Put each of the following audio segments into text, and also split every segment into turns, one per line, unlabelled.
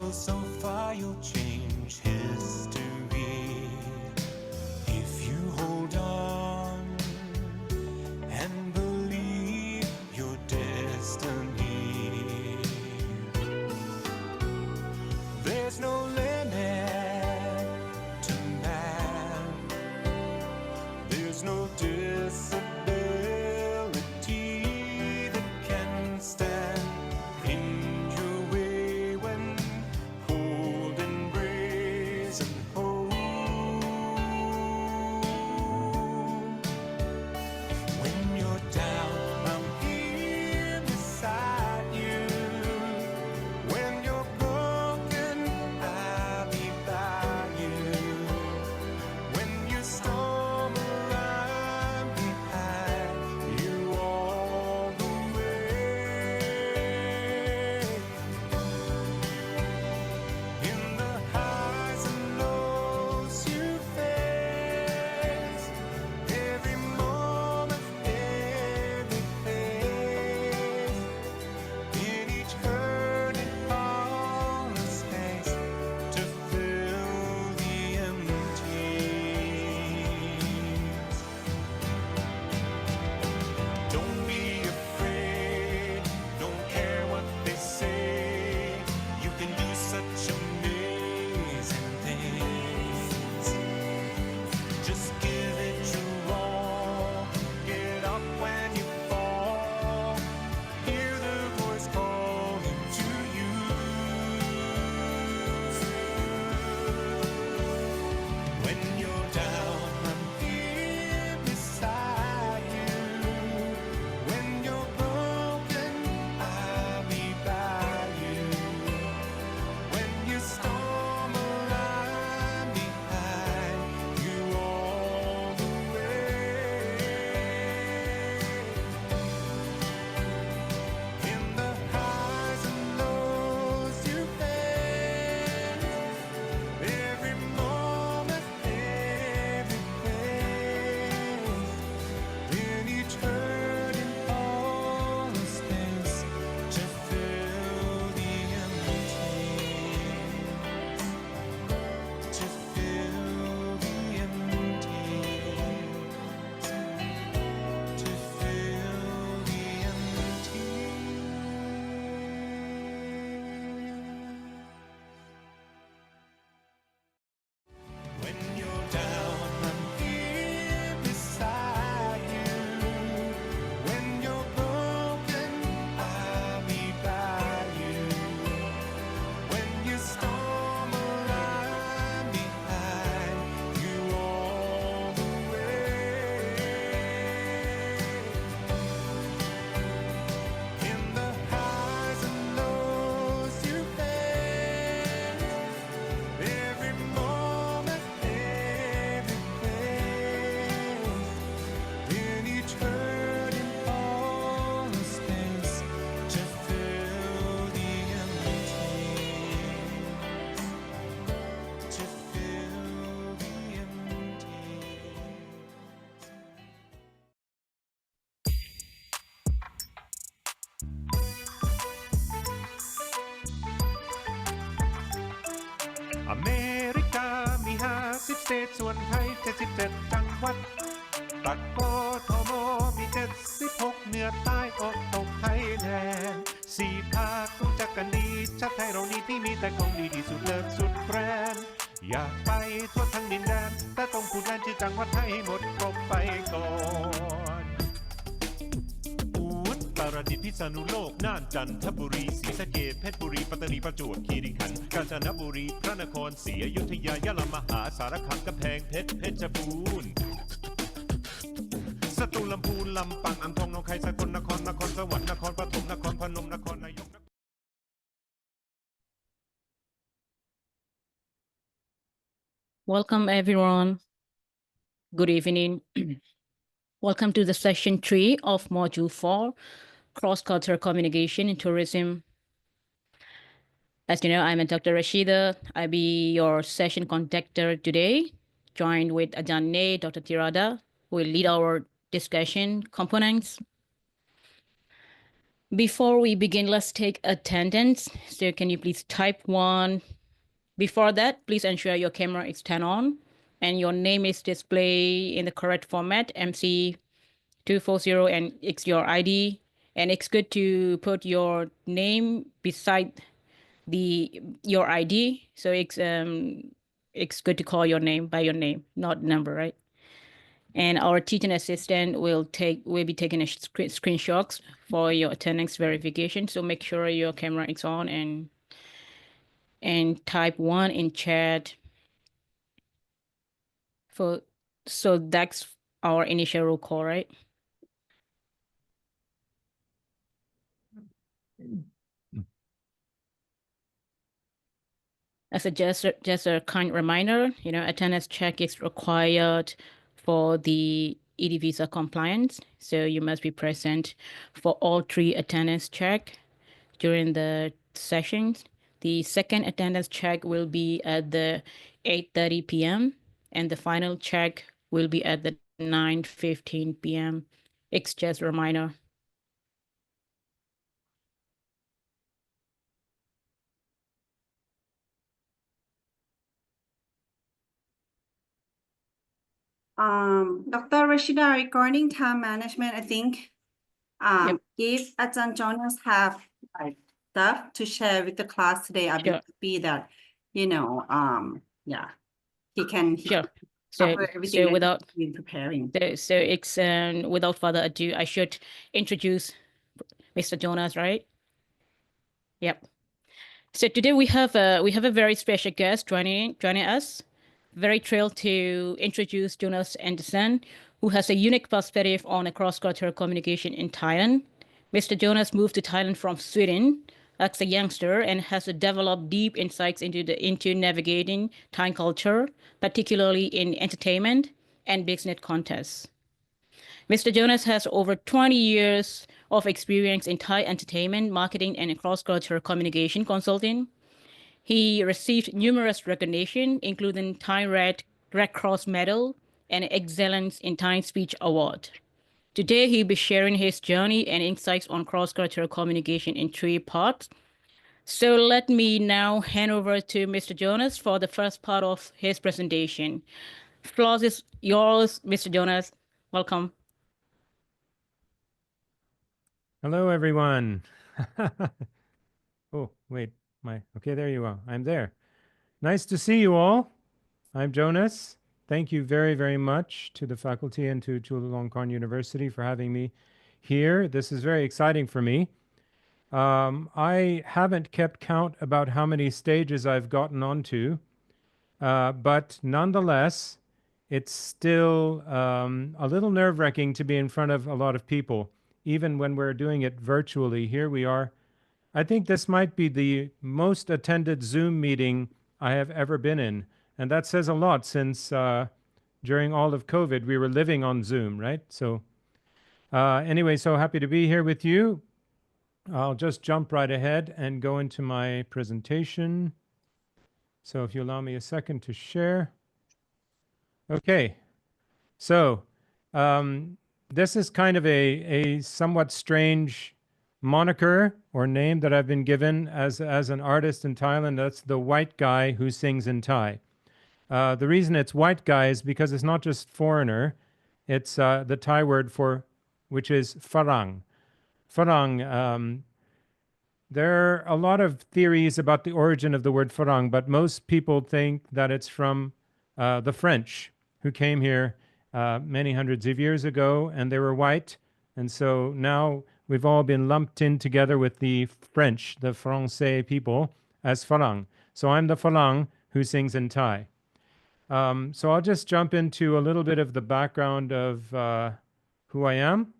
So far you'll change history if you hold on and believe your destiny. There's no limit to man. There's no disability that can stand in your way when hold, embrace, and hold. When you're down, I'm here beside you. When you're broken, I'll be by you. When you stumble, I'm behind you all the way. In the highs and lows you face, every moment, every phase, in each hurt and hollow space, to fill the empties. Don't be afraid, don't care what they say. You can do such amazing things. Just give it your all. Get up when you fall. Hear the voice calling to you. When you're down, I'm here beside you. When you're broken, I'll be by you. When you stumble, I'm behind you all the way. In the highs and lows you face, every moment, every phase, in each hurt and hollow space, to fill the empties, to fill the empties, to fill the empties. When you're down, I'm here beside you. When you're broken, I'll be by you. When you stumble, I'm behind you all the way. In the highs and lows you face, every moment, every phase, in each hurt and hollow space, to fill the empties, to fill the empties.อเมริกามี50 สเตทส่วนไทย77 จังหวัดตักกทมมี76เหนือใต้ออกตกไทยแลนด์4 ภาครู้จักกันดีชาติไทยเรานี่ที่มีแต่ของดีที่สุดเลิศสุดแกรนด์อยากไปทั่วทั้งดินแดนแต่ต้องพูดแลนด์ชื่อจังหวัดไทยให้หมดครบไปก่อนอุตรดิตถ์พิษณุโลกน่านจันทบุรีศรีสะเกษเพชรบุรีปัตตานีประจวบคีรีขันธ์กาญจนบุรีพระนครศรีอยุธยายะลามหาสารคามกำแพงเพชรเพชรบูรณ์สตูลลำพูนลำปางอ่างทองหนองคายสกลนครนครสวรรค์นครปฐมนครพนมนครนายก
Welcome, everyone. Good evening. Welcome to the session 3 of module 4, cross-cultural communication in tourism. As you know, I'm Dr. Rashida. I'll be your session conductor today, joined with Ajahn, Dr. Tirada, who will lead our discussion components. Before we begin, let's take attendance. So can you please type 1? Before that, please ensure your camera is turned on and your name is displayed in the correct format, MC240, and it's your ID. And it's good to put your name beside your ID. So it's good to call your name by your name, not number, right? And our teaching assistant will be taking a screenshots for your attendance verification. So make sure your camera is on and type 1 in chat. So that's our initial roll call, right? As just a kind reminder, attendance check is required for the ED visa compliance. So you must be present for all 3 attendance check during the sessions. The second attendance check will be at the 8:30 p.m. and the final check will be at the 9:15 p.m. It's just a reminder.
Dr. Rashida, regarding time management, I think
Yep.
if Ajahn Jonas have stuff to share with the class today, I'd be
Sure.
happy that, yeah, he can
Sure.
cover everything that
without
he's been preparing.
so it's without further ado, I should introduce Mr. Jonas, right? Yep. So today we have a very special guest joining us. Very thrilled to introduce Jonas Anderson, who has a unique perspective on a cross-cultural communication in Thailand. Mr. Jonas moved to Thailand from Sweden as a youngster and has developed deep insights into navigating Thai culture, particularly in entertainment and business contexts. Mr. Jonas has over 20 years of experience in Thai entertainment, marketing, and cross-cultural communication consulting. He received numerous recognition, including Thai Red Cross Medal and Excellence in Thai Speech Award. Today, he'll be sharing his journey and insights on cross-cultural communication in 3 parts. So let me now hand over to Mr. Jonas for the first part of his presentation. Floor is yours, Mr. Jonas. Welcome.
Hello, everyone. Oh, wait, okay, there you are. I'm there. Nice to see you all. I'm Jonas. Thank you very, very much to the faculty and to Chulalongkorn University for having me here. This is very exciting for me. I haven't kept count about how many stages I've gotten onto, but nonetheless, it's still a little nerve-wracking to be in front of a lot of people, even when we're doing it virtually. Here we are. I think this might be the most attended Zoom meeting I have ever been in. And that says a lot since during all of COVID, we were living on Zoom, right? So anyway, so happy to be here with you. I'll just jump right ahead and go into my presentation. So if you allow me a second to share. Okay, so this is kind of a somewhat strange moniker or name that I've been given as an artist in Thailand. That's the white guy who sings in Thai. The reason it's white guy is because it's not just foreigner. It's the Thai word for, which is farang. Farang. There are a lot of theories about the origin of the word farang, but most people think that it's from the French who came here many hundreds of years ago, and they were white. And so now we've all been lumped in together with the French, the Francais people, as farang. So I'm the farang who sings in Thai. So I'll just jump into a little bit of the background of who I am.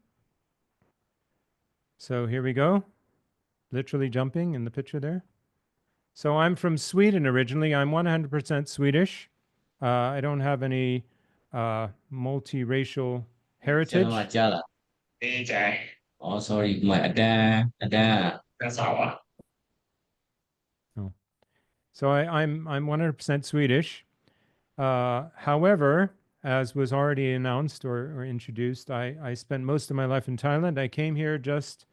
So here we go. Literally jumping in the picture there. So I'm from Sweden originally. I'm 100% Swedish. I don't have any multiracial heritage.
Oh, sorry, my Ada.
Oh. So I'm 100% Swedish. However, as was already announced or introduced, I spent most of my life in Thailand. I came here just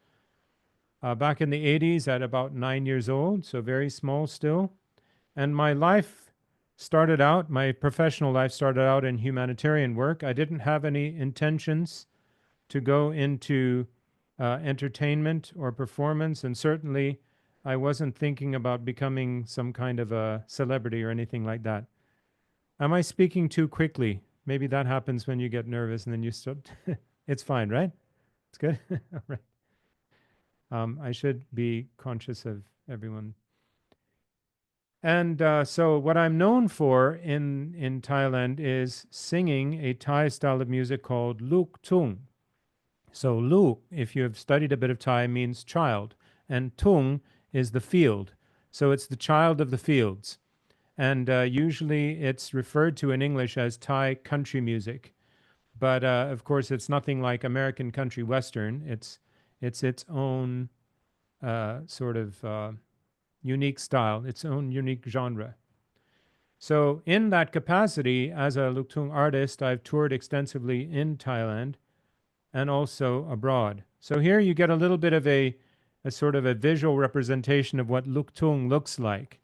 back in the 80s at about 9 years old, so very small still. And my life started out, my professional life started out in humanitarian work. I didn't have any intentions to go into entertainment or performance, and certainly I wasn't thinking about becoming some kind of a celebrity or anything like that. Am I speaking too quickly? Maybe that happens when you get nervous and then you start. It's fine, right? It's good. All right. I should be conscious of everyone. And so what I'm known for in Thailand is singing a Thai style of music called Luk Tung. So Luk, if you have studied a bit of Thai, means child, and Tung is the field. So it's the child of the fields. And usually it's referred to in English as Thai country music. But of course, it's nothing like American country western. It's its own sort of unique style, its own unique genre. So in that capacity, as a Luk Tung artist, I've toured extensively in Thailand and also abroad. So here you get a little bit of a sort of a visual representation of what Luk Tung looks like.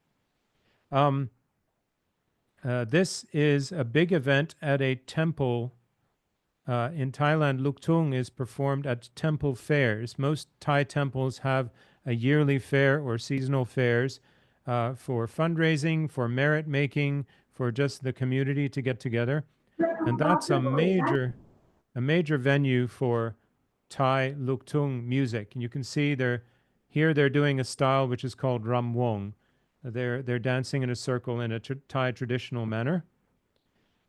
This is a big event at a temple. In Thailand, Luk Tung is performed at temple fairs. Most Thai temples have a yearly fair or seasonal fairs for fundraising, for merit making, for just the community to get together. And that's a major venue for Thai Luk Tung music. And you can see they're doing a style which is called Ram Wong. They're dancing in a circle in a Thai traditional manner.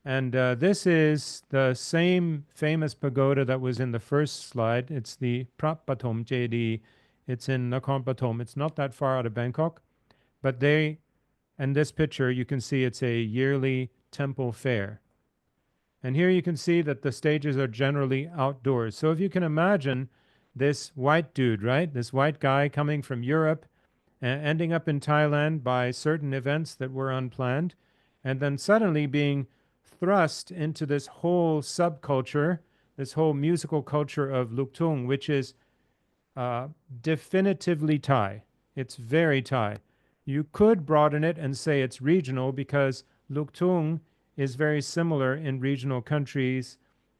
And this is the same famous pagoda that was in the first slide. It's the Prat Pathom Jedi. It's in Nakhon Pathom. It's not that far out of Bangkok. But in this picture, you can see it's a yearly temple fair. And here you can see that the stages are generally outdoors. So if you can imagine this white dude, right? This white guy coming from Europe, ending up in Thailand by certain events that were unplanned, and then suddenly being thrust into this whole subculture, this whole musical culture of Luk Tung, which is definitively Thai. It's very Thai. You could broaden it and say it's regional because Luk Tung is very similar in regional countries,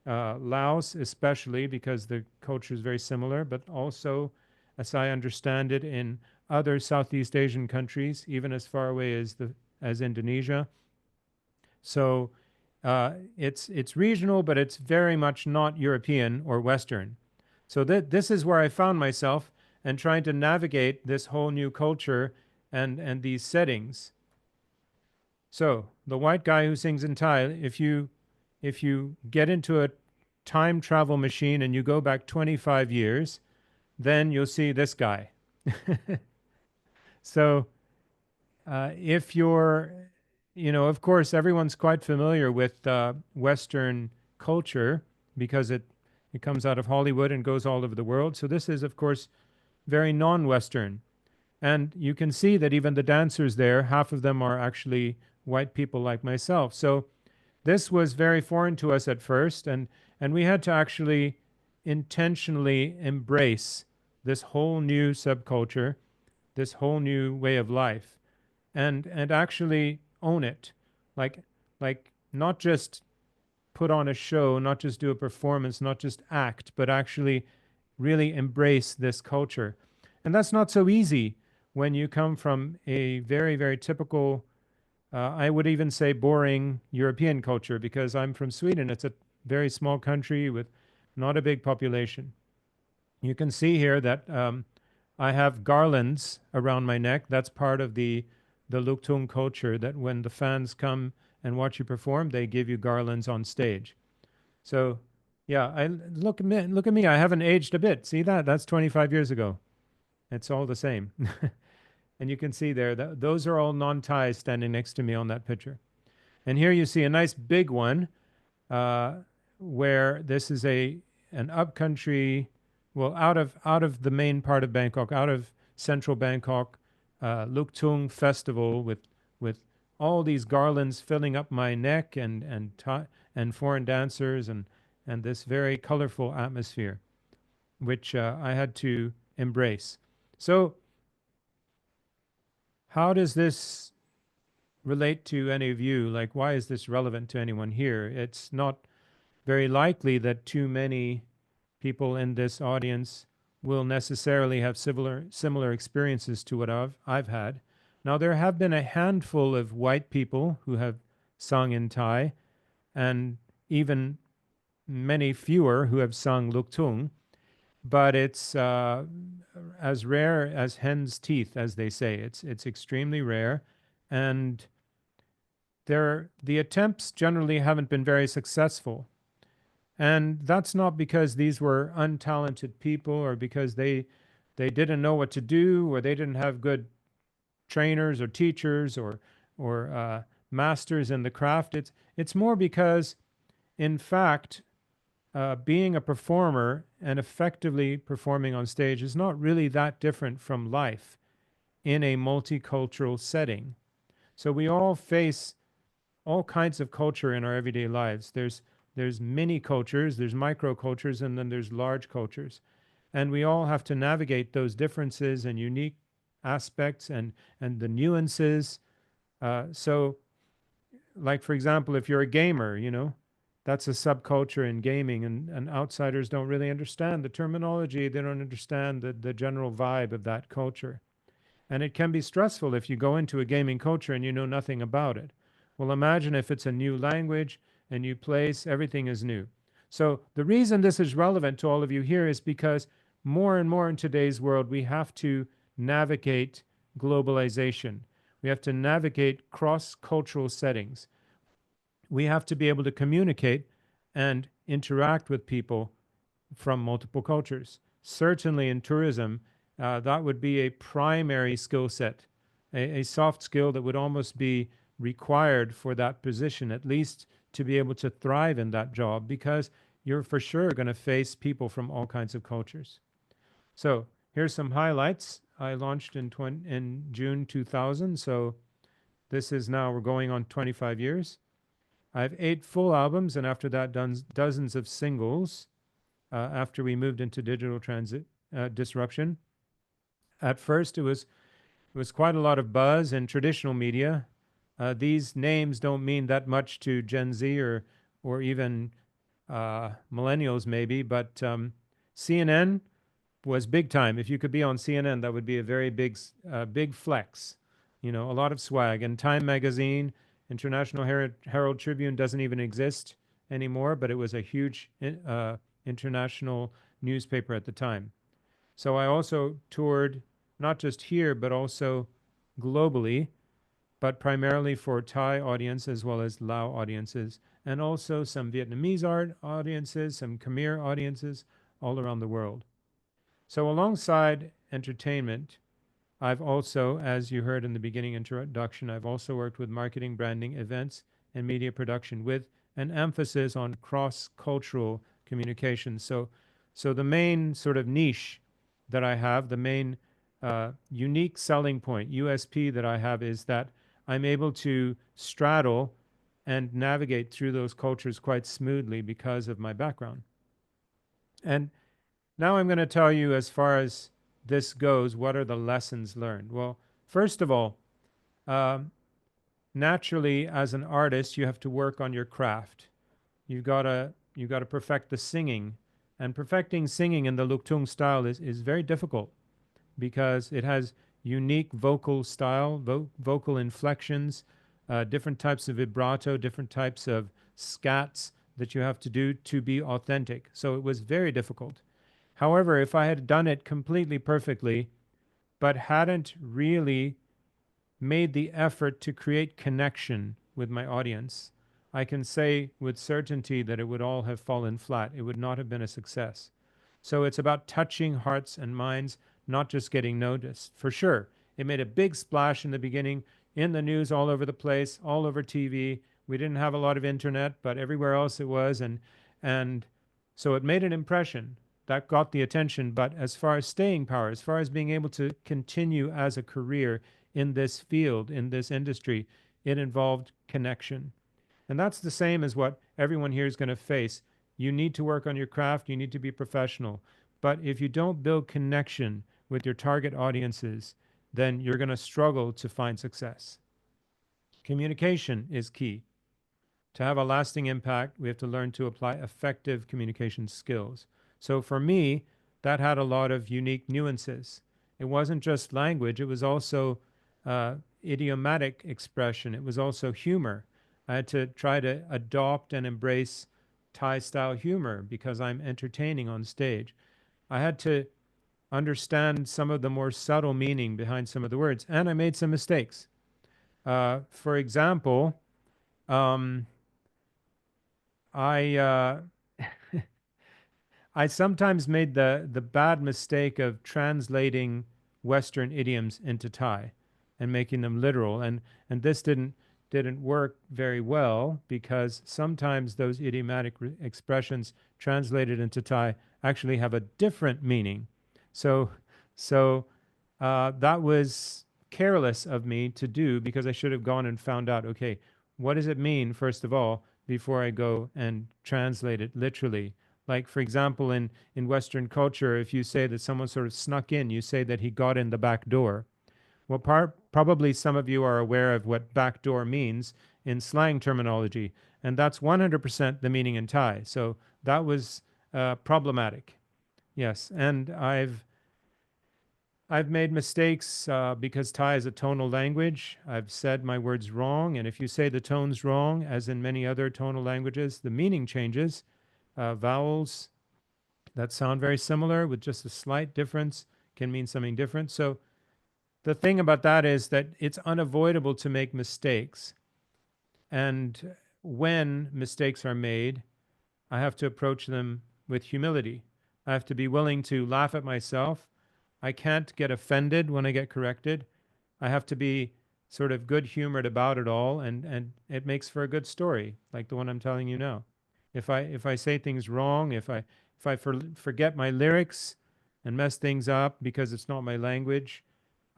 Laos especially because the culture is very similar, but also, as I understand it, in other Southeast Asian countries, even as far away as Indonesia. So it's regional, but it's very much not European or Western. So this is where I found myself and trying to navigate this whole new culture and these settings. So the white guy who sings in Thai, if you get into a time travel machine and you go back 25 years, then you'll see this guy. So if you're, of course, everyone's quite familiar with Western culture because it comes out of Hollywood and goes all over the world. So this is, of course, very non-Western. And you can see that even the dancers there, half of them are actually white people like myself. So this was very foreign to us at first, and we had to actually intentionally embrace this whole new subculture, this whole new way of life, and actually own it, like not just put on a show, not just do a performance, not just act, but actually really embrace this culture. And that's not so easy when you come from a very, very typical, I would even say boring European culture, because I'm from Sweden. It's a very small country with not a big population. You can see here that I have garlands around my neck. That's part of the Luk Tung culture, that when the fans come and watch you perform, they give you garlands on stage. So yeah, look at me. I haven't aged a bit. See that? That's 25 years ago. It's all the same. And you can see there that those are all non-Thais standing next to me on that picture. And here you see a nice big one where this is an upcountry, well, out of the main part of Bangkok, out of central Bangkok, Luk Tung festival with all these garlands filling up my neck and foreign dancers and this very colorful atmosphere, which I had to embrace. So how does this relate to any of you? Like, why is this relevant to anyone here? It's not very likely that too many people in this audience will necessarily have similar experiences to what I've had. Now, there have been a handful of white people who have sung in Thai, and even many fewer who have sung Luktung, but it's as rare as hen's teeth, as they say. It's extremely rare, and the attempts generally haven't been very successful. And that's not because these were untalented people or because they didn't know what to do or they didn't have good trainers or teachers or masters in the craft. It's more because, in fact, being a performer and effectively performing on stage is not really that different from life in a multicultural setting. So we all face all kinds of culture in our everyday lives. There's mini cultures, there's micro cultures, and then there's large cultures. And we all have to navigate those differences and unique aspects and the nuances. So, like, for example, if you're a gamer, you know, that's a subculture in gaming, and outsiders don't really understand the terminology. They don't understand the general vibe of that culture. And it can be stressful if you go into a gaming culture and you know nothing about it. Well, imagine if it's a new language, a new place, everything is new. So the reason this is relevant to all of you here is because more and more in today's world, we have to navigate globalization. We have to navigate cross-cultural settings. We have to be able to communicate and interact with people from multiple cultures. Certainly in tourism, that would be a primary skill set, a soft skill that would almost be required for that position, at least to be able to thrive in that job, because you're for sure going to face people from all kinds of cultures. So here's some highlights. I launched in June 2000, so this is now, we're going on 25 years. I have 8 full albums, and after that, dozens of singles after we moved into digital disruption. At first, it was quite a lot of buzz in traditional media. These names don't mean that much to Gen Z or even millennials maybe, but CNN was big time. If you could be on CNN, that would be a very big flex. You know, a lot of swag. And Time Magazine, International Herald Tribune doesn't even exist anymore, but it was a huge international newspaper at the time. So I also toured not just here, but also globally, but primarily for Thai audience as well as Lao audiences, and also some Vietnamese audiences, some Khmer audiences all around the world. So alongside entertainment, I've also, as you heard in the beginning introduction, I've also worked with marketing, branding, events, and media production with an emphasis on cross-cultural communication. So the main sort of niche that I have, the main unique selling point, USP that I have, is that I'm able to straddle and navigate through those cultures quite smoothly because of my background. And now I'm going to tell you, as far as this goes, what are the lessons learned? Well, first of all, naturally, as an artist, you have to work on your craft. You've got to perfect the singing, and perfecting singing in the Luktung style is very difficult because it has unique vocal style, vocal inflections, different types of vibrato, different types of scats that you have to do to be authentic. So it was very difficult. However, if I had done it completely perfectly, but hadn't really made the effort to create connection with my audience, I can say with certainty that it would all have fallen flat. It would not have been a success. So it's about touching hearts and minds, not just getting noticed. For sure, it made a big splash in the beginning, in the news all over the place, all over TV. We didn't have a lot of internet, but everywhere else it was. And so it made an impression that got the attention. But as far as staying power, as far as being able to continue as a career in this field, in this industry, it involved connection. And that's the same as what everyone here is going to face. You need to work on your craft. You need to be professional. But if you don't build connection with your target audiences, then you're going to struggle to find success. Communication is key. To have a lasting impact, we have to learn to apply effective communication skills. So for me, that had a lot of unique nuances. It wasn't just language, it was also idiomatic expression. It was also humor. I had to try to adopt and embrace Thai style humor because I'm entertaining on stage. I had to understand some of the more subtle meaning behind some of the words, and I made some mistakes. For example, I sometimes made the bad mistake of translating Western idioms into Thai and making them literal, and this didn't work very well because sometimes those idiomatic expressions translated into Thai actually have a different meaning. So that was careless of me to do because I should have gone and found out, okay, what does it mean, first of all, before I go and translate it literally. Like, for example, in Western culture, if you say that someone sort of snuck in, you say that he got in the back door. Well, probably some of you are aware of what back door means in slang terminology, and that's 100% the meaning in Thai. So that was problematic. Yes, and I've made mistakes because Thai is a tonal language. I've said my words wrong, and if you say the tone's wrong, as in many other tonal languages, the meaning changes. Vowels that sound very similar with just a slight difference can mean something different. So the thing about that is that it's unavoidable to make mistakes. And when mistakes are made, I have to approach them with humility. I have to be willing to laugh at myself. I can't get offended when I get corrected. I have to be sort of good-humored about it all, and it makes for a good story, like the one I'm telling you now. If I say things wrong, if I forget my lyrics and mess things up because it's not my language,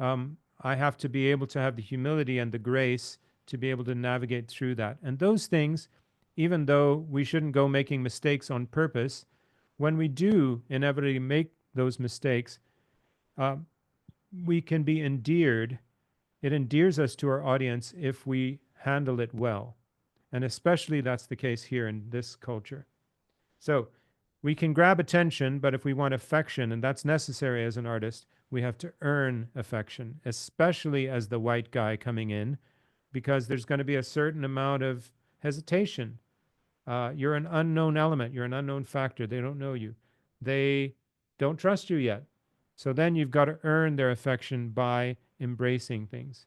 I have to be able to have the humility and the grace to be able to navigate through that. And those things, even though we shouldn't go making mistakes on purpose, when we do inevitably make those mistakes, we can be endeared. It endears us to our audience if we handle it well. And especially that's the case here in this culture. So we can grab attention, but if we want affection, and that's necessary as an artist, we have to earn affection, especially as the white guy coming in, because there's going to be a certain amount of hesitation. You're an unknown element. You're an unknown factor. They don't know you. They don't trust you yet. So then you've got to earn their affection by embracing things.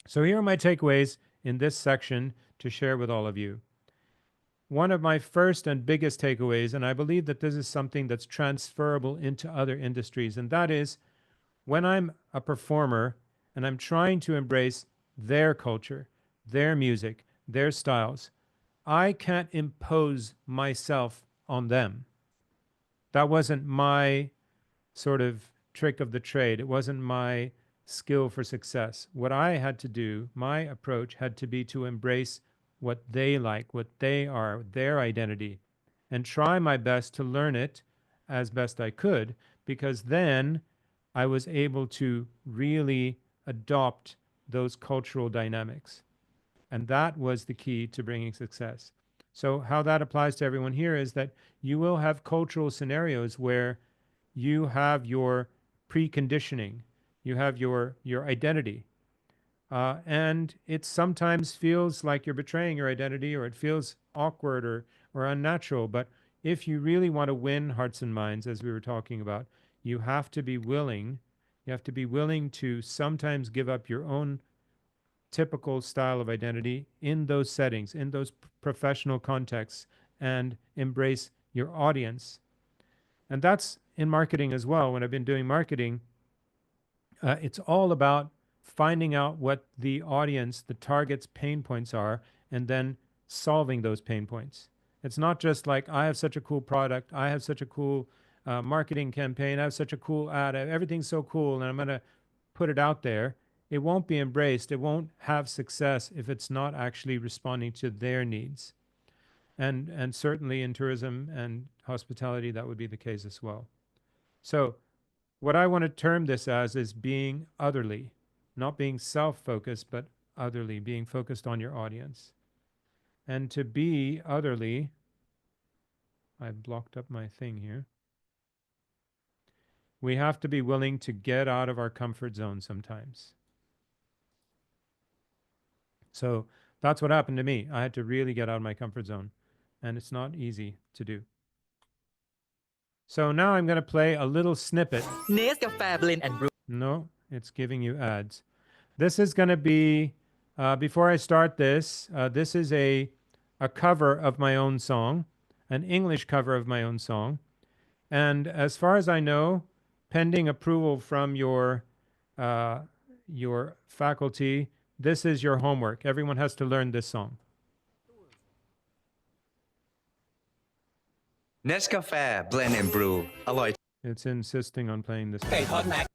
So here are my takeaways in this section to share with all of you. One of my first and biggest takeaways, and I believe that this is something that's transferable into other industries, and that is when I'm a performer and I'm trying to embrace their culture, their music, their styles, I can't impose myself on them. That wasn't my sort of trick of the trade. It wasn't my skill for success. What I had to do, my approach had to be to embrace what they like, what they are, their identity, and try my best to learn it as best I could, because then I was able to really adopt those cultural dynamics. And that was the key to bringing success. So how that applies to everyone here is that you will have cultural scenarios where you have your preconditioning, you have your identity. And it sometimes feels like you're betraying your identity, or it feels awkward or unnatural. But if you really want to win hearts and minds, as we were talking about, you have to be willing to sometimes give up your own typical style of identity in those settings, in those professional contexts, and embrace your audience. And that's in marketing as well. When I've been doing marketing, it's all about finding out what the audience, the target's pain points are, and then solving those pain points. It's not just like, I have such a cool product, I have such a cool marketing campaign, I have such a cool ad, everything's so cool, and I'm going to put it out there. It won't be embraced. It won't have success if it's not actually responding to their needs. And certainly in tourism and hospitality, that would be the case as well. So what I want to term this as is being otherly, not being self-focused, but otherly, being focused on your audience. And to be otherly, I blocked up my thing here. We have to be willing to get out of our comfort zone sometimes. So that's what happened to me. I had to really get out of my comfort zone, and it's not easy to do. So now I'm going to play a little snippet.
Nescafe Blend and Brew.
No, it's giving you ads. This is going to be, before I start this, this is a cover of my own song, an English cover of my own song. And as far as I know, pending approval from your faculty, this is your homework. Everyone has to learn this song.
Nescafe Blend and Brew อร่อย
It's insisting on playing this.
ไก่ทอดแม็ก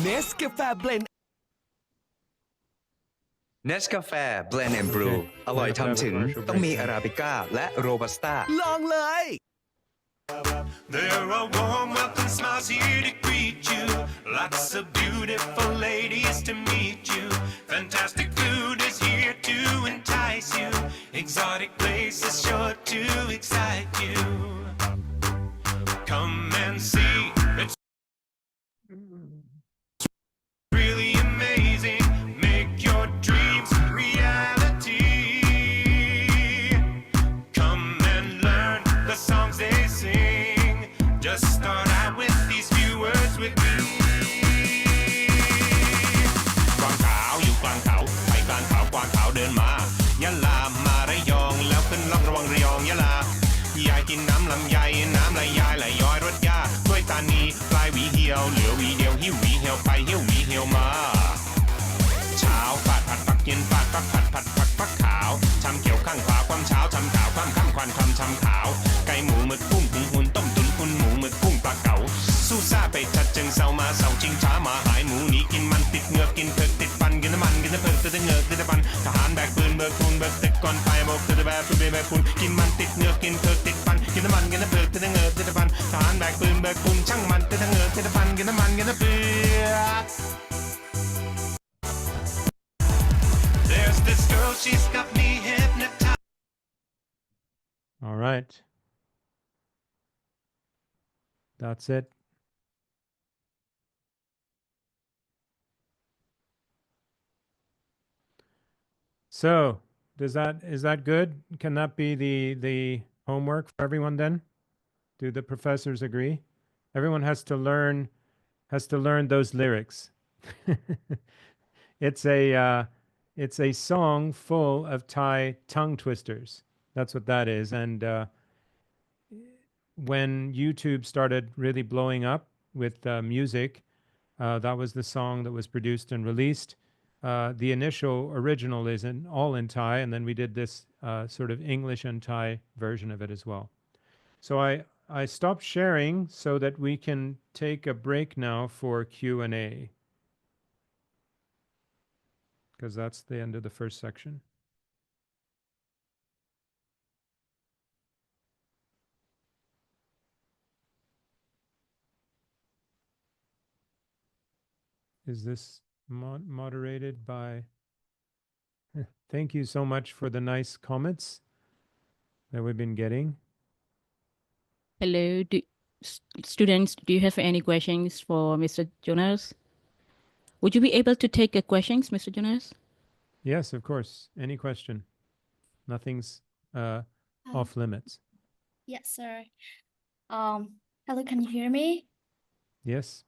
Nescafe Blend Nescafe Blend and Brew อร่อยทำถึงต้องมีอาราบิก้าและโรบัสต้าลองเลย
There are warm welcome smiles here to greet you. Lots of beautiful ladies to meet you. Fantastic food is here to entice you. Exotic places sure to excite you. Come and see. It's really amazing. Make your dreams reality. Come and learn the songs they sing. Just start out with these few words with me. กวางขาวอยู่กลางเขาไปกลางเขากวางขาวเดินมายะลามาระยองแล้วขึ้นล่องระวังระยองยะลายายกินน้ำลำไยน้ำไหลยายไหลย้อยรถยาด้วยตานีปลายหวีเหี่ยวเหลือหวีเดียวหิ้วหวีเหี่ยวไปหิ้วหวีเหี่ยวมาเช้าฟาดผัดปักเย็นฟาดปักผัดผัดปักปักขาวชำเขียวข้างขวาความเช้าชำขาวความข้ามควันความชำขาวไก่หมูหมึกกุ้งหุงหุ่นต้มตุ๋นอุ่นหมูหมึกกุ้งปลาเก๋าสู้ซ่าไปชัดเจิงเซามาเสาชิงช้ามาหายหมูหนีกินมันติดเหงือกกินเผือกติดฟันกินน้ำมันกินน้ำเผือกติดเหงือกติดฟันทหารแบกปืนเบิกทุนเบิกตึกก่อนไปบอกติดแบบปืนแบกทุนกินมันติดเหงือกกินเผือกติดฟันกินน้ำมันกินน้ำเผือกติดเหงือกติดฟันทหารแบกปืนเบิกทุนช่างมันติดเหงือกติดฟันกินน้ำมันกินน้ำเผือก There's this girl, she's got me hypnotized.
All right. That's it. So, is that good? Can that be the homework for everyone then? Do the professors agree? Everyone has to learn those lyrics. It's a song full of Thai tongue twisters. That's what that is. And when YouTube started really blowing up with music, that was the song that was produced and released. The initial original is all in Thai, and then we did this sort of English and Thai version of it as well. So I stopped sharing so that we can take a break now for Q&A, because that's the end of the first section. Is this moderated by... Thank you so much for the nice comments that we've been getting.
Hello, students, do you have any questions for Mr. Jonas? Would you be able to take questions, Mr. Jonas?
Yes, of course. Any question. Nothing's off limits.
Yes, sir. Hello, can you hear me?
Yes.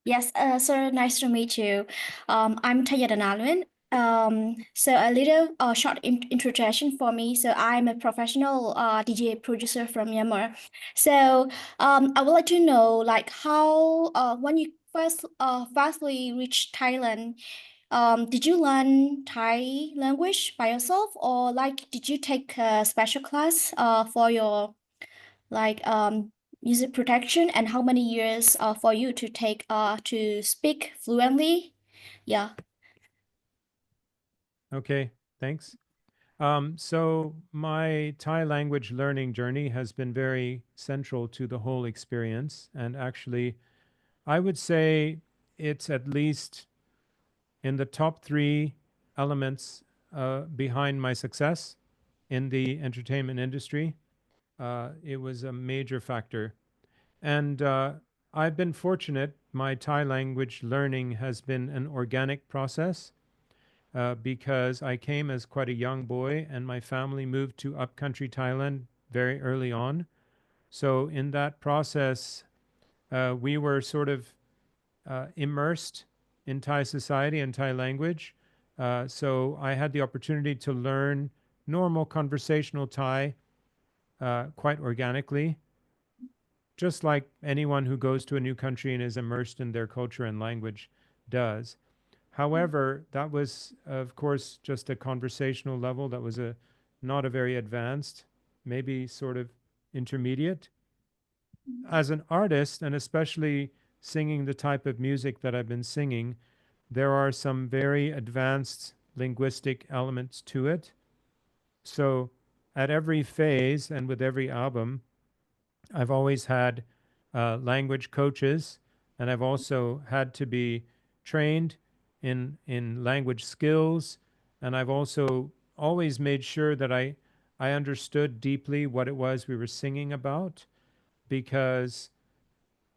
Yes, sir, nice to meet you. I'm Tayada Nalwin. So a little short introduction for me. So I'm a professional DJ producer from Myanmar. So I would like to know like how when you firstly reached Thailand, did you learn Thai language by yourself, or like did you take a special class for your like music production, and how many years for you to take to speak fluently? Yeah.
Okay, thanks. So my Thai language learning journey has been very central to the whole experience. And actually, I would say it's at least in the top 3 elements behind my success in the entertainment industry. It was a major factor. And I've been fortunate. My Thai language learning has been an organic process because I came as quite a young boy and my family moved to upcountry Thailand very early on. So in that process, we were sort of immersed in Thai society and Thai language. So I had the opportunity to learn normal conversational Thai quite organically, just like anyone who goes to a new country and is immersed in their culture and language does. However, that was, of course, just a conversational level. That was not a very advanced, maybe sort of intermediate. As an artist, and especially singing the type of music that I've been singing, there are some very advanced linguistic elements to it. So at every phase and with every album, I've always had language coaches, and I've also had to be trained in language skills, and I've also always made sure that I understood deeply what it was we were singing about, because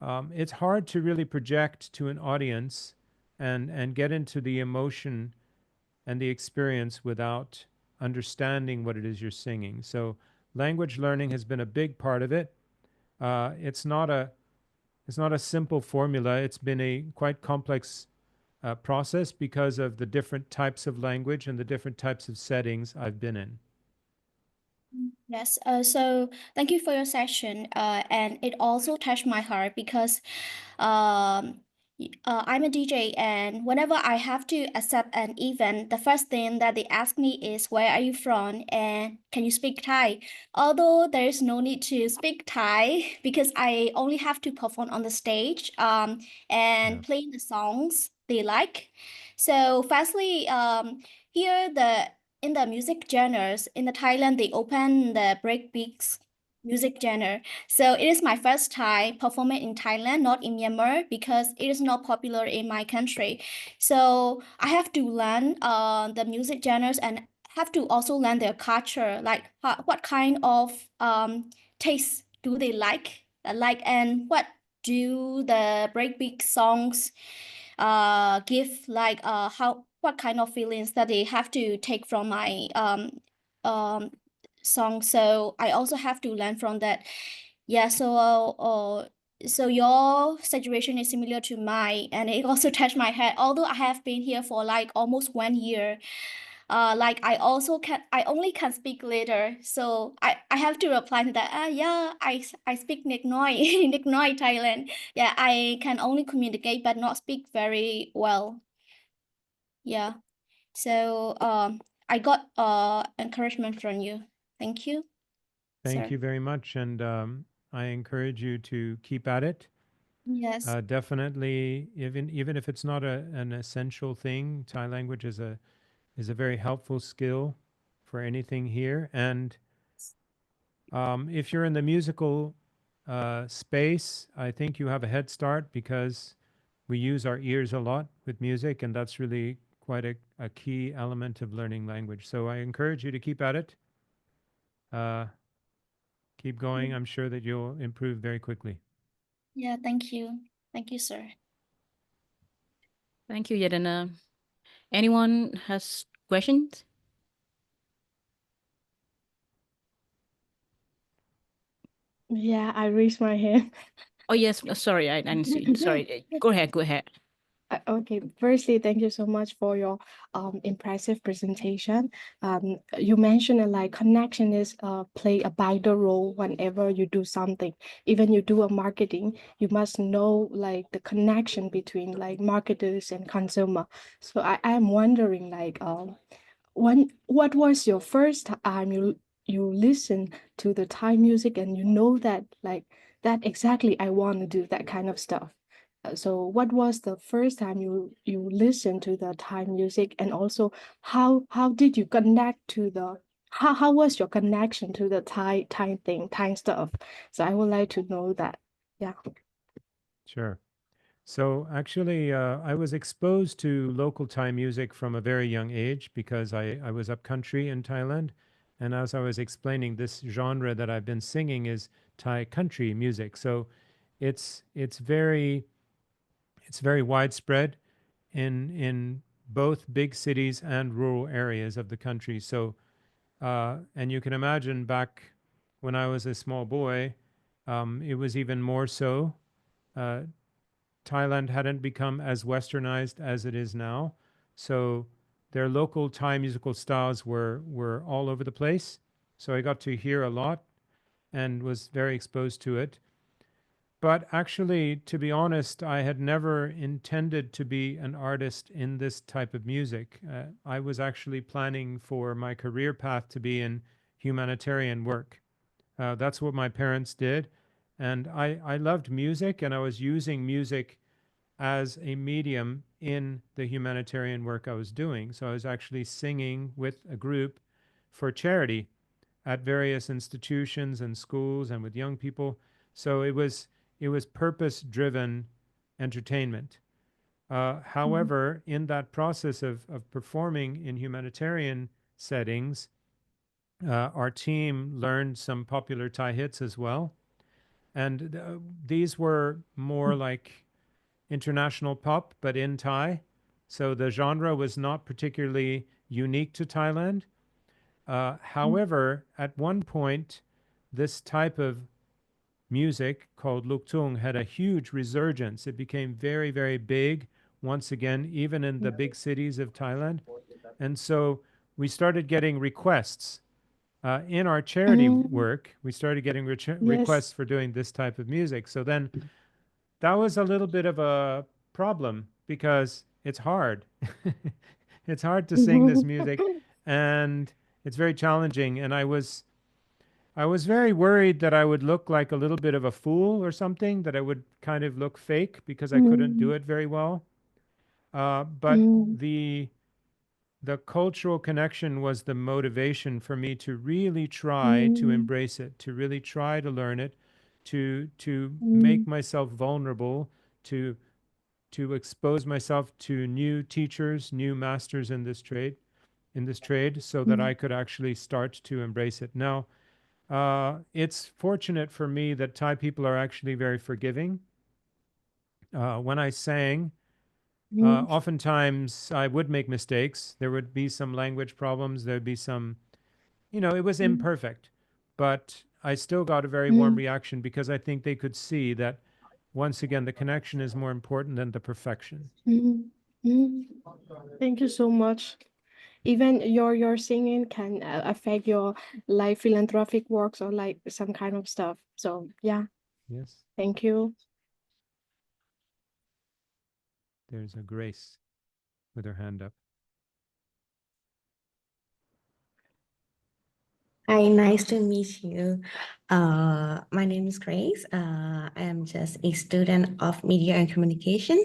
it's hard to really project to an audience and get into the emotion and the experience without understanding what it is you're singing. So language learning has been a big part of it. It's not a simple formula. It's been a quite complex process because of the different types of language and the different types of settings I've been in.
Yes, so thank you for your session. And it also touched my heart because I'm a DJ, and whenever I have to accept an event, the first thing that they ask me is, where are you from and can you speak Thai? Although there is no need to speak Thai because I only have to perform on the stage and
Yeah.
playing the songs they like. So firstly, here in the music genres in the Thailand, they open the breakbeats music genre. So it is my first time performing in Thailand, not in Myanmar, because it is not popular in my country. So I have to learn the music genres and have to also learn their culture, like what kind of taste do they like, and what do the breakbeat songs give, like what kind of feelings that they have to take from my song. So I also have to learn from that. Yeah, so your situation is similar to mine, and it also touched my head. Although I have been here for like almost 1 year, like I only can speak later. So I have to reply to that. Yeah, I speak Nek Noi, Nek Noi Thailand. Yeah, I can only communicate but not speak very well. Yeah. So I got encouragement from you. Thank you.
Thank
Sir.
you very much, and I encourage you to keep at it.
Yes.
Definitely, even if it's not an essential thing, Thai language is a very helpful skill for anything here. And if you're in the musical space, I think you have a head start because we use our ears a lot with music, and that's really quite a key element of learning language. So I encourage you to keep at it. Keep going. I'm sure that you'll improve very quickly.
Yeah, thank you. Thank you, sir.
Thank you, Yadana. Anyone has questions?
Yeah, I raised my hand.
Oh, yes. Sorry, I didn't see. Sorry. Go ahead. Go ahead.
Okay, firstly, thank you so much for your impressive presentation. You mentioned that like connection is play a vital role whenever you do something. Even you do a marketing, you must know like the connection between like marketers and consumer. So I am wondering like what was your first time you listen to the Thai music and you know that like that exactly I want to do that kind of stuff. So what was the first time you listened to the Thai music, and also how did you connect to the how was your connection to the Thai thing, Thai stuff? So I would like to know that. Yeah.
Sure. So actually, I was exposed to local Thai music from a very young age because I was up country in Thailand. And as I was explaining, this genre that I've been singing is Thai country music. So it's very widespread in both big cities and rural areas of the country. So and you can imagine back when I was a small boy, it was even more so. Uh, Thailand hadn't become as westernized as it is now. So their local Thai musical styles were all over the place. So I got to hear a lot and was very exposed to it. But actually, to be honest, I had never intended to be an artist in this type of music. I was actually planning for my career path to be in humanitarian work. That's what my parents did. And I loved music, and I was using music as a medium in the humanitarian work I was doing. So I was actually singing with a group for charity at various institutions and schools and with young people. So it was purpose-driven entertainment. However, in that process of performing in humanitarian settings, our team learned some popular Thai hits as well. And these were more like international pop, but in Thai. So the genre was not particularly unique to Thailand. However, at one point, this type of music called Luk Tung had a huge resurgence. It became very, very big once again, even in the big cities of Thailand. And so we started getting requests. In our charity work, we started getting requests for doing this type of music. So then that was a little bit of a problem because it's hard. It's hard to sing this music and it's very challenging. And I was very worried that I would look like a little bit of a fool or something, that I would kind of look fake because I couldn't do it very well. But the cultural connection was the motivation for me to really try to embrace it, to really try to learn it, to make myself vulnerable, to expose myself to new teachers, new masters in this trade, so that I could actually start to embrace it. Now, it's fortunate for me that Thai people are actually very forgiving. When I sang, oftentimes I would make mistakes. There would be some language problems. There'd be some, it was imperfect, but I still got a very warm reaction because I think they could see that once again, the connection is more important than the perfection.
Thank you so much. Even your singing can affect your like philanthropic works or like some kind of stuff. So yeah,
Yes,
thank you.
there's a Grace with her hand up.
Hi, nice to meet you. My name is Grace. I am just a student of media and communication.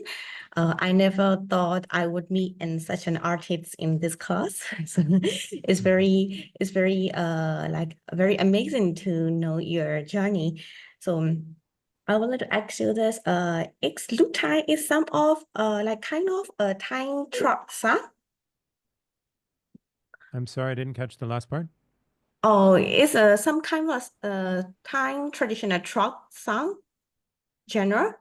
I never thought I would meet in such an artist in this class. So it's very like very amazing to know your journey. So I would like to ask you this. Is Luk Thai is some of like kind of a Thai trot song?
I'm sorry, I didn't catch the last part.
Oh, it's some kind of Thai traditional trot song genre.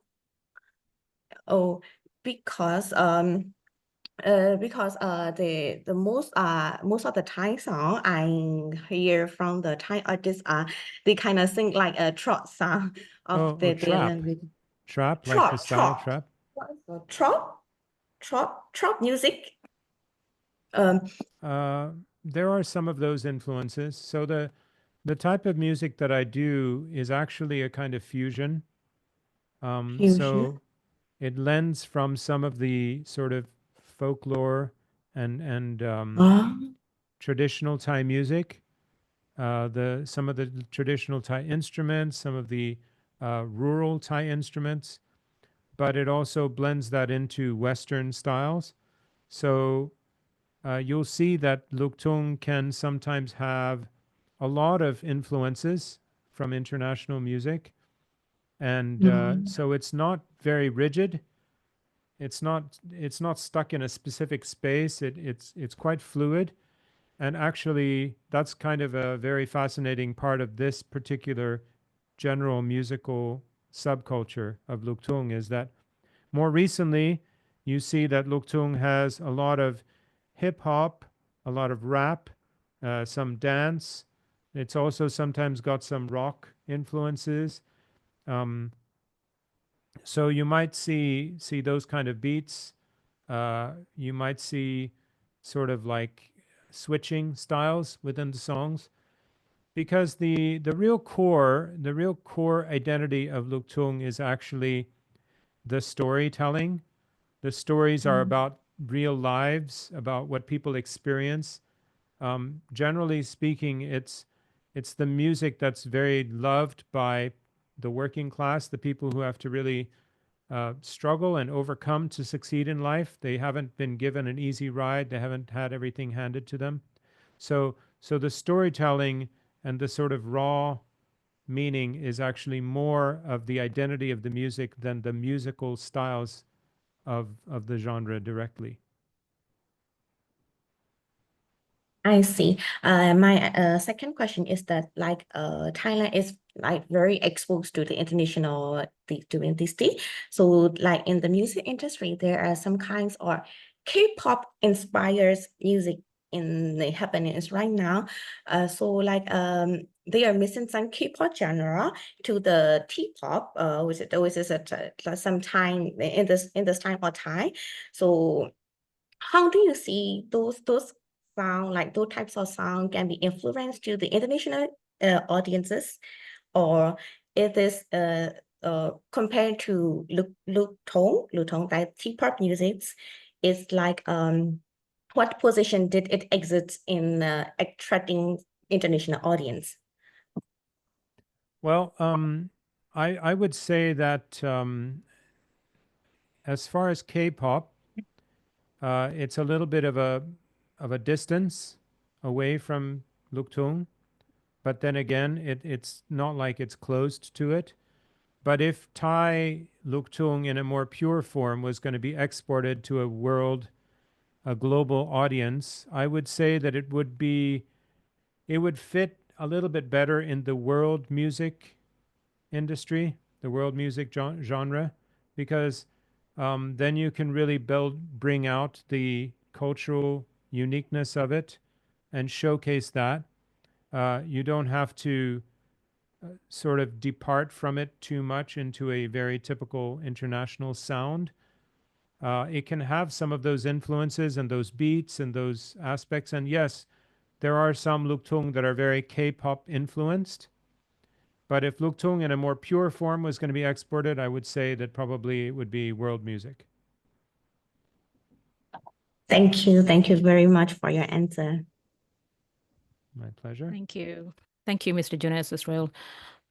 Oh, because the most of the Thai song I hear from the Thai artists they kind of sing like a trot song of their
trap.
language.
Trap, like the style of trap.
Trot music.
There are some of those influences. So the type of music that I do is actually a kind of fusion. So it lends from some of the sort of folklore and traditional Thai music, some of the traditional Thai instruments, some of the rural Thai instruments, but it also blends that into Western styles. So you'll see that Luktung can sometimes have a lot of influences from international music. And so it's not very rigid. It's not stuck in a specific space. It's quite fluid. And actually, that's kind of a very fascinating part of this particular general musical subculture of Luktung, is that more recently, you see that Luktung has a lot of hip hop, a lot of rap, some dance. It's also sometimes got some rock influences. So you might see those kind of beats. You might see sort of like switching styles within the songs, because the real core identity of Luktung is actually the storytelling. The stories are about real lives, about what people experience. Generally speaking, it's the music that's very loved by the working class, the people who have to really struggle and overcome to succeed in life. They haven't been given an easy ride. They haven't had everything handed to them. So the storytelling and the sort of raw meaning is actually more of the identity of the music than the musical styles of the genre directly.
I see. My second question is that like Thailand is like very exposed to the international doing this thing. So like in the music industry, there are some kinds of K-pop inspires music in the happenings right now. So like they are missing some K-pop genre to the T-pop, which is some time in this time or time. So how do you see those sound, like those types of sound can be influenced to the international audiences, or it is compared to Lutong, like T-pop music, is like what position did it exit in attracting international audience?
Well, I would say that as far as K-pop, it's a little bit of a distance away from Luktung, but then again, it's not like it's closed to it. But if Thai Luktung in a more pure form was going to be exported to a global audience, I would say that it would fit a little bit better in the world music industry, the world music genre, because then you can really bring out the cultural uniqueness of it and showcase that. You don't have to sort of depart from it too much into a very typical international sound. It can have some of those influences and those beats and those aspects. And yes, there are some Luktung that are very K-pop influenced. But if Luktung in a more pure form was going to be exported, I would say that probably it would be world music.
Thank you. Thank you very much for your answer.
My pleasure.
Thank you. Thank you, Mr. Jonas Israel.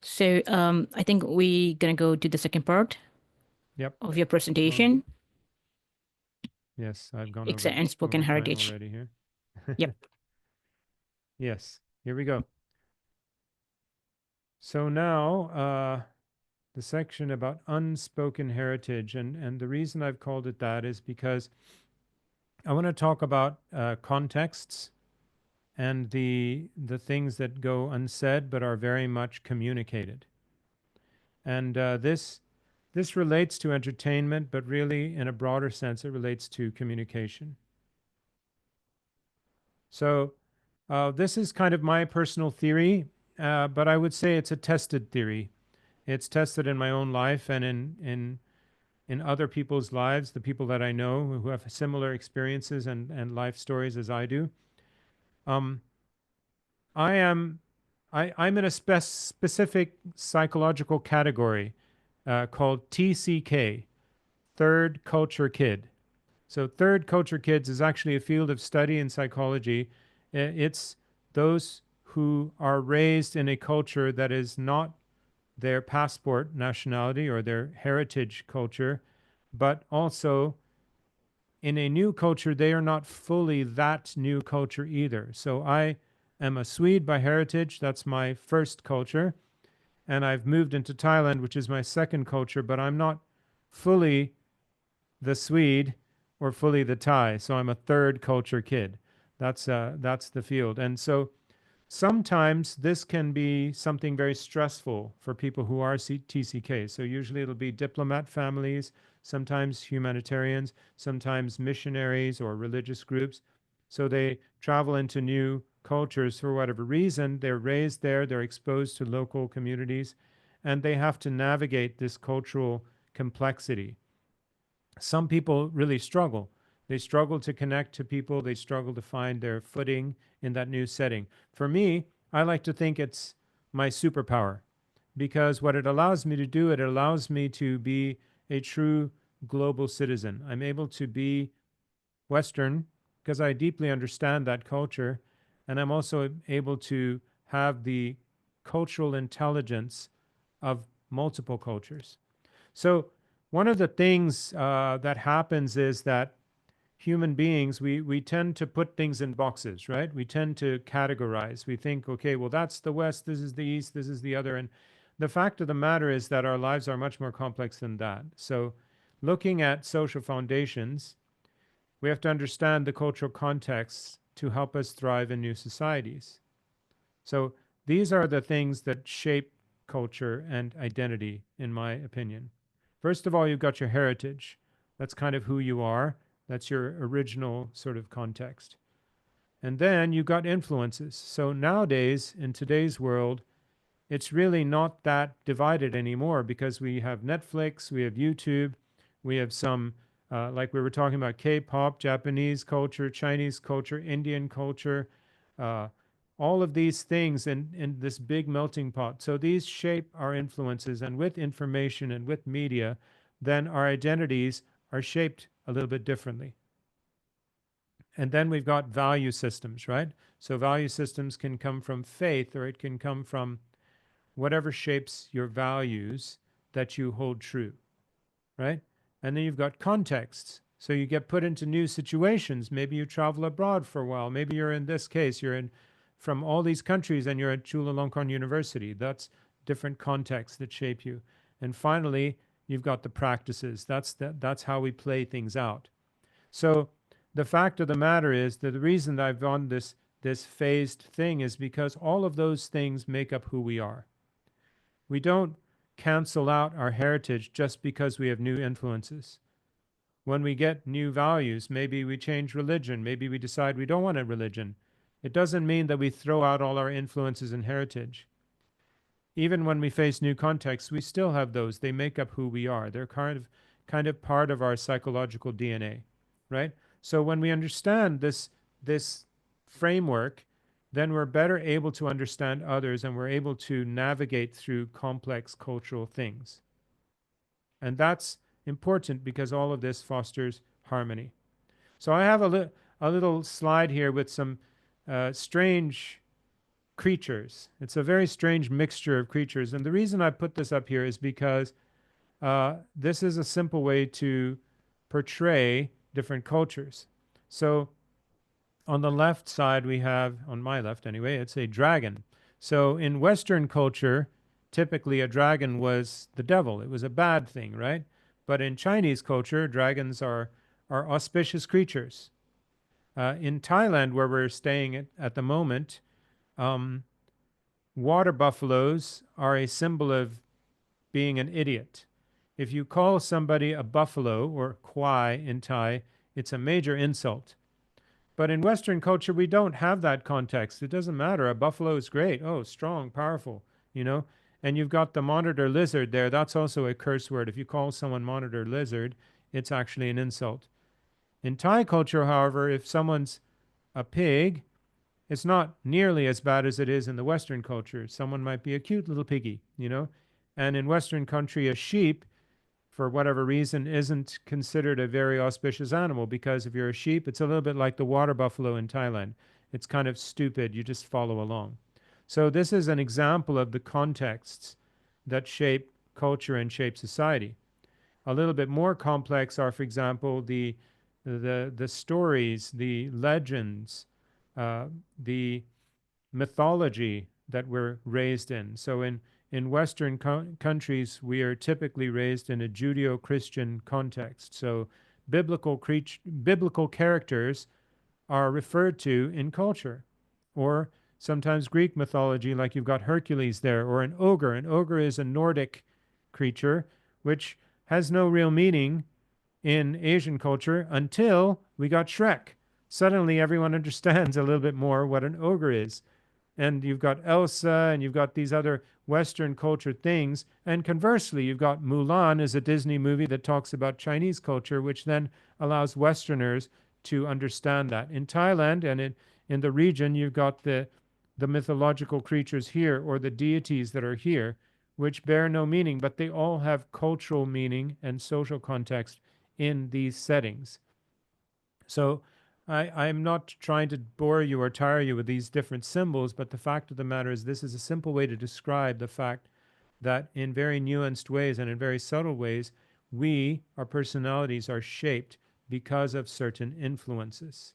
So I think we're going to go to the second part of your presentation.
Yes, I've gone
and spoken
over time
heritage
already here.
Yep.
Yes, here we go. So now the section about unspoken heritage, and the reason I've called it that is because I want to talk about contexts and the things that go unsaid but are very much communicated. And this relates to entertainment, but really in a broader sense, it relates to communication. So this is kind of my personal theory, but I would say it's a tested theory. It's tested in my own life and in other people's lives, the people that I know who have similar experiences and life stories as I do. I'm in a specific psychological category called TCK, Third Culture Kid. So Third Culture Kids is actually a field of study in psychology. It's those who are raised in a culture that is not their passport nationality or their heritage culture, but also in a new culture, they are not fully that new culture either. So I am a Swede by heritage. That's my first culture. And I've moved into Thailand, which is my second culture, but I'm not fully the Swede or fully the Thai. So I'm a third culture kid. That's the field. And so sometimes this can be something very stressful for people who are TCK. So usually it'll be diplomat families, sometimes humanitarians, sometimes missionaries or religious groups. So they travel into new cultures for whatever reason. They're raised there, they're exposed to local communities, and they have to navigate this cultural complexity. Some people really struggle. They struggle to connect to people. They struggle to find their footing in that new setting. For me, I like to think it's my superpower, because what it allows me to do, it allows me to be a true global citizen. I'm able to be Western because I deeply understand that culture, and I'm also able to have the cultural intelligence of multiple cultures. So one of the things that happens is that human beings, we tend to put things in boxes, right? We tend to categorize. We think, okay, well, that's the West, this is the East, this is the other. And the fact of the matter is that our lives are much more complex than that. So looking at social foundations, we have to understand the cultural contexts to help us thrive in new societies. So these are the things that shape culture and identity, in my opinion. First of all, you've got your heritage. That's kind of who you are. That's your original sort of context. And then you've got influences. So nowadays, in today's world, it's really not that divided anymore, because we have Netflix, we have YouTube, we have some, like we were talking about, K-pop, Japanese culture, Chinese culture, Indian culture, all of these things in this big melting pot. So these shape our influences, and with information and with media, then our identities are shaped a little bit differently. And then we've got value systems, right? So value systems can come from faith, or it can come from whatever shapes your values that you hold true, right? And then you've got contexts. So you get put into new situations. Maybe you travel abroad for a while. Maybe you're in this case, you're in from all these countries and you're at Chulalongkorn University. That's different contexts that shape you. And finally, you've got the practices. That's how we play things out. So the fact of the matter is that the reason that I've done this phased thing is because all of those things make up who we are. We don't cancel out our heritage just because we have new influences. When we get new values, maybe we change religion, maybe we decide we don't want a religion. It doesn't mean that we throw out all our influences and heritage. Even when we face new contexts, we still have those. They make up who we are. They're kind of part of our psychological DNA, right? So when we understand this framework, then we're better able to understand others, and we're able to navigate through complex cultural things. And that's important because all of this fosters harmony. So I have a little slide here with some strange creatures. It's a very strange mixture of creatures. And the reason I put this up here is because this is a simple way to portray different cultures. So on the left side, we have, on my left anyway, it's a dragon. So in Western culture, typically a dragon was the devil. It was a bad thing, right? But in Chinese culture, dragons are auspicious creatures. In Thailand, where we're staying at the moment, water buffaloes are a symbol of being an idiot. If you call somebody a buffalo, or kwai in Thai, it's a major insult. But in Western culture, we don't have that context. It doesn't matter. A buffalo is great. Oh, strong, powerful, you know? And you've got the monitor lizard there. That's also a curse word. If you call someone monitor lizard, it's actually an insult. In Thai culture, however, if someone's a pig, it's not nearly as bad as it is in the Western culture. Someone might be a cute little piggy, you know? And in Western country, a sheep, for whatever reason, isn't considered a very auspicious animal, because if you're a sheep, it's a little bit like the water buffalo in Thailand. It's kind of stupid. You just follow along. So this is an example of the contexts that shape culture and shape society. A little bit more complex are, for example, the the stories, the legends, the mythology that we're raised in. So in Western countries, we are typically raised in a Judeo-Christian context. So biblical characters are referred to in culture, or sometimes Greek mythology, like you've got Hercules there, or an ogre. An ogre is a Nordic creature, which has no real meaning in Asian culture until we got Shrek. Suddenly everyone understands a little bit more what an ogre is. And you've got Elsa, and you've got these other Western culture things. And conversely, you've got Mulan is a Disney movie that talks about Chinese culture, which then allows Westerners to understand that. In Thailand and in the region, you've got the mythological creatures here, or the deities that are here, which bear no meaning, but they all have cultural meaning and social context in these settings. So I'm not trying to bore you or tire you with these different symbols, but the fact of the matter is this is a simple way to describe the fact that in very nuanced ways and in very subtle ways, our personalities are shaped because of certain influences.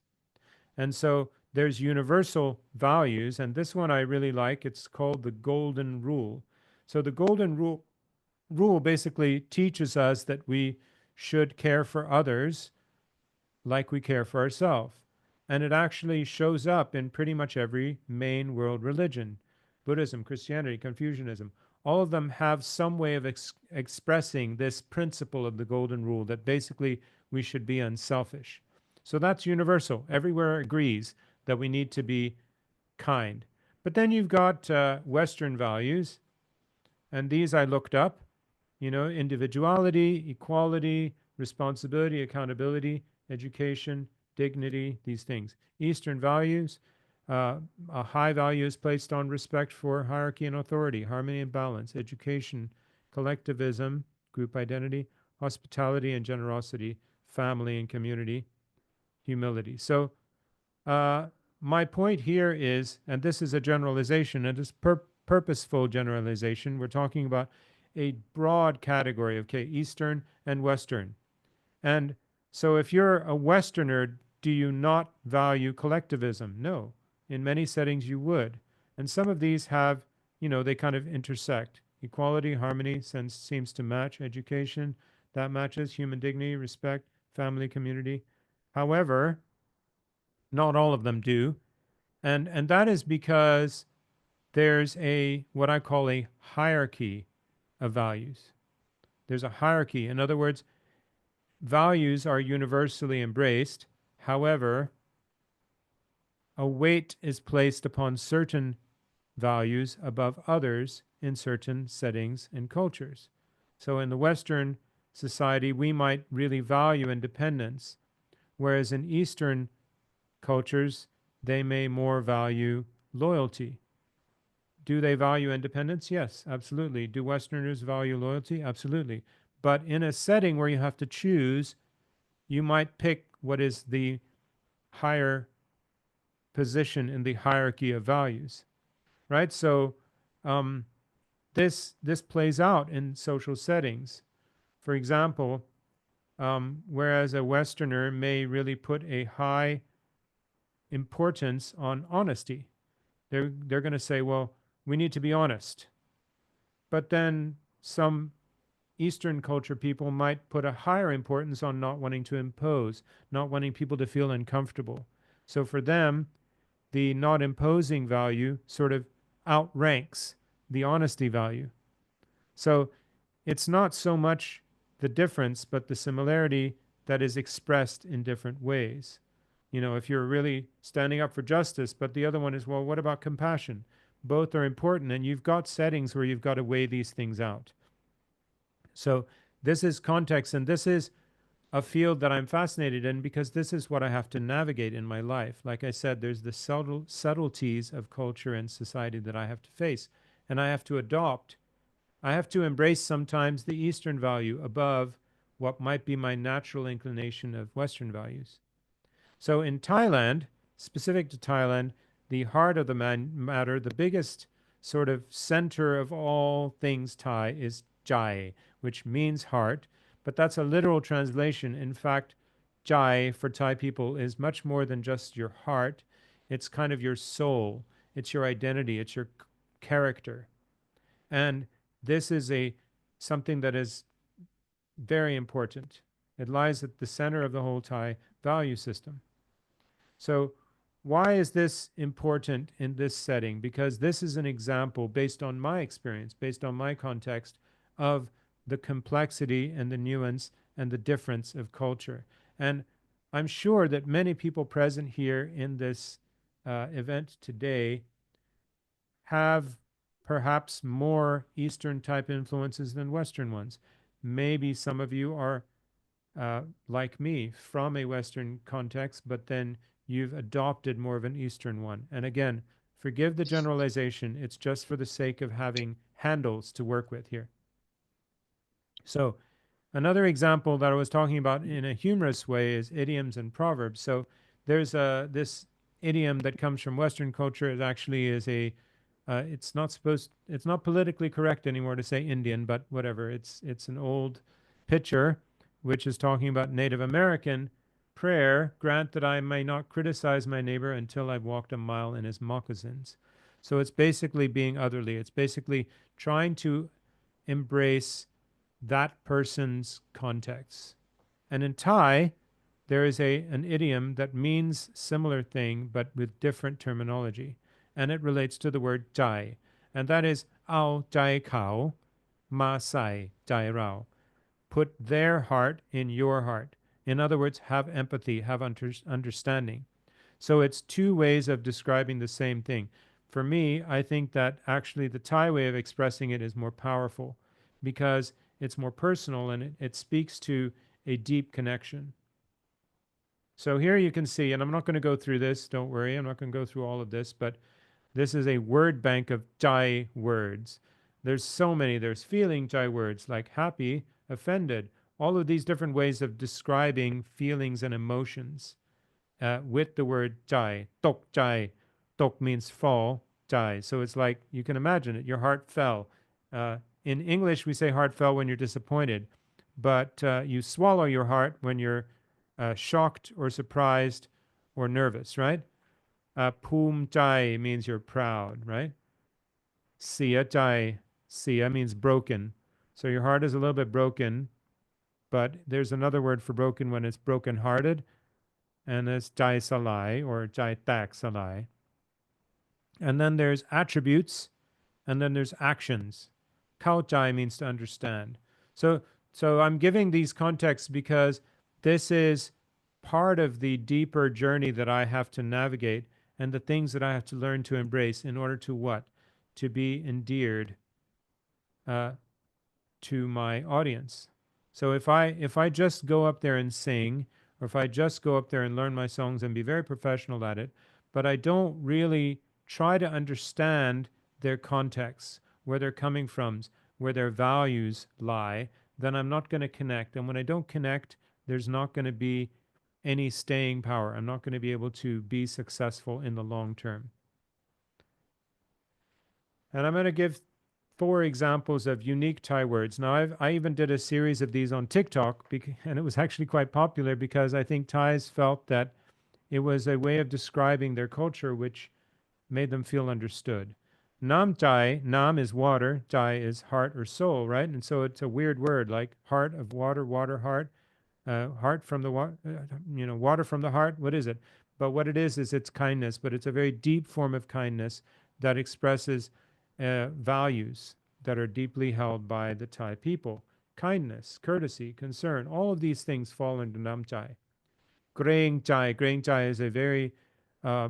And so there's universal values, and this one I really like. It's called the Golden Rule. So the Golden Rule basically teaches us that we should care for others like we care for ourselves. And it actually shows up in pretty much every main world religion. Buddhism, Christianity, Confucianism, all of them have some way of expressing this principle of the Golden Rule, that basically we should be unselfish. So that's universal. Everywhere agrees that we need to be kind. But then you've got Western values, and these I looked up, individuality, equality, responsibility, accountability, education, dignity, these things. Eastern values, a high value is placed on respect for hierarchy and authority, harmony and balance, education, collectivism, group identity, hospitality and generosity, family and community, humility. So my point here is, and this is a generalization, and it's purposeful generalization. We're talking about a broad category of Eastern and Western. And so if you're a Westerner, do you not value collectivism? No. In many settings you would. And some of these have, they kind of intersect. Equality, harmony seems to match. Education, that matches. Human dignity, respect, family, community. However, not all of them do. And that is because there's what I call a hierarchy of values. There's a hierarchy. In other words, values are universally embraced. However, a weight is placed upon certain values above others in certain settings and cultures. So in the Western society, we might really value independence, whereas in Eastern cultures, they may more value loyalty. Do they value independence? Yes, absolutely. Do Westerners value loyalty? Absolutely. But in a setting where you have to choose, you might pick what is the higher position in the hierarchy of values, right? So this plays out in social settings. For example, whereas a Westerner may really put a high importance on honesty, they're going to say, well, we need to be honest. But then some Eastern culture people might put a higher importance on not wanting to impose, not wanting people to feel uncomfortable. So for them, the not imposing value sort of outranks the honesty value. So it's not so much the difference, but the similarity that is expressed in different ways. If you're really standing up for justice, but the other one is, well, what about compassion? Both are important, and you've got settings where you've got to weigh these things out. So this is context, and this is a field that I'm fascinated in because this is what I have to navigate in my life. Like I said, there's the subtleties of culture and society that I have to face, and I have to adopt. I have to embrace sometimes the Eastern value above what might be my natural inclination of Western values. So in Thailand, specific to Thailand, the heart of the matter, the biggest sort of center of all things Thai is Chai, which means heart, but that's a literal translation. In fact, Jai for Thai people is much more than just your heart. It's kind of your soul. It's your identity. It's your character. And this is something that is very important. It lies at the center of the whole Thai value system. So why is this important in this setting? Because this is an example based on my experience, based on my context of the complexity and the nuance and the difference of culture. And I'm sure that many people present here in this event today have perhaps more Eastern type influences than Western ones. Maybe some of you are like me from a Western context, but then you've adopted more of an Eastern one. And again, forgive the generalization. It's just for the sake of having handles to work with here. So another example that I was talking about in a humorous way is idioms and proverbs. So there's this idiom that comes from Western culture. It actually is it's not politically correct anymore to say Indian, but whatever. It's an old picture which is talking about Native American prayer, grant that I may not criticize my neighbor until I've walked a mile in his moccasins. So it's basically being otherly. It's basically trying to embrace that person's context. And in Thai, there is an idiom that means similar thing, but with different terminology. And it relates to the word jai. And that is, ao jai kao, ma sai jai rao. Put their heart in your heart. In other words, have empathy, have understanding. So it's two ways of describing the same thing. For me, I think that actually the Thai way of expressing it is more powerful because it's more personal and it speaks to a deep connection. So here you can see, and I'm not going to go through this, don't worry, I'm not going to go through all of this, but this is a word bank of Jai words. There's so many. There's feeling Jai words like happy, offended, all of these different ways of describing feelings and emotions with the word Jai. Tok Jai. Tok means fall, Jai. So it's like, you can imagine it, your heart fell. In English, we say heart fell when you're disappointed, but you swallow your heart when you're shocked or surprised or nervous, right? Poom Jai means you're proud, right? Sia Jai. Sia means broken. So your heart is a little bit broken, but there's another word for broken when it's broken-hearted, and it's Jai Salai or Jai Tak Salai. And then there's attributes, and then there's actions. Kao Jai means to understand. So I'm giving these contexts because this is part of the deeper journey that I have to navigate and the things that I have to learn to embrace in order to what? To be endeared to my audience. So if I just go up there and sing, or if I just go up there and learn my songs and be very professional at it, but I don't really try to understand their context, where they're coming from, where their values lie, then I'm not going to connect. And when I don't connect, there's not going to be any staying power. I'm not going to be able to be successful in the long term. And I'm going to give 4 examples of unique Thai words. Now, I even did a series of these on TikTok, and it was actually quite popular because I think Thais felt that it was a way of describing their culture which made them feel understood. Nam Jai, Nam is water, Jai is heart or soul, right? And so it's a weird word, like heart of water, water heart, heart from the water, water from the heart. What is it? But what it is it's kindness, but it's a very deep form of kindness that expresses values that are deeply held by the Thai people. Kindness, courtesy, concern, all of these things fall into Nam Chai. Greng Chai. Greng Chai is a very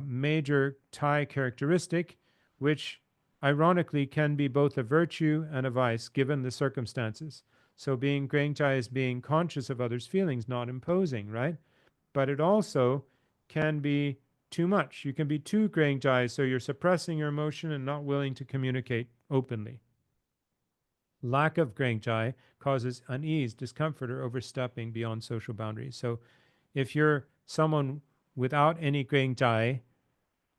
major Thai characteristic, which ironically can be both a virtue and a vice given the circumstances. So being Greng Chai is being conscious of others' feelings, not imposing, right? But it also can be too much. You can be too Greng Chai, so you're suppressing your emotion and not willing to communicate openly. Lack of Greng Chai causes unease, discomfort, or overstepping beyond social boundaries. So if you're someone without any Greng Chai,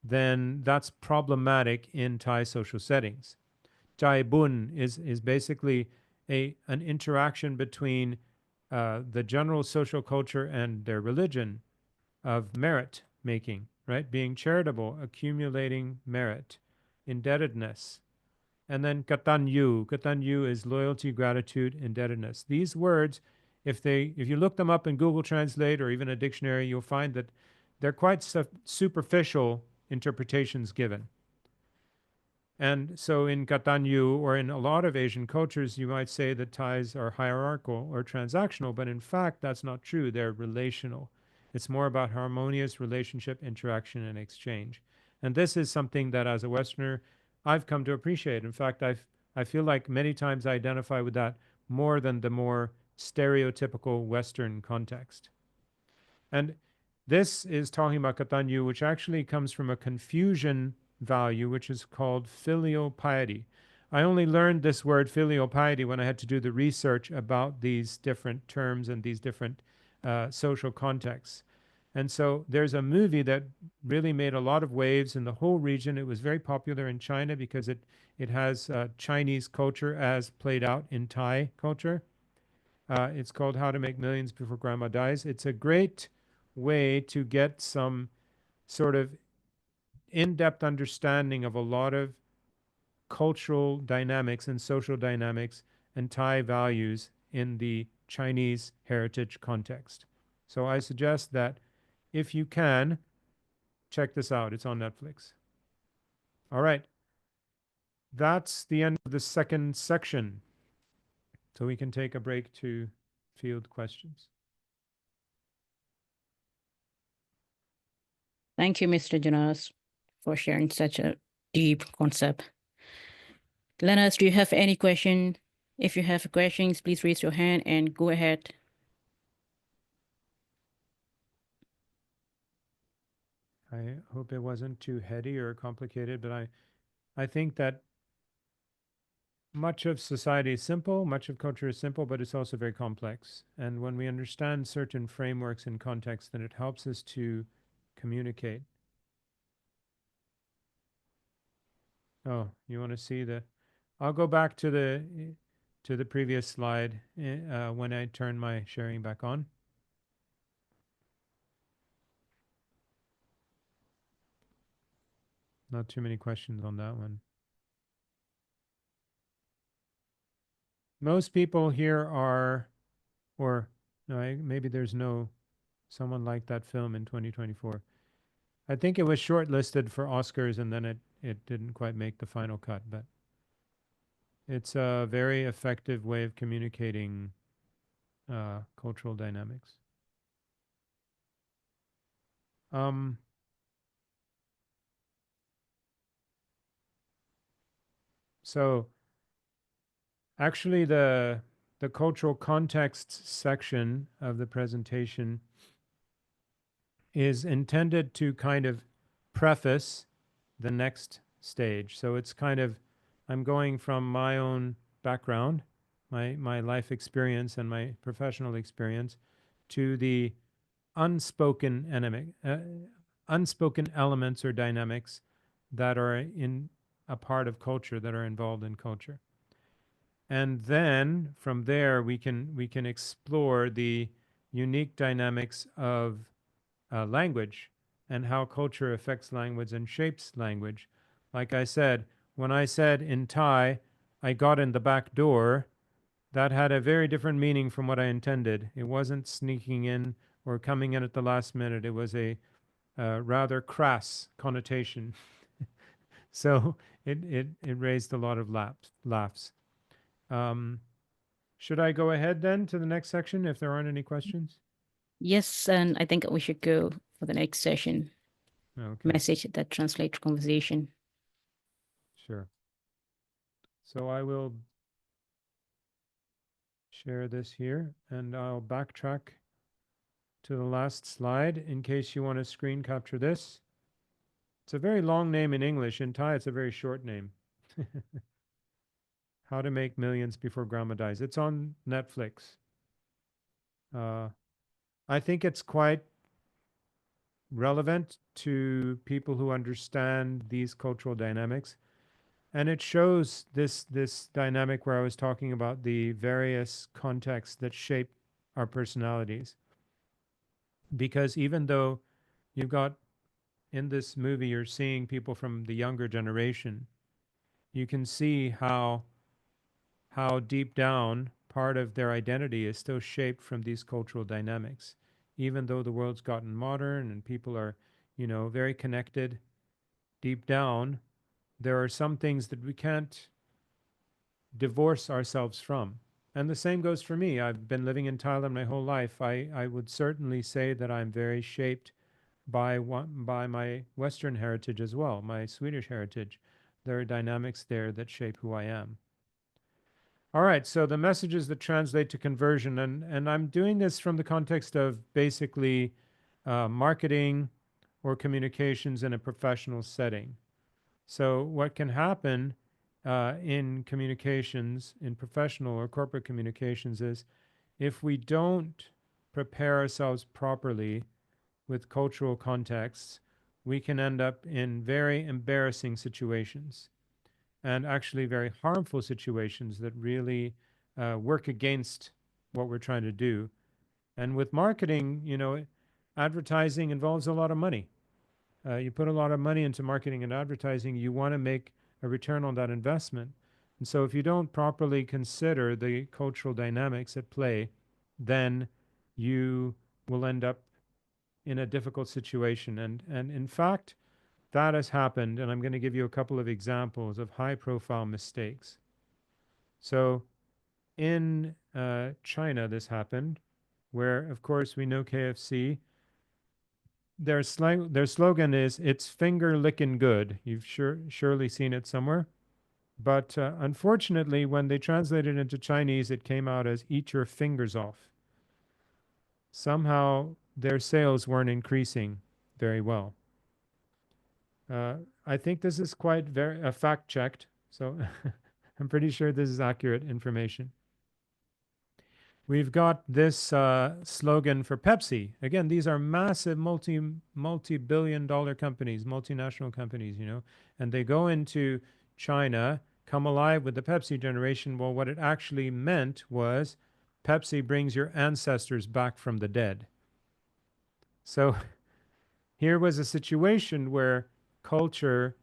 then that's problematic in Thai social settings. Chai Bun is basically an interaction between the general social culture and their religion of merit making, right? Being charitable, accumulating merit, indebtedness. And then katanyu. Katanyu is loyalty, gratitude, indebtedness. These words, if you look them up in Google Translate or even a dictionary, you'll find that they're quite superficial interpretations given. And so in Katanyu, or in a lot of Asian cultures, you might say that ties are hierarchical or transactional, but in fact, that's not true. They're relational. It's more about harmonious relationship, interaction, and exchange. And this is something that as a Westerner, I've come to appreciate. In fact, I feel like many times I identify with that more than the more stereotypical Western context. And this is talking about Katanyu, which actually comes from a Confucian value, which is called filial piety. I only learned this word filial piety when I had to do the research about these different terms and these different social contexts. And so there's a movie that really made a lot of waves in the whole region. It was very popular in China because it has Chinese culture as played out in Thai culture. It's called How to Make Millions Before Grandma Dies. It's a great way to get some sort of in-depth understanding of a lot of cultural dynamics and social dynamics and Thai values in the Chinese heritage context. So I suggest that if you can, check this out. It's on Netflix. All right. That's the end of the second section. So we can take a break to field questions.
Thank you, Mr. Jonas, for sharing such a deep concept. Lenas, do you have any question? If you have questions, please raise your hand and go ahead.
I hope it wasn't too heady or complicated, but I think that much of society is simple, much of culture is simple, but it's also very complex. And when we understand certain frameworks and contexts, then it helps us to communicate. Oh, you want to see the... I'll go back to the previous slide when I turn my sharing back on. Not too many questions on that one. Most people here are, or no, maybe there's no someone like that film in 2024. I think it was shortlisted for Oscars and then it didn't quite make the final cut, but it's a very effective way of communicating cultural dynamics. So actually the cultural context section of the presentation is intended to kind of preface the next stage. So it's kind of, I'm going from my own background, my life experience and my professional experience to the unspoken elements or dynamics that are in a part of culture, that are involved in culture. And then from there, we can explore the unique dynamics of language and how culture affects language and shapes language. Like I said, when I said in Thai, I got in the back door, that had a very different meaning from what I intended. It wasn't sneaking in or coming in at the last minute. It was a rather crass connotation. So it raised a lot of laughs. Should I go ahead then to the next section if there aren't any questions?
Yes, and I think we should go for the next session.
Okay.
Message that translates conversation.
Sure. So I will share this here and I'll backtrack to the last slide in case you want to screen capture this. It's a very long name in English. In Thai, it's a very short name. How to Make Millions Before Grandma Dies. It's on Netflix. I think it's quite relevant to people who understand these cultural dynamics. And it shows this dynamic where I was talking about the various contexts that shape our personalities. Because even though you've got in this movie, you're seeing people from the younger generation, you can see how deep down part of their identity is still shaped from these cultural dynamics. Even though the world's gotten modern and people are, very connected, deep down, there are some things that we can't divorce ourselves from. And the same goes for me. I've been living in Thailand my whole life. I would certainly say that I'm very shaped by my Western heritage as well, my Swedish heritage. There are dynamics there that shape who I am. All right, so the messages that translate to conversion, and I'm doing this from the context of basically marketing or communications in a professional setting. So what can happen in communications, in professional or corporate communications, is if we don't prepare ourselves properly with cultural contexts, we can end up in very embarrassing situations and actually very harmful situations that really work against what we're trying to do. And with marketing, advertising involves a lot of money. You put a lot of money into marketing and advertising, you want to make a return on that investment. And so if you don't properly consider the cultural dynamics at play, then you will end up in a difficult situation. And in fact, that has happened, and I'm going to give you a couple of examples of high-profile mistakes. So in China, this happened, where, of course, we know KFC. Their slogan is, "It's finger licking good." You've surely seen it somewhere. But unfortunately, when they translated into Chinese, it came out as "eat your fingers off." Somehow, their sales weren't increasing very well. I think this is quite fact-checked, so I'm pretty sure this is accurate information. We've got this slogan for Pepsi. Again, these are massive multi-billion-dollar companies, multinational companies, and they go into China, come alive with the Pepsi generation. Well, what it actually meant was Pepsi brings your ancestors back from the dead. So here was a situation where culture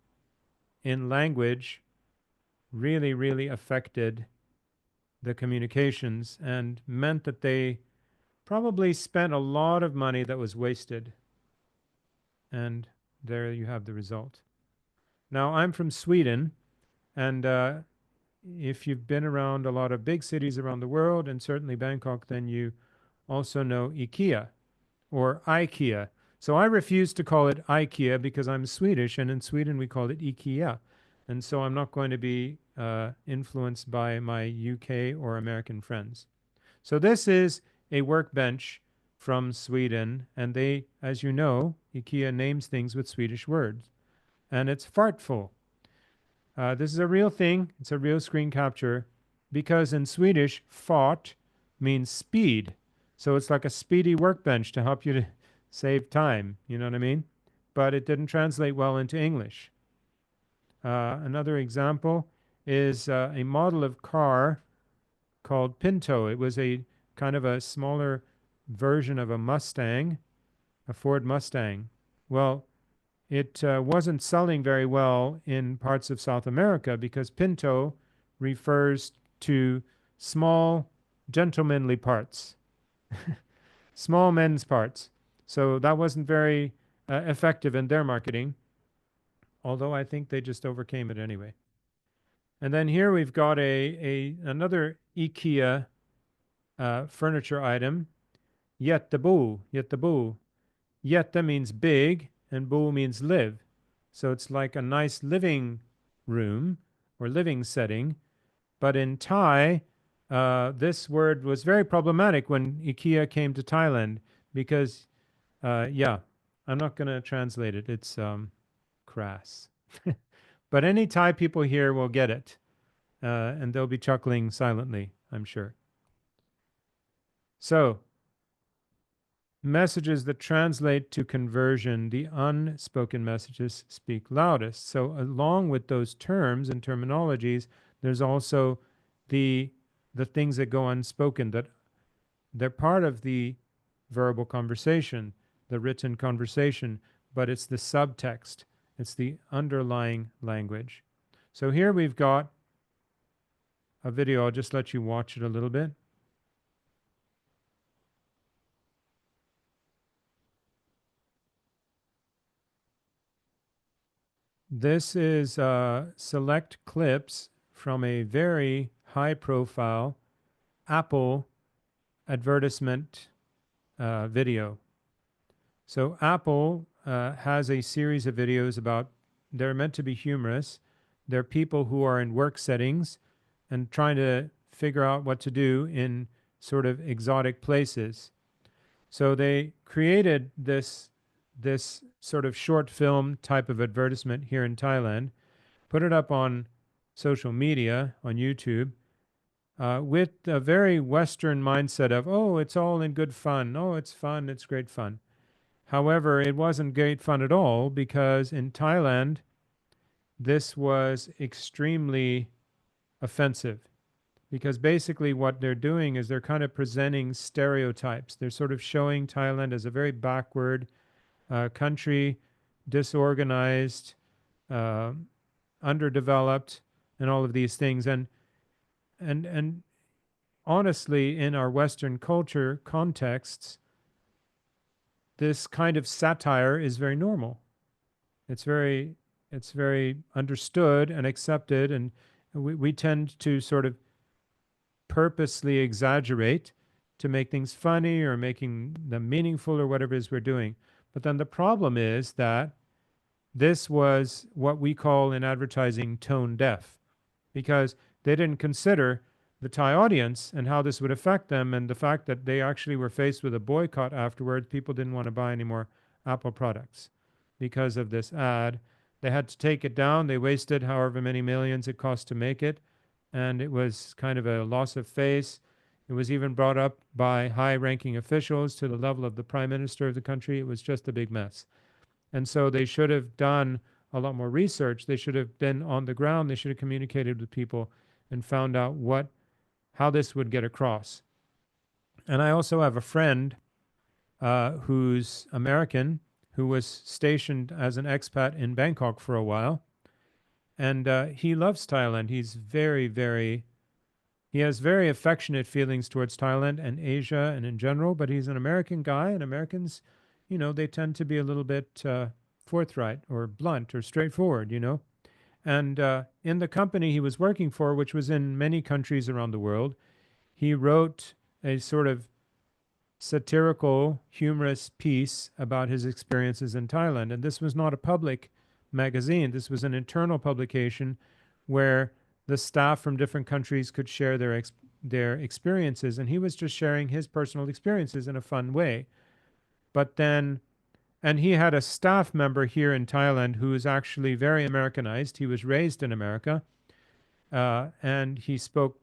in language really, really affected the communications and meant that they probably spent a lot of money that was wasted. And there you have the result. Now, I'm from Sweden, and if you've been around a lot of big cities around the world, and certainly Bangkok, then you also know IKEA or IKEA. So I refuse to call it IKEA because I'm Swedish, and in Sweden we call it IKEA. And so I'm not going to be influenced by my UK or American friends. So this is a workbench from Sweden, and they, as you know, IKEA names things with Swedish words, and it's fartful. This is a real thing. It's a real screen capture because in Swedish, fart means speed. So it's like a speedy workbench to help you to save time, you know what I mean? But it didn't translate well into English. Another example is a model of car called Pinto. It was a kind of a smaller version of a Mustang, a Ford Mustang. Well, it wasn't selling very well in parts of South America because Pinto refers to small, gentlemanly parts, small men's parts. So that wasn't very effective in their marketing, although I think they just overcame it anyway. And then here we've got another IKEA furniture item, Jättebo, Jättebo. Jätte means big, and bo means live. So it's like a nice living room or living setting. But in Thai, this word was very problematic when IKEA came to Thailand because, I'm not going to translate it. It's crass. But any Thai people here will get it, and they'll be chuckling silently, I'm sure. So, messages that translate to conversion, the unspoken messages speak loudest. So along with those terms and terminologies, there's also the things that go unspoken that they're part of the verbal conversation, the written conversation, but it's the subtext, it's the underlying language. So here we've got a video. I'll just let you watch it a little bit. This is select clips from a very high-profile Apple advertisement video. So Apple has a series of videos about, they're meant to be humorous. They're people who are in work settings and trying to figure out what to do in sort of exotic places. So they created this sort of short film type of advertisement here in Thailand, put it up on social media, on YouTube, with a very Western mindset of, oh, it's all in good fun. Oh, it's fun. It's great fun. However, it wasn't great fun at all, because in Thailand, this was extremely offensive. Because basically what they're doing is they're kind of presenting stereotypes. They're sort of showing Thailand as a very backward country, disorganized, underdeveloped, and all of these things. And honestly, in our Western culture contexts, this kind of satire is very normal. It's very understood and accepted, and we tend to sort of purposely exaggerate to make things funny or making them meaningful or whatever it is we're doing. But then the problem is that this was what we call in advertising tone deaf, because they didn't consider the Thai audience and how this would affect them, and the fact that they actually were faced with a boycott afterwards. People didn't want to buy any more Apple products because of this ad. They had to take it down. They wasted however many millions it cost to make it, and it was kind of a loss of face. It was even brought up by high-ranking officials to the level of the prime minister of the country. It was just a big mess. And so they should have done a lot more research. They should have been on the ground. They should have communicated with people and found out how this would get across. And I also have a friend who's American, who was stationed as an expat in Bangkok for a while. And he loves Thailand. He has very affectionate feelings towards Thailand and Asia and in general, but he's an American guy, and Americans, they tend to be a little bit forthright or blunt or straightforward, And in the company he was working for, which was in many countries around the world, he wrote a sort of satirical, humorous piece about his experiences in Thailand. And this was not a public magazine. This was an internal publication where the staff from different countries could share their experiences. And he was just sharing his personal experiences in a fun way. But then, and he had a staff member here in Thailand who is actually very Americanized. He was raised in America, and he spoke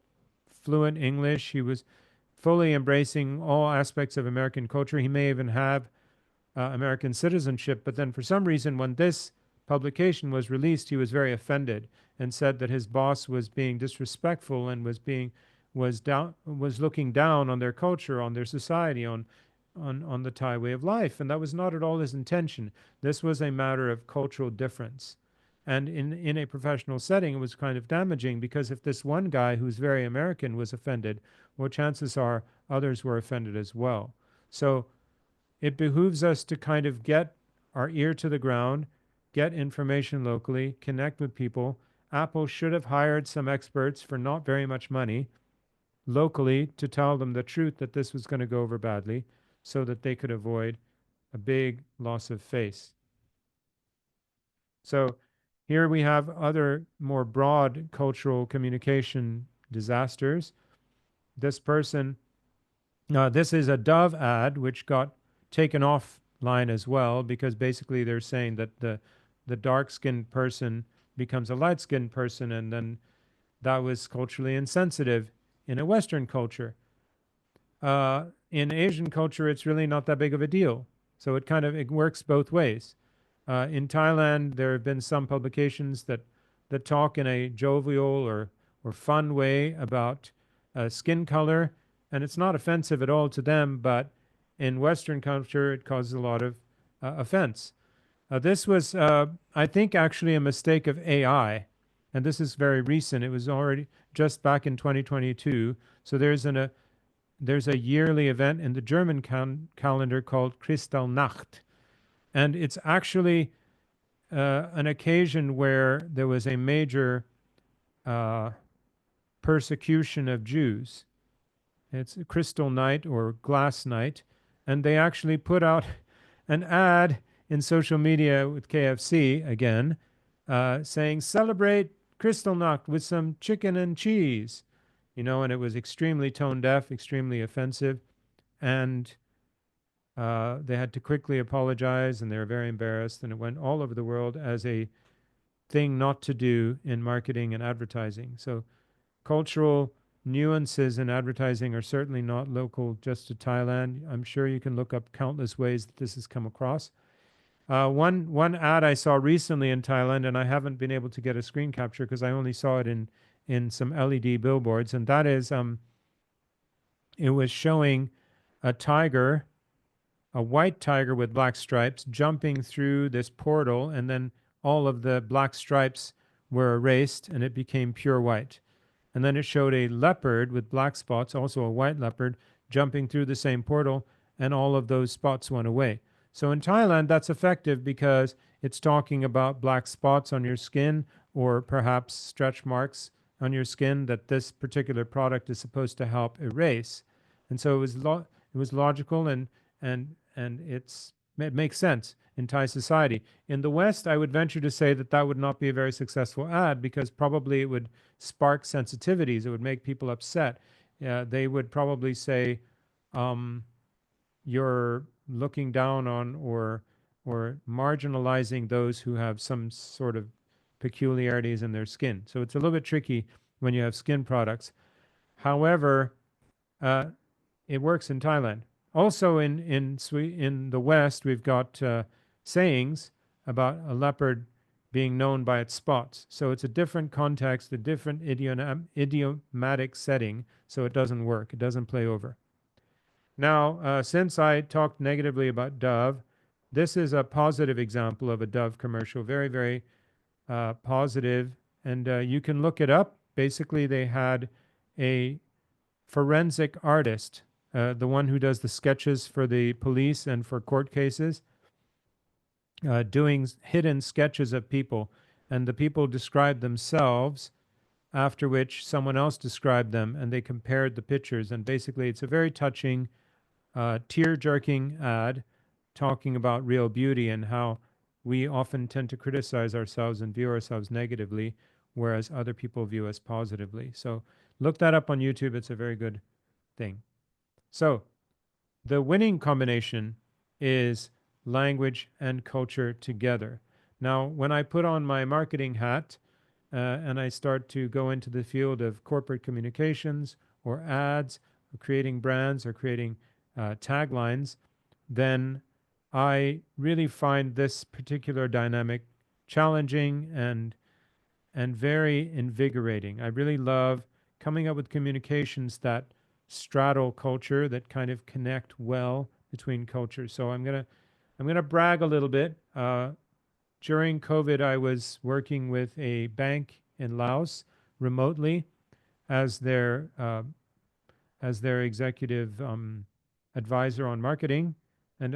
fluent English. He was fully embracing all aspects of American culture. He may even have American citizenship, but then for some reason, when this publication was released, he was very offended and said that his boss was being disrespectful and was looking down on their culture, on their society, on the Thai way of life. And that was not at all his intention. This was a matter of cultural difference. And in a professional setting, it was kind of damaging, because if this one guy who's very American was offended, well, chances are others were offended as well. So it behooves us to kind of get our ear to the ground, get information locally, connect with people. Apple should have hired some experts for not very much money locally to tell them the truth that this was going to go over badly, so that they could avoid a big loss of face. So here we have other more broad cultural communication disasters. This person, this is a Dove ad, which got taken offline as well, because basically they're saying that the dark-skinned person becomes a light-skinned person, and then that was culturally insensitive in a Western culture. In Asian culture, it's really not that big of a deal. So it works both ways. In Thailand, there have been some publications that talk in a jovial or fun way about skin color, and it's not offensive at all to them, but in Western culture, it causes a lot of offense. This was, I think, actually a mistake of AI, and this is very recent. It was already just back in 2022. So there's a yearly event in the German calendar called Kristallnacht, and it's actually an occasion where there was a major persecution of Jews. It's a crystal night or glass night, and they actually put out an ad in social media with KFC again, saying celebrate Kristallnacht with some chicken and cheese, and it was extremely tone deaf, extremely offensive, and they had to quickly apologize, and they were very embarrassed, and it went all over the world as a thing not to do in marketing and advertising. So cultural nuances in advertising are certainly not local just to Thailand. I'm sure you can look up countless ways that this has come across. One ad I saw recently in Thailand, and I haven't been able to get a screen capture because I only saw it in some LED billboards, and that is it was showing a tiger, a white tiger with black stripes, jumping through this portal, and then all of the black stripes were erased and it became pure white. And then it showed a leopard with black spots, also a white leopard, jumping through the same portal, and all of those spots went away. So in Thailand, that's effective because it's talking about black spots on your skin or perhaps stretch marks on your skin that this particular product is supposed to help erase. And so it was logical and it makes sense in Thai society. In the West, I would venture to say that would not be a very successful ad because probably it would spark sensitivities. It would make people upset. They would probably say, you're looking down on or marginalizing those who have some sort of peculiarities in their skin. So it's a little bit tricky when you have skin products. However, it works in Thailand. Also in the West, we've got sayings about a leopard being known by its spots. So it's a different context, a different idiomatic setting, so it doesn't work. It doesn't play over. Now, since I talked negatively about Dove, this is a positive example of a Dove commercial, very, very positive, and you can look it up. Basically, they had a forensic artist, the one who does the sketches for the police and for court cases, doing hidden sketches of people, and the people described themselves, after which someone else described them, and they compared the pictures, and basically it's a very touching, tear-jerking ad talking about real beauty and how we often tend to criticize ourselves and view ourselves negatively, whereas other people view us positively. So look that up on YouTube. It's a very good thing. So the winning combination is language and culture together. Now, when I put on my marketing hat and I start to go into the field of corporate communications or ads, or creating brands or creating taglines, then I really find this particular dynamic challenging and very invigorating. I really love coming up with communications that straddle culture, that kind of connect well between cultures. So I'm gonna brag a little bit. During COVID, I was working with a bank in Laos remotely as their executive advisor on marketing, and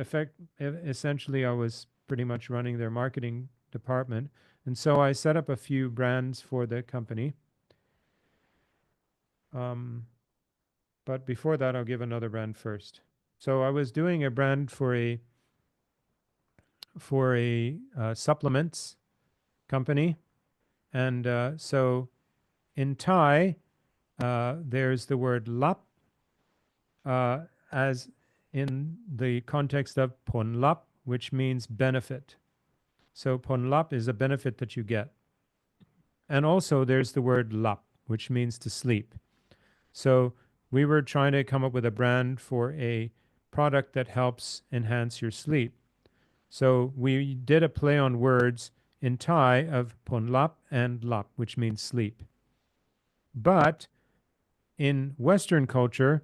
essentially I was pretty much running their marketing department. And so I set up a few brands for the company. But before that, I'll give another brand first. So I was doing a brand for a supplements company, and so in Thai, there's the word lap, as in the context of pon lap, which means benefit. So pon lap is a benefit that you get. And also there's the word lap, which means to sleep. So we were trying to come up with a brand for a product that helps enhance your sleep. So we did a play on words in Thai of pon lap and lap, which means sleep. But in Western culture,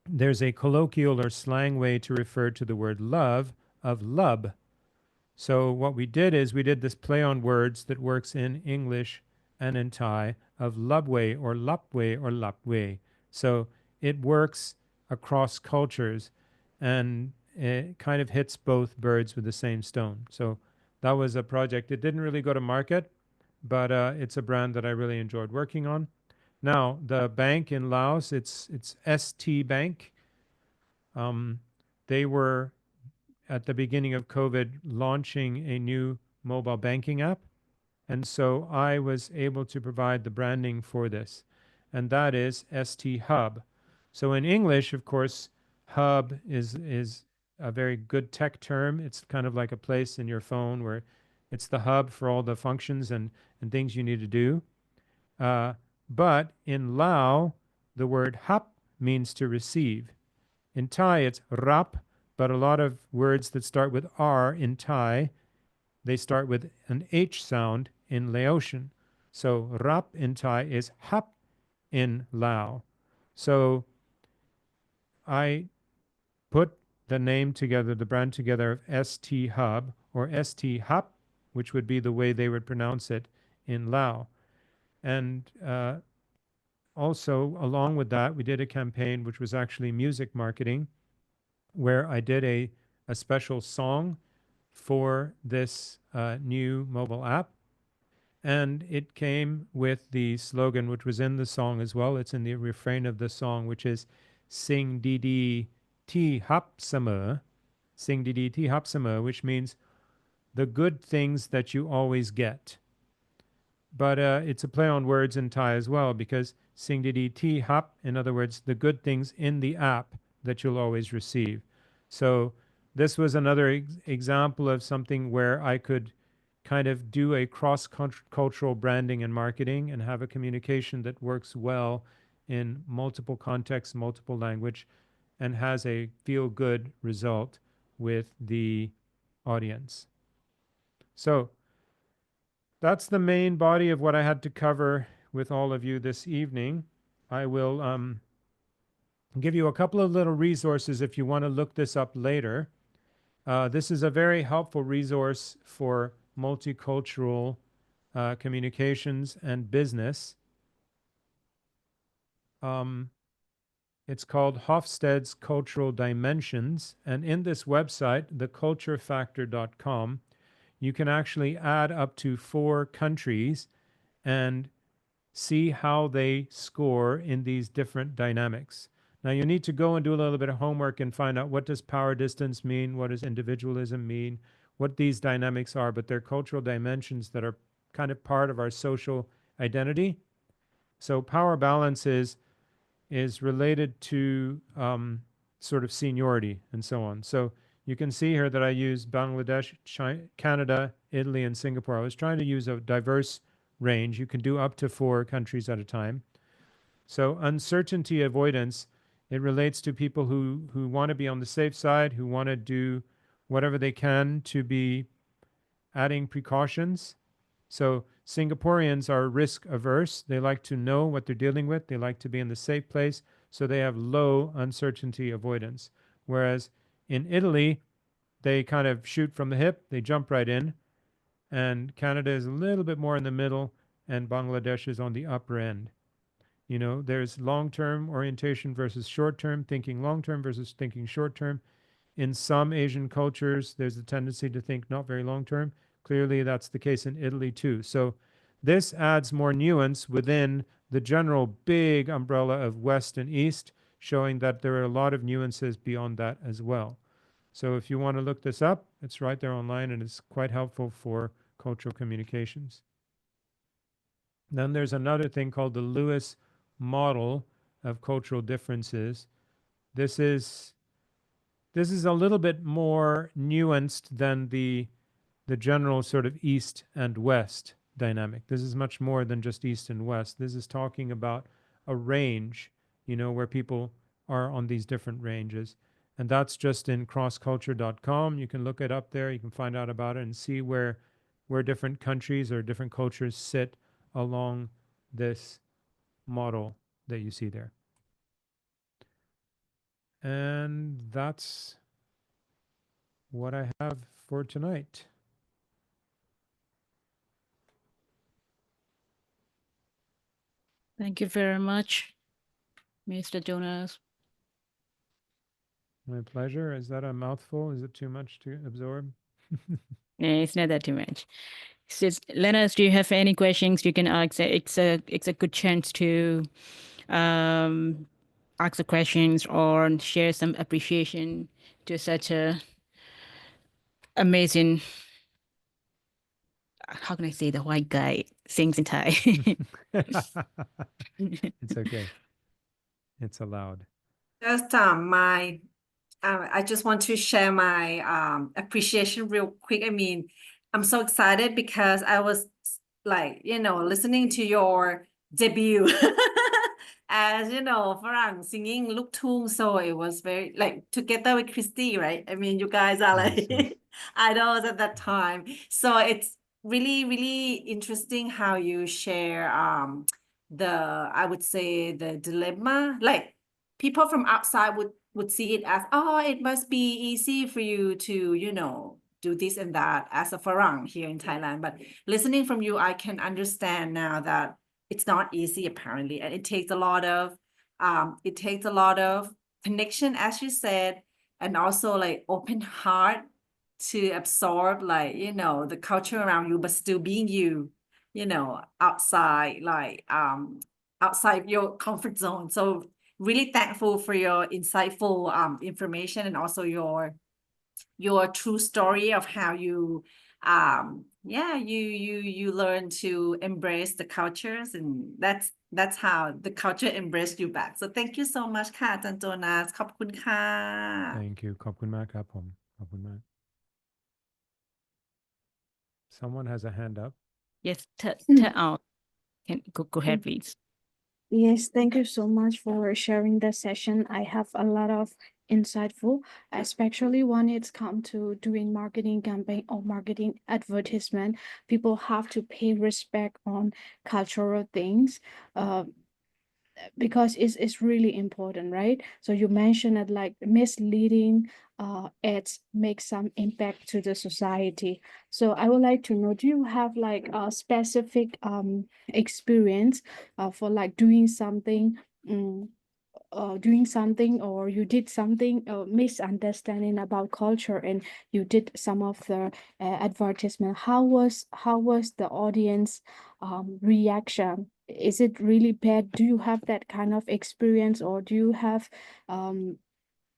there's a colloquial or slang way to refer to the word love of lub. So what we did is we did this play on words that works in English and in Thai of lubway or lapway or lapway. So it works across cultures and it kind of hits both birds with the same stone. So that was a project. It didn't really go to market, but it's a brand that I really enjoyed working on. Now, the bank in Laos, it's ST Bank. They were at the beginning of COVID launching a new mobile banking app. And so I was able to provide the branding for this, and that is ST Hub. So in English, of course, hub is a very good tech term. It's kind of like a place in your phone where it's the hub for all the functions and things you need to do. But in Lao, the word hap means to receive. In Thai, it's rap, but a lot of words that start with R in Thai, they start with an H sound in Laotian. So rap in Thai is hap in Lao. So I put the name together, the brand together of ST Hub or ST Hap, which would be the way they would pronounce it in Lao. And also, along with that, we did a campaign which was actually music marketing, where I did a special song for this new mobile app. And it came with the slogan, which was in the song as well. It's in the refrain of the song, which is Sing Didi Ti Hap Sama, Sing Didi Ti Hap Sama, which means the good things that you always get. But it's a play on words in Thai as well, because Sing Didi Ti Hap, in other words, the good things in the app that you'll always receive. So this was another example of something where I could kind of do a cross-cultural branding and marketing and have a communication that works well in multiple contexts, multiple language, and has a feel-good result with the audience. So that's the main body of what I had to cover with all of you this evening. I will give you a couple of little resources if you want to look this up later. This is a very helpful resource for multicultural communications and business. It's called Hofstede's Cultural Dimensions. And in this website, theculturefactor.com, you can actually add up to 4 countries and see how they score in these different dynamics. Now you need to go and do a little bit of homework and find out, what does power distance mean? What does individualism mean? What these dynamics are, but they're cultural dimensions that are kind of part of our social identity. So power balance is related to sort of seniority and so on. So you can see here that I use Bangladesh, China, Canada, Italy, and Singapore. I was trying to use a diverse range. You can do up to 4 countries at a time. So uncertainty avoidance, it relates to people who want to be on the safe side, who want to do whatever they can to be adding precautions. So Singaporeans are risk averse. They like to know what they're dealing with. They like to be in the safe place. So they have low uncertainty avoidance. Whereas in Italy, they kind of shoot from the hip. They jump right in. And Canada is a little bit more in the middle, and Bangladesh is on the upper end. You know, there's long-term orientation versus short-term, thinking long-term versus thinking short-term. In some Asian cultures, there's a tendency to think not very long-term. Clearly, that's the case in Italy too. So this adds more nuance within the general big umbrella of West and East, showing that there are a lot of nuances beyond that as well. So if you want to look this up, it's right there online, and it's quite helpful for cultural communications. Then there's another thing called the Lewis model of cultural differences. This is a little bit more nuanced than the general sort of East and West dynamic. This is much more than just East and West. This is talking about a range, you know, where people are on these different ranges. And that's just in crossculture.com. You can look it up there. You can find out about it and see where different countries or different cultures sit along this model that you see there. And that's what I have for tonight.
Thank you very much, Mr. Jonas.
My pleasure. Is that a mouthful? Is it too much to absorb?
It's not that too much. Lenas, do you have any questions you can ask? It's a good chance to ask the questions or share some appreciation to such a amazing, how can I say, the white guy sings in Thai.
It's okay. It's allowed.
Just I just want to share my appreciation real quick. I mean, I'm so excited because I was like, listening to your debut as Farang singing Look Tung. So it was very like together with Christy, right? I mean, you guys are
Yes,
like
yes.
idols at that time. So it's really, really interesting how you share I would say the dilemma. Like people from outside would see it as, oh, it must be easy for you to, do this and that as a Farang here in Thailand. But listening from you, I can understand now that it's not easy apparently, and it takes a lot of connection, as you said, and also like open heart to absorb the culture around you, but still being outside outside your comfort zone. So really thankful for your insightful information and also your true story of how you you learn to embrace the cultures, and that's how the culture embraced you back. So thank you so much ค่ะอาจารย์โจนาสขอบคุณค่ะ
Thank you. ขอบคุณมากครับผม ขอบคุณมาก Someone has a hand up.
Yes, out. Can go ahead, please.
Yes, thank you so much for sharing the session. I have a lot of insightful, especially when it's come to doing marketing campaign or marketing advertisement. People have to pay respect on cultural things. Because it's really important, right? So you mentioned that like misleading ads make some impact to the society. So I would like to know, do you have like a specific experience for like doing something or you did something misunderstanding about culture and you did some of the advertisement? How was the audience reaction? Is it really bad? Do you have that kind of experience, or do you have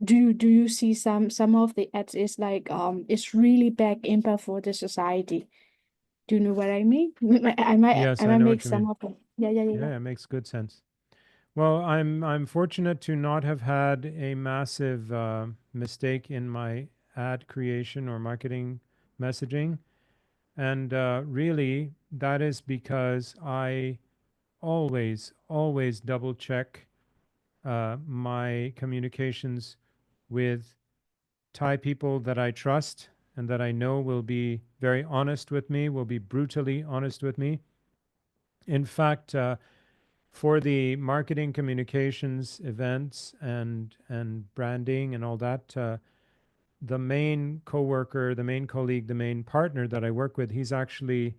do you see some of the ads is like it's really bad impact for the society? Do you know what I mean?
Yes,
I
I
might
know
make
what you
some
mean.
of them. Yeah.
It makes good sense. Well, I'm fortunate to not have had a massive mistake in my ad creation or marketing messaging. And really, that is because I always double check my communications with Thai people that I trust and that I know will be very honest with me, will be brutally honest with me. In fact, for the marketing communications events and branding and all that, the main coworker, the main colleague, the main partner that I work with, he's actually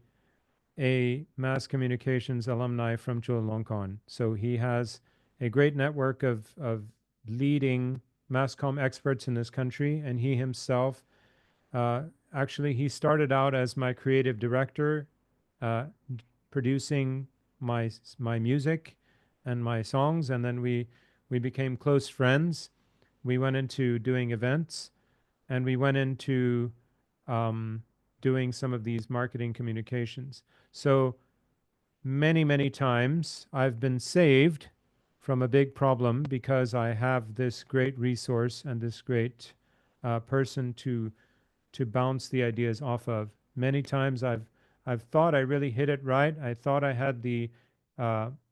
a mass communications alumni from Chulalongkorn. So he has a great network of leading mass comm experts in this country, and he himself, actually, he started out as my creative director, producing my music and my songs, and then we became close friends. We went into doing events, and we went into doing some of these marketing communications. So many times I've been saved from a big problem because I have this great resource and this great person to bounce the ideas off of. Many times I've thought I really hit it right. I thought I had the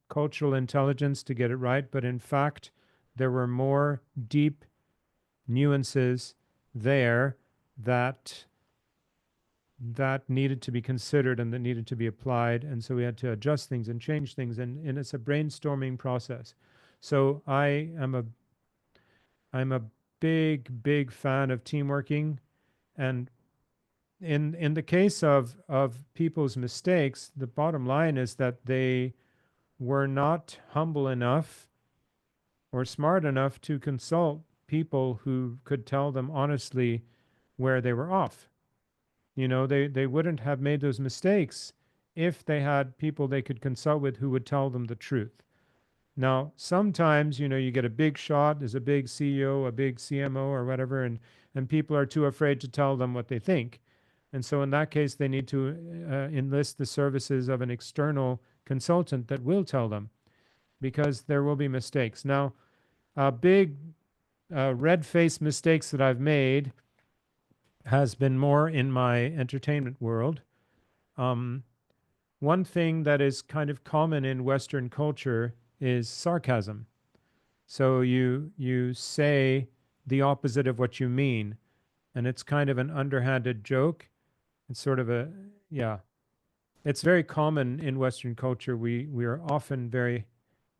cultural intelligence to get it right, but in fact, there were more deep nuances there that needed to be considered and that needed to be applied. And so we had to adjust things and change things, and it's a brainstorming process. So I'm a big fan of team working, and in the case of people's mistakes, the bottom line is that they were not humble enough or smart enough to consult people who could tell them honestly where they were off. You know, they wouldn't have made those mistakes if they had people they could consult with who would tell them the truth. Now, sometimes, you know, you get a big shot, there's a big CEO, a big CMO or whatever, and people are too afraid to tell them what they think. And so in that case, they need to enlist the services of an external consultant that will tell them, because there will be mistakes. Now, big red-faced mistakes that I've made has been more in my entertainment world. One thing that is kind of common in Western culture is sarcasm. So you say the opposite of what you mean, and it's kind of an underhanded joke. It's sort of a, yeah. It's very common in Western culture. We are often very,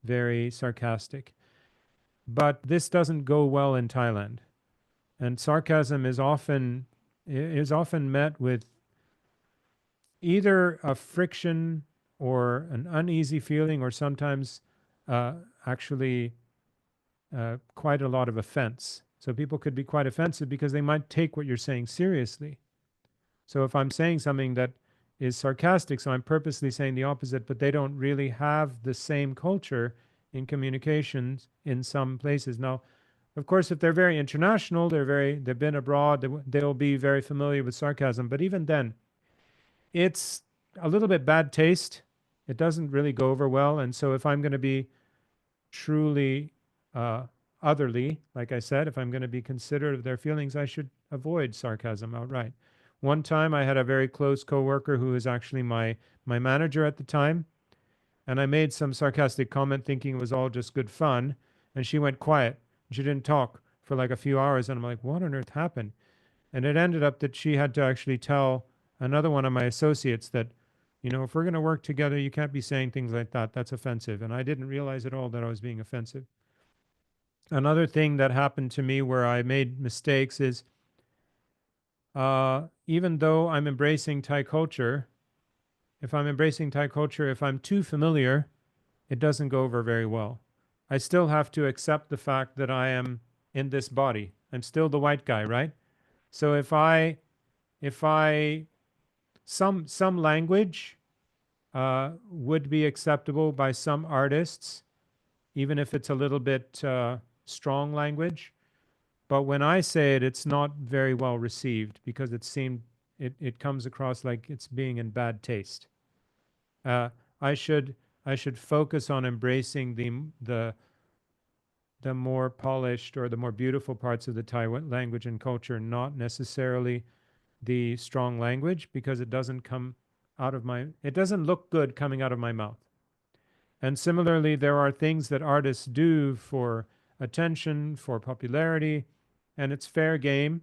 very sarcastic. But this doesn't go well in Thailand. And sarcasm is often met with either a friction or an uneasy feeling, or sometimes actually quite a lot of offense. So people could be quite offensive because they might take what you're saying seriously. So if I'm saying something that is sarcastic, so I'm purposely saying the opposite, but they don't really have the same culture in communications in some places. Now, of course, if they're very international, they've been abroad, they'll be very familiar with sarcasm. But even then, it's a little bit bad taste. It doesn't really go over well. And so if I'm going to be truly otherly, like I said, if I'm going to be considerate of their feelings, I should avoid sarcasm outright. One time I had a very close coworker who was actually my manager at the time, and I made some sarcastic comment thinking it was all just good fun, and she went quiet. She didn't talk for like a few hours, and I'm like, what on earth happened? And it ended up that she had to actually tell another one of my associates that, you know, if we're going to work together, you can't be saying things like that. That's offensive. And I didn't realize at all that I was being offensive. Another thing that happened to me where I made mistakes is, even though I'm embracing Thai culture, if I'm too familiar, it doesn't go over very well. I still have to accept the fact that I am in this body. I'm still the white guy, right? So if some language would be acceptable by some artists, even if it's a little bit strong language. But when I say it, it's not very well received because it comes across like it's being in bad taste. I should focus on embracing the more polished or the more beautiful parts of the Thai language and culture, not necessarily the strong language, because it doesn't look good coming out of my mouth. And similarly, there are things that artists do for attention, for popularity, and it's fair game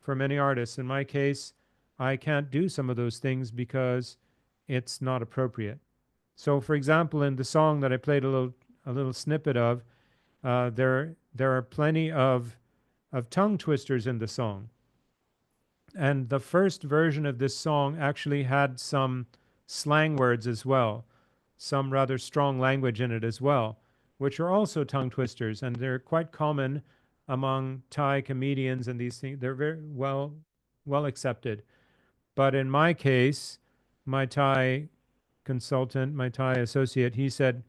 for many artists. In my case, I can't do some of those things because it's not appropriate. So, for example, in the song that I played a little snippet of, there are plenty of tongue twisters in the song. And the first version of this song actually had some slang words as well, some rather strong language in it as well, which are also tongue twisters, and they're quite common among Thai comedians, and these things, they're very well accepted. But in my case, my Thai consultant, my Thai associate, he said,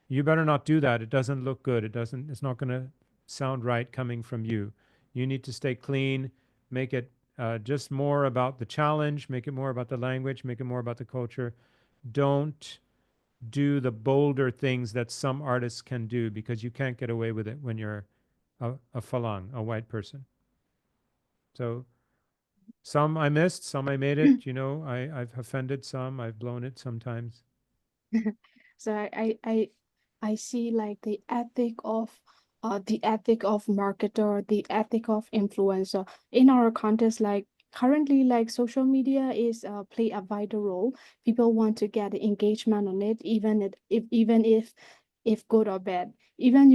you better not do that. It doesn't look good. It's not going to sound right coming from you. You need to stay clean, make it just more about the challenge, make it more about the language, make it more about the culture. Don't do the bolder things that some artists can do, because you can't get away with it when you're a Falang, a white person. So some I missed, some I made it, you know, I've offended some, I've blown it sometimes.
So I see like the ethic of marketer, the ethic of influencer in our context. Like currently, like social media is play a vital role. People want to get engagement on it, even if good or bad. Even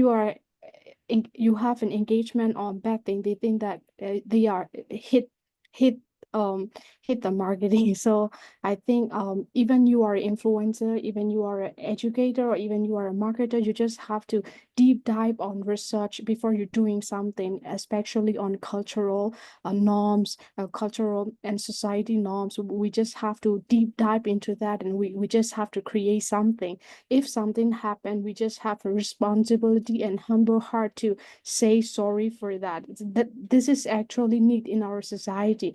you have an engagement on bad thing, they think that they are hit the marketing. So I think even you are an influencer, even you are an educator, or even you are a marketer, you just have to deep dive on research before you're doing something, especially on cultural norms, cultural and society norms. We just have to deep dive into that, and we just have to create something. If something happened, we just have a responsibility and humble heart to say sorry for that. This is actually need in our society.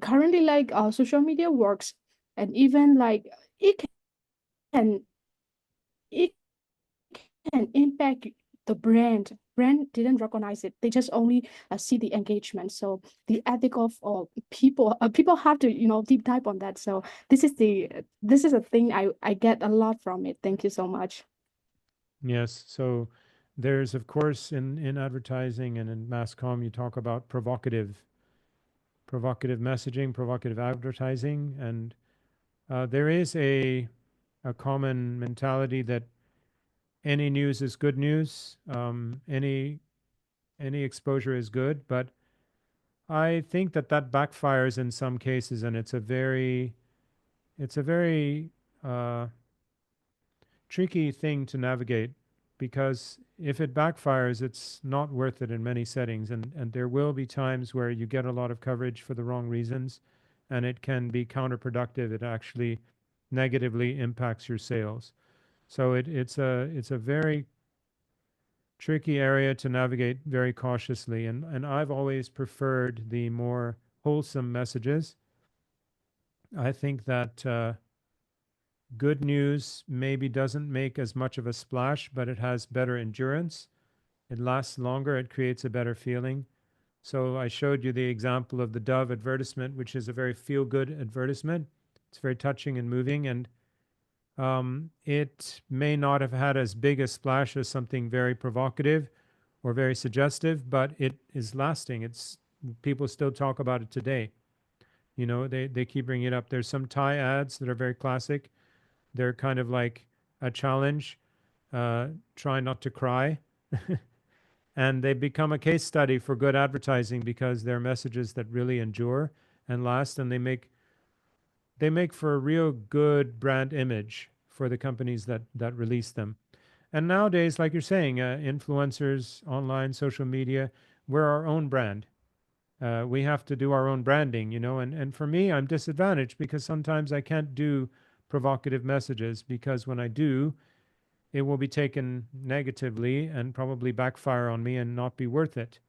Currently, like social media works, and even like it can impact the brand didn't recognize it. They just only see the engagement. So the ethic of people have to deep dive on that. So this is a thing I get a lot from it. Thank you so much.
Yes. So there's, of course, in advertising and in mass comm, you talk about provocative messaging, provocative advertising, and there is a common mentality that any news is good news, any exposure is good, but I think that backfires in some cases, and it's a very tricky thing to navigate, because if it backfires, it's not worth it in many settings, and there will be times where you get a lot of coverage for the wrong reasons, and it can be counterproductive. It actually negatively impacts your sales. So it's a very tricky area to navigate very cautiously, and I've always preferred the more wholesome messages. I think that good news maybe doesn't make as much of a splash, but it has better endurance. It lasts longer. It creates a better feeling. So I showed you the example of the Dove advertisement, which is a very feel-good advertisement. It's very touching and moving, and it may not have had as big a splash as something very provocative or very suggestive, but it is lasting. People still talk about it today. They keep bringing it up. There's some Thai ads that are very classic. They're kind of like a challenge, try not to cry. And they become a case study for good advertising because they're messages that really endure and last, and they make for a real good brand image for the companies that release them. And nowadays, like you're saying, influencers, online, social media, we're our own brand. We have to do our own branding, and for me, I'm disadvantaged because sometimes I can't do provocative messages, because when I do, it will be taken negatively and probably backfire on me and not be worth it.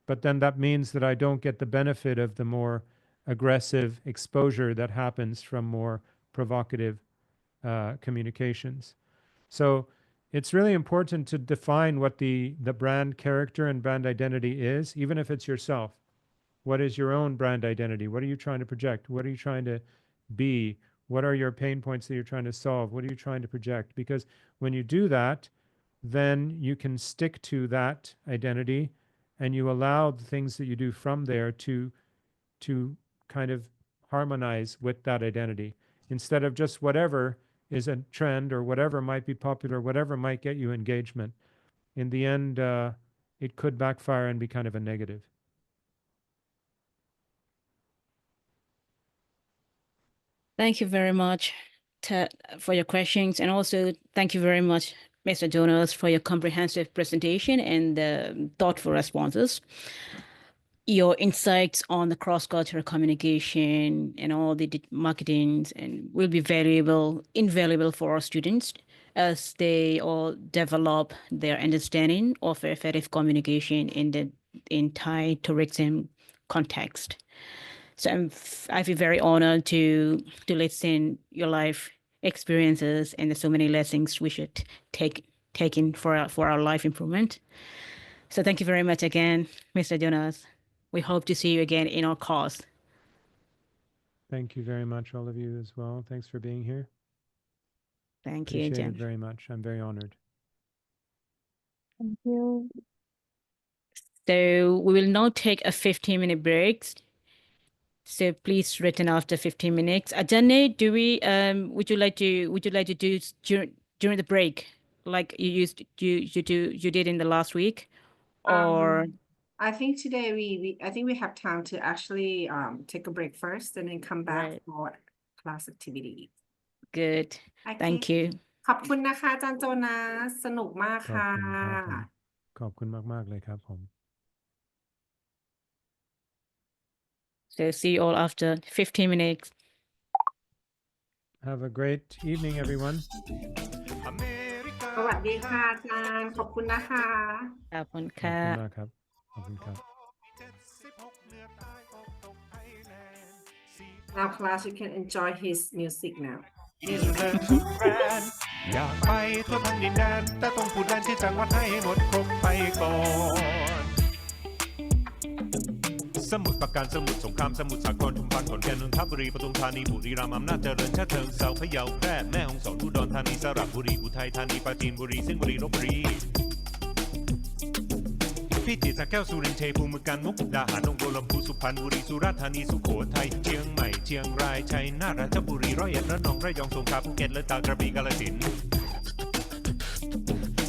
But then that means that I don't get the benefit of the more aggressive exposure that happens from more provocative communications. So it's really important to define what the brand character and brand identity is, even if it's yourself. What is your own brand identity? What are you trying to project? What are you trying to be? What are your pain points that you're trying to solve? What are you trying to project? Because when you do that, then you can stick to that identity, and you allow the things that you do from there to kind of harmonize with that identity, instead of just whatever is a trend or whatever might be popular, whatever might get you engagement. In the end, it could backfire and be kind of a negative.
Thank you very much, Ted, for your questions. And also thank you very much, Mr. Jonas, for your comprehensive presentation and the thoughtful responses. Your insights on the cross-cultural communication and all the marketings and will be invaluable for our students as they all develop their understanding of effective communication in Thai tourism context. So I feel very honored to listen your life experiences, and there's so many lessons we should take in for our life improvement. So thank you very much again, Mr. Jonas. We hope to see you again in our course.
Thank you very much, all of you as well. Thanks for being here.
Thank you,
Appreciate it
Jen.
very much. I'm very honored.
Thank you.
So we will now take a 15-minute break. So please return after 15 minutes. Ajane, would you like to do during the break, like you did in the last week, or
I think today I think we have time to actually take a break first and then come back
Right.
for class activity.
good? Thank you.
ขอบคุณนะคะอาจารย์โจนาสสนุกมาก
ขอบ
ค่ะ
คุณครับผมขอบคุณมากๆเลยครับผม
So see you all after 15 minutes.
Have a great evening everyone
อเมริกา
สวัสดีค่ะอาจารย์ขอบคุณนะคะ
ขอบคุณ
ขอบ
ค่ะ
คุณมากครับขอบคุณครับ
Now class you can enjoy his music now
นิวซีแลนด์สุดแกรนด์อยากไปทั่วทั้งดินแดนแต่ต้องพูดแดนที่จังหวัดให้หมดครบไปก่อน สมุทรปราการสมุทรสงครามสมุทรสาครชุมพรขอนแก่นนนทบุรีปทุมธานีบุรีรัมย์อำนาจเจริญฉะเชิงเทราพะเยาแพร่แม่ฮ่องสอนอุดรธานีสระบุรีอุทัยธานีปราจีนบุรีสิงห์บุรีลพบุรีพิจิตรสระแก้วสุรินทร์ชัยภูมิบึงกาฬมุกดาหารหนองบัวลำพูสุพรรณบุรีสุราษฎร์ธานีสุโขทัยเชียงใหม่เชียงรายชัยนาทราชบุรีร้อยเอ็ดระนองระยองสงขลาภูเก็ตและตากระบี่กาฬสินธุ์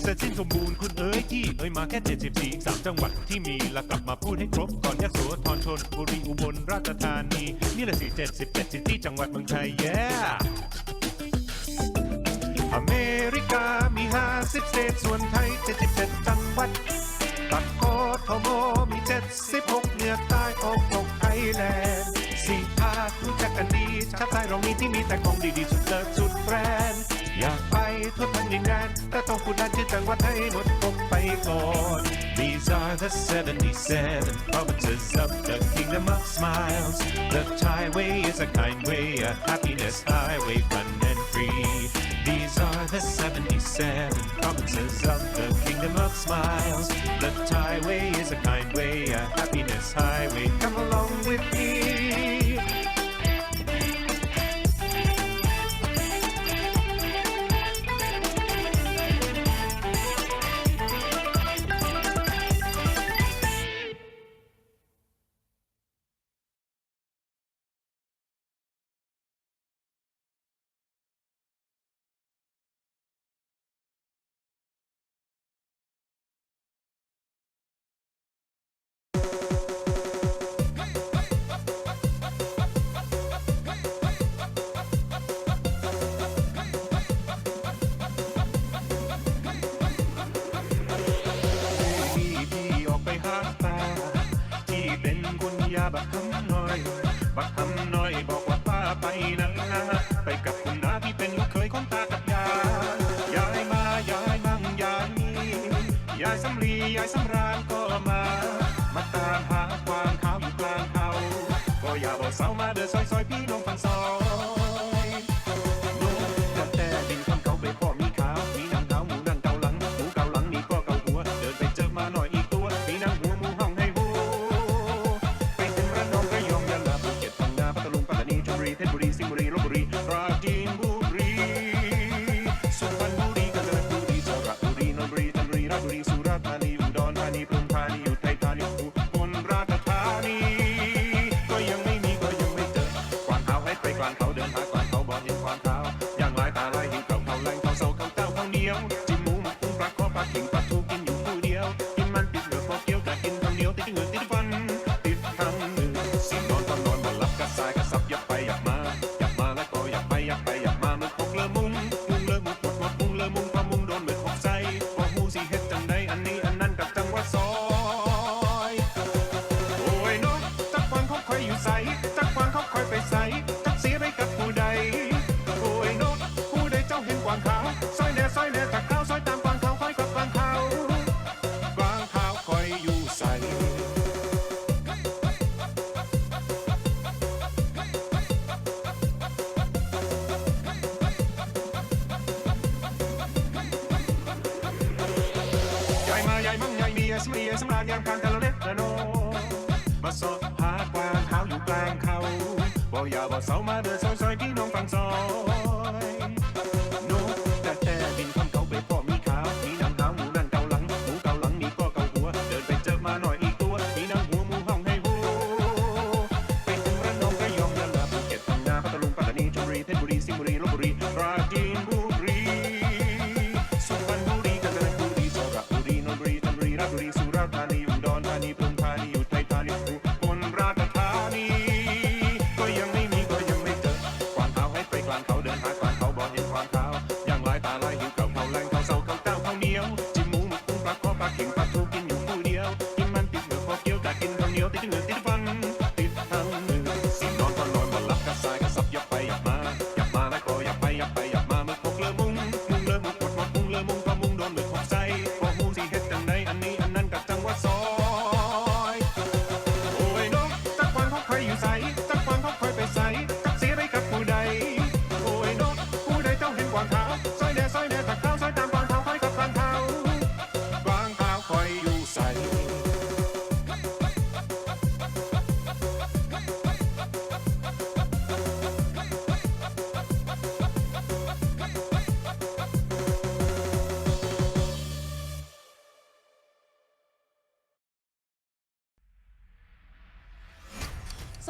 เสร็จสิ้นสมบูรณ์คุณเอ๋ยที่เอ่ยมาแค่74อีก3จังหวัดที่มีและกลับมาพูดให้ครบก่อนยโสธรชลบุรีอุบลราชธานีนี่แหละสิ77ซิตี้จังหวัดเมืองไทยแย่อเมริกามี50สเตทส่วนไทย77จังหวัดตัดกทมมี76เหนือใต้ออกตกไทยแลนด์4ภาครู้จักกันดีชาติไทยเรามีที่มีแต่ของดีๆสุดเลิศสุดแบรนด์อยากไปทั่วทั้งดินแดนแต่ต้องพูดแดนชื่อจังหวัดให้หมดครบไปก่อน These are the 77 provinces of the kingdom of smiles The Thai way is a kind way a happiness highway fun and free These are the 77 provinces of the kingdom of smiles The Thai way is a kind way a happiness highway come along with meพี่ออกไปหาตาที่เป็นคุณยาบักคำน้อยบักคำน้อยบอกว่าป้าไปนะไปกับคุณน้าที่เป็นลูกเคยของตากับยายายมายายมั่งยายมียายสำลียายสำราญก็มาตามหากวางขาวอยู่กลางเขาก็อย่าบอกเสามาเดินซอยพี่น้องฟังซอยดูแต่ดินคนเก่าไปพ่อมีขาวมีนางขาวหมูนางเกาหลังหมูเกาหลังนี่ก็เกาหัวเดินไปเจอมาหน่อยอีกตัวมีนางหัวหมูห้องให้หูไปถึงระนองระยองยะลาภูเก็ตพังงาพัทลุงปัตตานีชลบุรีเพชรบุรีสิงห์บุรีลพบุรีปราจีนบุรีสุพรรณบุรีกาญจนบุรีสระบุรีนนทบุรีจันทบุรีราชบุรีสุราษฎร์ธานีอุดรธานีปทุมธานีอุทัยธานีอุบลราชธานีก็ยังไม่มีก็ยังไม่เจอกวางขาวให้ไปกวางเขาเดินหากวางเขาบอกเห็นกวางขาวอย่างลายตาลายหิวเก่าเขาแรงเขาเศร้าเขาเต้าเขาเหนียวจิ้มหมูหมักกุ้งปลาคอปลาขิงปลาทูกินอยู่คู่เดียวกินมันติดเหลือพอเกี้ยวแต่กินคำเหนียวติดเหงือกติดฟันติดคำหนึ่งสิ่งนอนตอนนอนบ่หลับกระสายกระสับอยากไปอยากมาแล้วก็อยากไปมือพกเลอมุงเลอมุงหมดมุงเลอมุงพอมุงโดนมือพกใส่พอหูสิเฮ็ดจังใดอันนี้อันนั้นกับจังหวัดซอยโอ้ยน้องจักวางเขาคอยอยู่ใสจักวางเขาคอยไปใสจักเสียไปกับผู้ใดโอ้ยน้องผู้ใดเจ้าเห็นกวางขาวซอยแน่จากขาวซอยตามกวางขาวคอยกับกวางขาวกวางขาวคอยอยู่ใสยายมายายมั่งยายมียายสำลียายสำราญยามกลางกะละเล็ดละโนมาสอบหากวางขาวอยู่กลางเขาบอกอย่าบอกเสามาเดินซอยพี่น้องฟังซอยโน้แต่ดินคนเก่าไปพ่อมีขาวมีนางขาวหมูนั่นเกาหลังหมูเกาหลังนี่ก็เกาหัวเดินไปเจอมาหน่อยอีกตัวมีนางหัวหมูห้องให้หูไปถึงระนองระยองยะลาภูเก็ตพังงาพัทลุงปัตตานีชลบุรีเพชรบุรีสิงห์บุรีลพบุรีปราจีนบุรีสุพรรณบุรีกาญจนบุรีสระบุรีนนทบุรีจันทบุรีราชบุรีสุราษฎร์ธา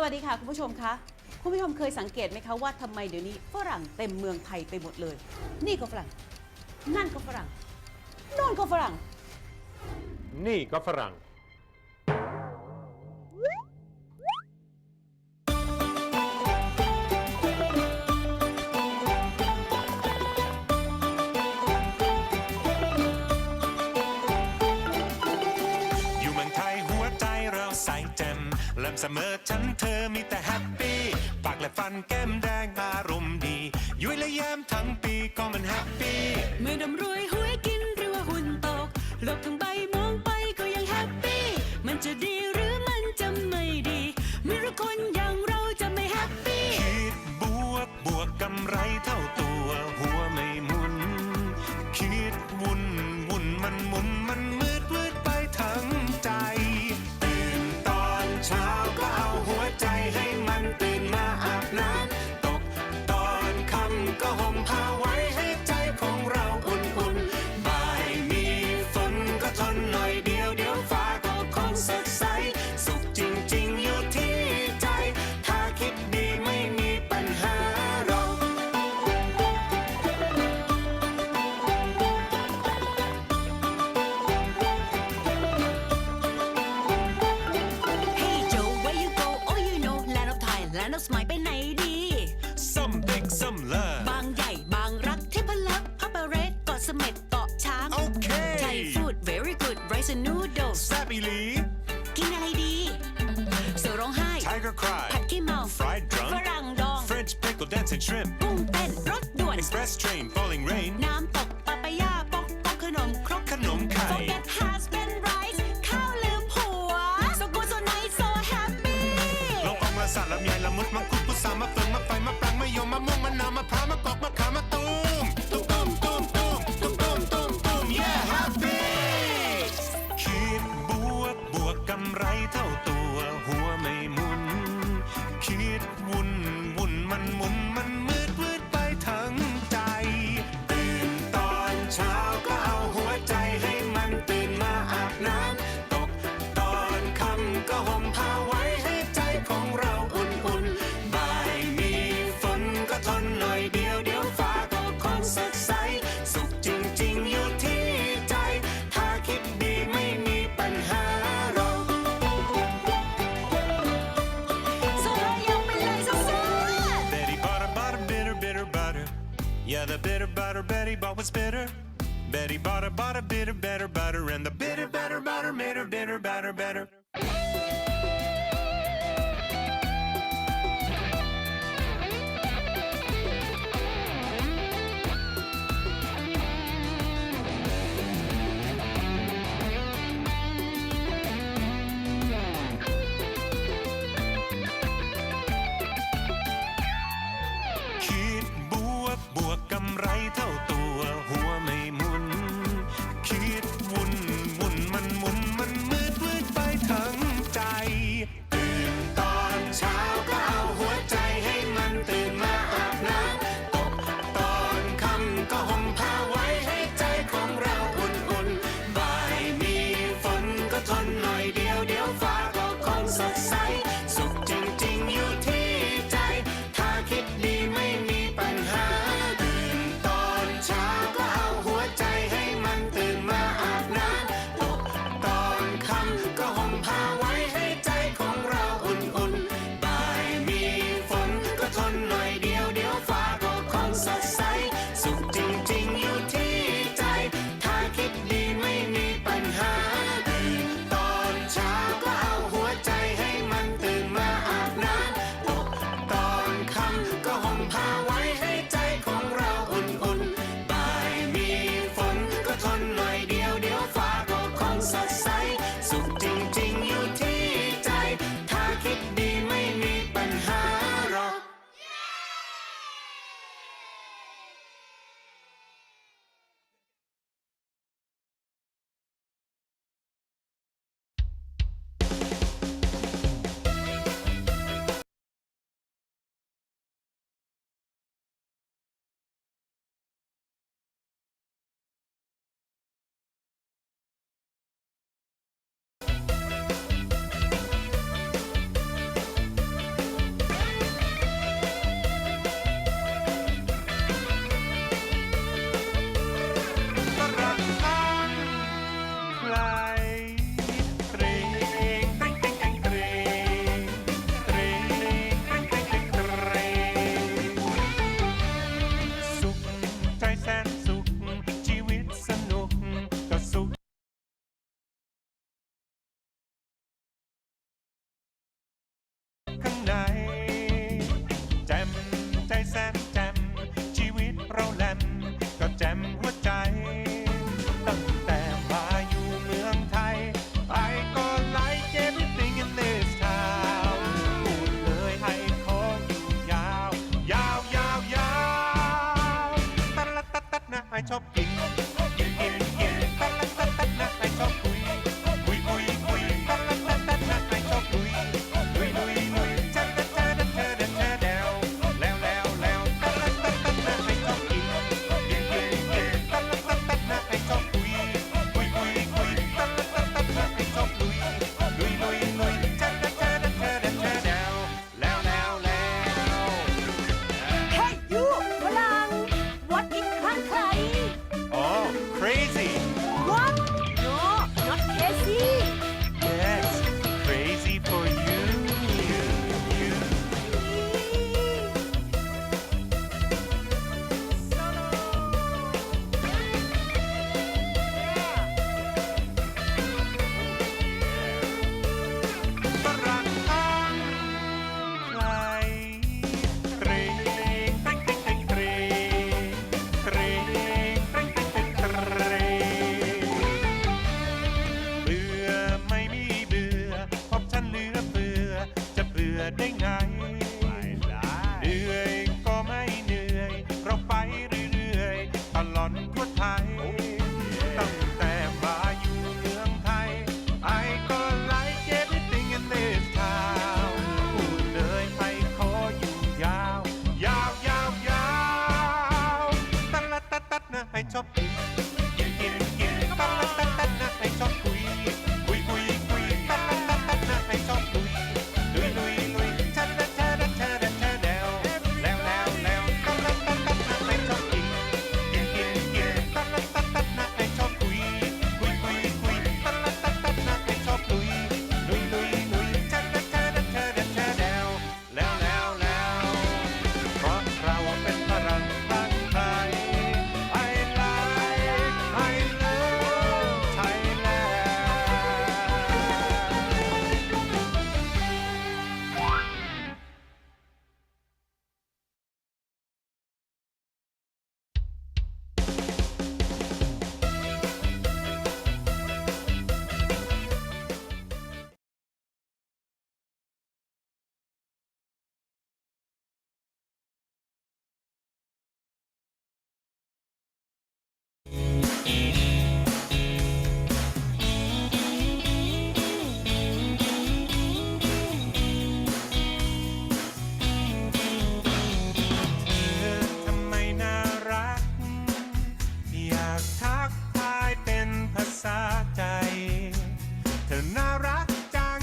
สวัสดีค่ะคุณผู้ชมคะคุณผู้ชมเคยสังเกตไหมคะว่าทำไมเดี๋ยวนี้ฝรั่งเต็มเมืองไทยไปหมดเลย นี่ก็ฝรั่งนั่นก็ฝรั่งโน่นก็ฝรั่ง
นี่ก็ฝรั่ง อยู่เมืองไทยหัวใจเราใสแจ่มเริ่มเสมอฉันเธอมีแต่แฮปปี้ปากและฟันแก้มแดงอารมณ์ดียุ้ยและแย้มทั้งปีก็มันแฮปปี้
เมื่อดำรวยหวยกินหรือว่าหุ่นตกโลกทั้งใบมองไปก็ยังแฮปปี้มันจะดีหรือมันจะไม่ดีไม่รู้คนอย่างเราจะไม่แฮปปี้
คิดบวกบวกกำไรเท่าตัวหัวไม่หมุนคิดวุ่นวุ่นมันหมุนมันมืดมืดไปทั้งใจตื่นตอนเช้าก็เอาหัวใจให้มันตื่นมาอาบน้ำตกตอนค่ำก็ห่มผ้าไว้ให้ใจของเราอุ่นๆบ่ายมีฝนก็ทนหน่อยเดียวเดี๋ยวฟ้าก็คงสดใสสุขจริงๆอยู่ที่ใจถ้าคิดดีไม่มีปัญหาหรอก
Hey Joe where you go oh you know land of Thai land of smile ไปไหนดี
Some big some love
บางใหญ่บางรักเทพลักษณ์พับเรสเกาะเสม็ดเกาะช้าง
Okay
ไทยฟู้ด very good rice and noodles
แซ่บอีหลี
กินอะไรดีเสือร้องไห้
Tiger cry
ผัดขี้เมา
Fried
ฝ
drunk
รั่งดอง
French pickle dancing shrimp
กุ้งเต้นรถด่วน
Express train falling rain
น้ำตกปาปายาป๊อกป๊อกขนมครก
ขนมไข่
Forget husband rice ข้าวลืมผัว so good so nice so happy
ลงองละสาลำไยละมุดมังคุดพุทรามะเฟืองมะไฟมะปรางมะยมมะม่วงมะนาวมะพร้าวมะกอกมะขามมะตูมตุ้มตุ้มตุ้มตุ้มตุ้มตุ้มตุ้มตุ้ม yeah happy คิดบวกบวกกำไรเท่าตัวหัวไม่หมุนคิดวุ่นวุ่นมันหมุนมันมืดมืดไปทั้งใจตื่นตอนเช้าก็เอาหัวใจให้มันตื่นมาอาบน้ำตกตอนค่ำก็ห่มผ้าไว้ให้ใจของเราอุ่นๆบ่ายมีฝนก็ทนหน่อยเดียวเดี๋ยวฟ้าก็คงสดใสสุขจริงๆอยู่ที่ใจถ้าคิดดีไม่มีปัญหาหรอก
so เรายังไปเลยสุด
Betty bought a butter, bitter, bitter butter. Yeah, the bitter butter Betty bought was bitter. Betty bought a bitter, better butter, and the bitter, better butter made her bitter, better, better. คิดบวกบวกกำไรเท่าตัวหัวไม่หมุนคิดวุ่นวุ่นมันหมุนมัน ข้างในแจ่มใจแสนแจ่มชีวิตเราแล่นก็แจ่มหัวใจตั้งแต่มาอยู่เมืองไทย Iก็ like everything in this town พูดเลยให้ขออยู่ยาวยาวยาวยาวตัดละตัดตัดนะไอชอบกินกินกินกินตัดละตัดตัดนะไอชอบคุยคุยคุยคุยตัดละตัดตัดนะไอชอบลุยลุยลุยลุยชัดชัดชัดชัดชัดชัดแล้วแล้วแล้วแล้วตัดละตัดตัดนะไอชอบกินกินกินกินตัดละตัดตัดนะไอชอบคุยคุยคุยคุยตัดละตัดตัดนะไอชอบลุยลุยลุยลุยชัดชัดชัดชัดชัดแล้วแล้วแล้วแล้ว
Hey you ฝรั่ง What is ข้างใคร
Oh, crazy.
What No not crazy
Yes, crazy for you. You. ฝรั่งข้างใครเกรงเกรงเกรงเกรงเกรงเกรงเกรงเกรงเกรงเกรงเบื่อไม่มีเบื่อเพราะฉันเหลือเบื่อจะเบื่อได้ไงเหนื่อยก็ไม่เหนื่อยเราไปเรื่อยๆตลอดทั่วไทยตั้งแต่มาอยู่เมืองไทย I ก็ like everything in this town พูดเลยไปขออยู่ยาวยาวยาวยาวตัดละตัดตัดนะให้ชอบกินกินกินกินตัดละตัดตัดนะให้ชอบคุยคุยคุยคุยตัดละตัดตัดนะให้ชอบลุยลุยลุยลุยชัดชัดชัดชัดชัดแล้วแล้วแล้วแล้วตัดละตัดตัดนะให้ชอบกินกินกินกินตัดละตัดตัดนะให้ชอบคุยคุยคุยคุยตัดละตัดตัดนะให้ชอบลุยลุยลุยลุยชัดชัดชัดชัดชัดแล้วแล้วแล้วแล้วเพราะเราเป็นฝรั่งบ้านไทย I like I love Thailand เธอทำไมน่ารัก อยากทักทายเป็นภาษาใจ เธอน่ารักจัง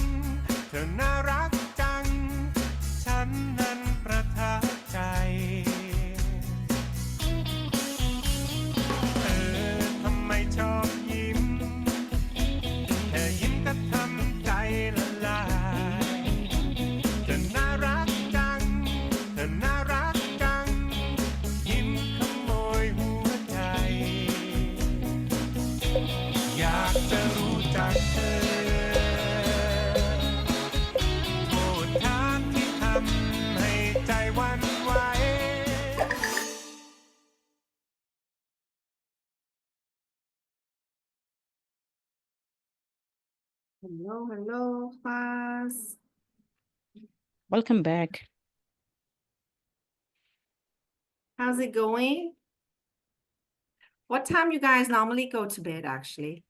เธอน่ารักจัง ฉันนั้นประทับใจ เธอทำไมชอบยิ้ม แค่ยิ้มก็ทำใจละลาย เธอน่ารักจัง เธอน่ารักจัง ยิ้มขโมยหัวใจ อยากจะรู้จักเธอ โทษทางที่ทำให้ใจหวันไหว
Hello, hello, class.
Welcome back.
How's it going? What time you guys normally go to bed, actually?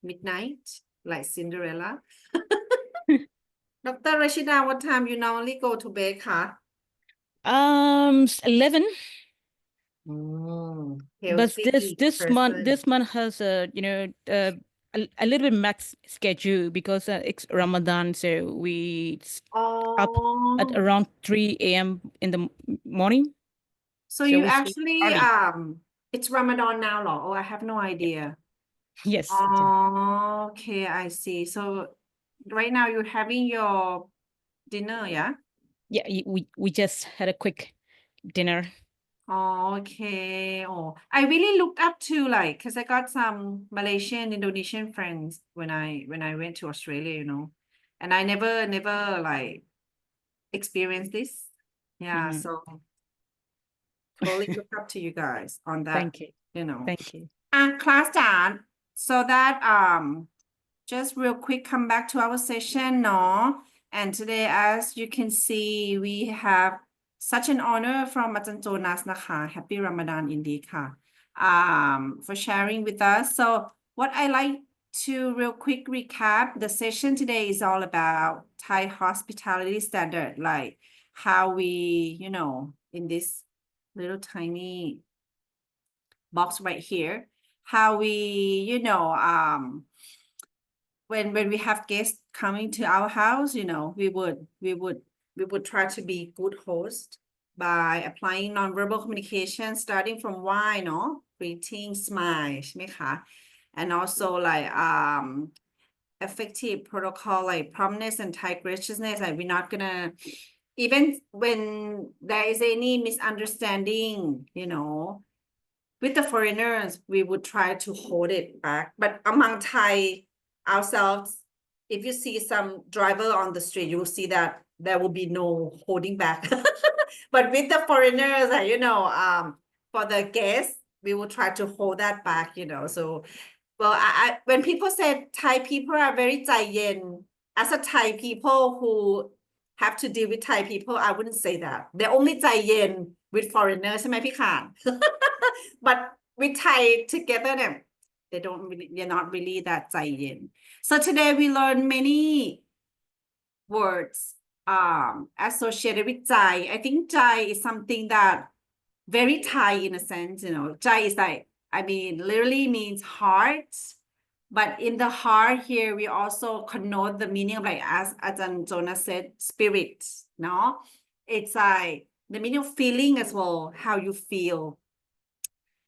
Midnight, like Cinderella? Dr. Rashida, what time you normally go to bed,คะ?
11. But
Healthy
this
person.
month has a little bit max schedule because it's Ramadan, so we up at
Oh,
around 3 a.m. in the morning.
so
So
you
we sleep
actually,
early.
it's Ramadan now, lor? Oh, I have no idea.
Yes.
Oh, okay, I see. So right now you're having your dinner, yeah?
Yeah, we just had a quick dinner.
Oh, okay. Oh, I really looked up to like, because I got some Malaysian, Indonesian friends when I went to Australia, and I never like experience this. Yeah,
Mhm.
so totally look up to you guys on that,
Thank you.
you know.
Thank you.
Class จ๋า so that just real quick come back to our session เนาะ and today as you can see we have such an honor from อาจารย์โจนัสนะคะ Happy Ramadan indeed ค่ะ for sharing with us. So what I like to real quick recap, the session today is all about Thai hospitality standard, like how we, you know, in this little tiny box right here, how we, you know, when we have guests coming to our house, you know, we would try to be good host by applying nonverbal communication, starting from why, no, greeting, smile, ใช่ไหมคะ and also like effective protocol like promptness and Thai graciousness, like we're not gonna, even when there is any misunderstanding, you know, with the foreigners, we would try to hold it back. But among Thai ourselves, if you see some driver on the street, you will see that there will be no holding back. But with the foreigners, you know, for the guests, we will try to hold that back, you know. So, well, when people say Thai people are very ใจเย็น, as a Thai people who have to deal with Thai people, I wouldn't say that. They're only ใจเย็น with foreigners, ใช่ไหมพี่ขาน but with Thai together, they're not really that ใจเย็น. So today we learned many words associated with ใจ. I think ใจ is something that very Thai in a sense, you know. ใจ is like, I mean, literally means heart. But in the heart here, we also connote the meaning of, like, as Ajahn Jonas said, spirit, no? It's like the meaning of feeling as well, how you feel.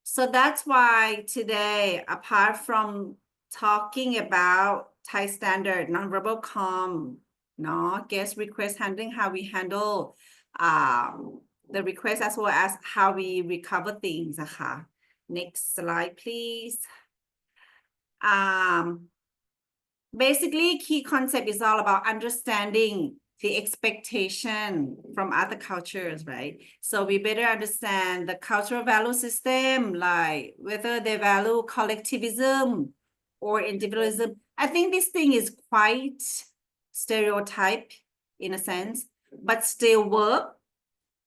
So that's why today, apart from talking about Thai standard, nonverbal comm, no, guest request handling, how we handle the request as well as how we recover things. Next slide, please. Basically, key concept is all about understanding the expectation from other cultures, right? So we better understand the cultural value system, like whether they value collectivism or individualism. I think this thing is quite stereotype in a sense, but still work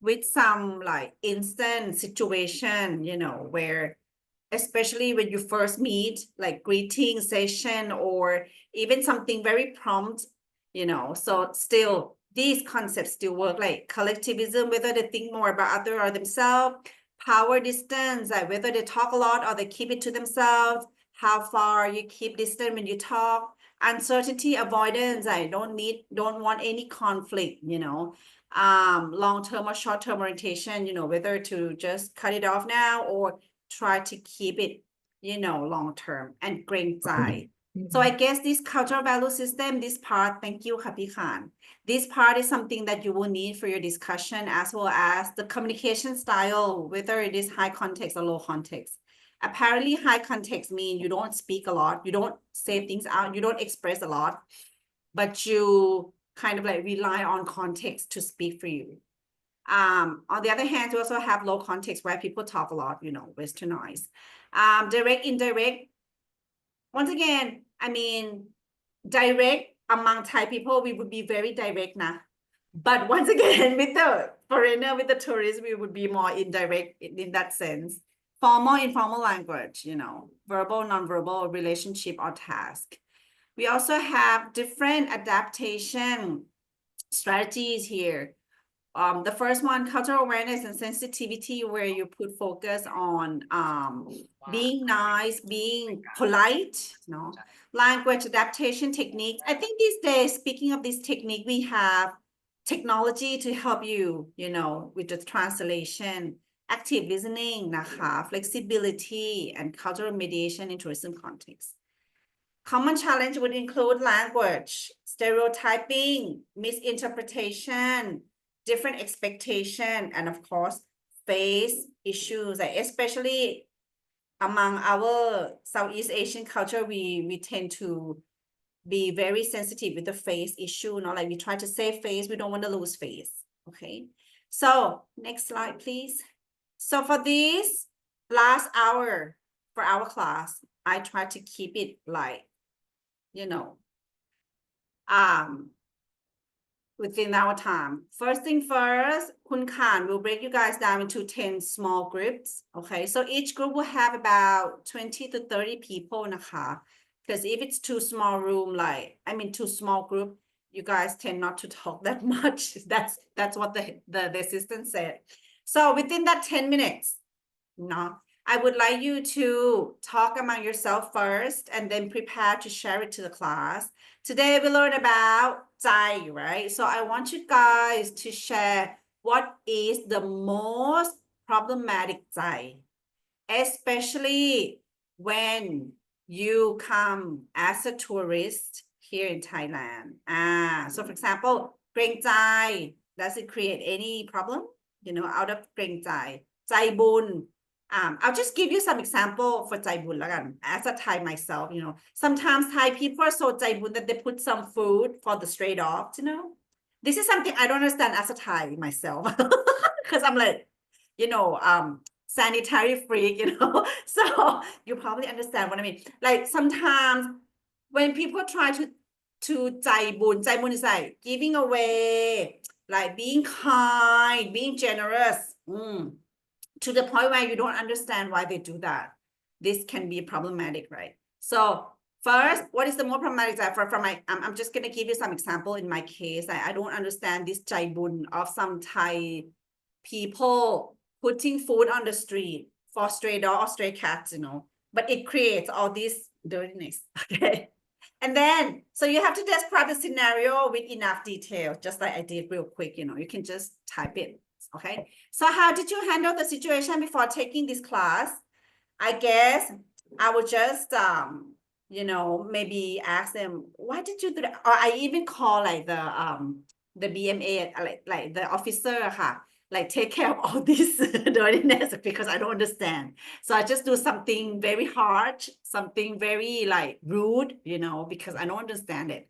with some like instant situation, you know, where especially when you first meet, like greeting session or even something very prompt, you know. So still, these concepts still work, like collectivism, whether they think more about other or themselves, power distance, like whether they talk a lot or they keep it to themselves, how far you keep distance when you talk, uncertainty avoidance, I don't want any conflict, you know. Long-term or short-term orientation, you know, whether to just cut it off now or try to keep it, you know, long-term, and เกรงใจ. So I guess this cultural value system, this part, thank you, Happy Khan. This part is something that you will need for your discussion, as well as the communication style, whether it is high context or low context. Apparently, high context means you don't speak a lot, you don't say things out, you don't express a lot, but you kind of like rely on context to speak for you. On the other hand, you also have low context where people talk a lot, you know, westernized. Direct, indirect. Once again, I mean, direct among Thai people, we would be very direct now. But once again, with the foreigner, with the tourists, we would be more indirect in that sense. Formal, informal language, you know, verbal, non-verbal, relationship or task. We also have different adaptation strategies here. The first one, cultural awareness and sensitivity, where you put focus on being nice, being polite, you know. Language adaptation techniques. I think these days, speaking of this technique, we have technology to help you, you know, with the translation, active listening, flexibility, and cultural mediation in tourism context. Common challenge would include language, stereotyping, misinterpretation, different expectation, and of course, face issues, like especially among our Southeast Asian culture, we tend to be very sensitive with the face issue, you know, like we try to save face, we don't want to lose face. Okay, so next slide, please. So for this last hour for our class, I try to keep it like, you know, within our time. First thing first, Kun Khan will break you guys down into 10 small groups. Okay, so each group will have about 20 to 30 people,นะคะ. Because if it's too small room, too small group, you guys tend not to talk that much. That's what the assistant said. So within that 10 minutes, no, I would like you to talk among yourself first and then prepare to share it to the class. Today we learn about Zai, right? So I want you guys to share what is the most problematic Zai, especially when you come as a tourist here in Thailand. So for example, Kreng Zai, does it create any problem? You know, out of Kreng Zai, Zai Bun. I'll just give you some example for Zai Bun lagan. As a Thai myself, you know, sometimes Thai people are so Zai Bun that they put some food for the stray dogs, you know. This is something I don't understand as a Thai myself, because I'm like, you know, sanitary freak, you know. So you probably understand what I mean. Like sometimes when people try to Zai Bun is like giving away, like being kind, being generous. To the point where you don't understand why they do that. This can be problematic, right? So first, what is the more problematic side? I'm just going to give you some example in my case. I don't understand this Zai Bun of some Thai people putting food on the street for stray dog or stray cats, you know, but it creates all this dirtiness, okay? And then, so you have to describe the scenario with enough detail, just like I did real quick, you know, you can just type it. Okay, so how did you handle the situation before taking this class? I guess I would just, you know, maybe ask them, why did you do that? Or I even call like the BMA, like the officer, like take care of all this dirtiness because I don't understand. So I just do something very harsh, something very like rude, you know, because I don't understand it.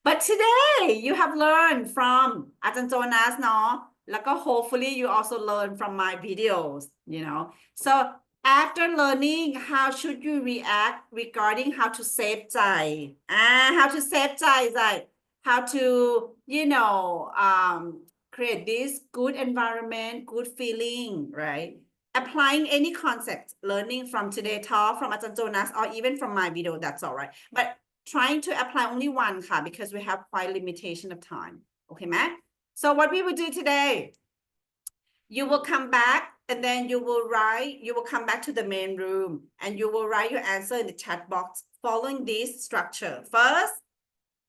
But today you have learned from Ajahn Jonas, no? Like hopefully you also learn from my videos, you know. So after learning, how should you react regarding how to save Zai? How to save Zai is like how to, you know, create this good environment, good feeling, right? Applying any concept, learning from today talk from Ajahn Jonas or even from my video, that's all right. But trying to apply only one because we have quite limitation of time. Okay, Matt? So what we will do today, you will come back and then you will come back to the main room and you will write your answer in the chat box following this structure. First,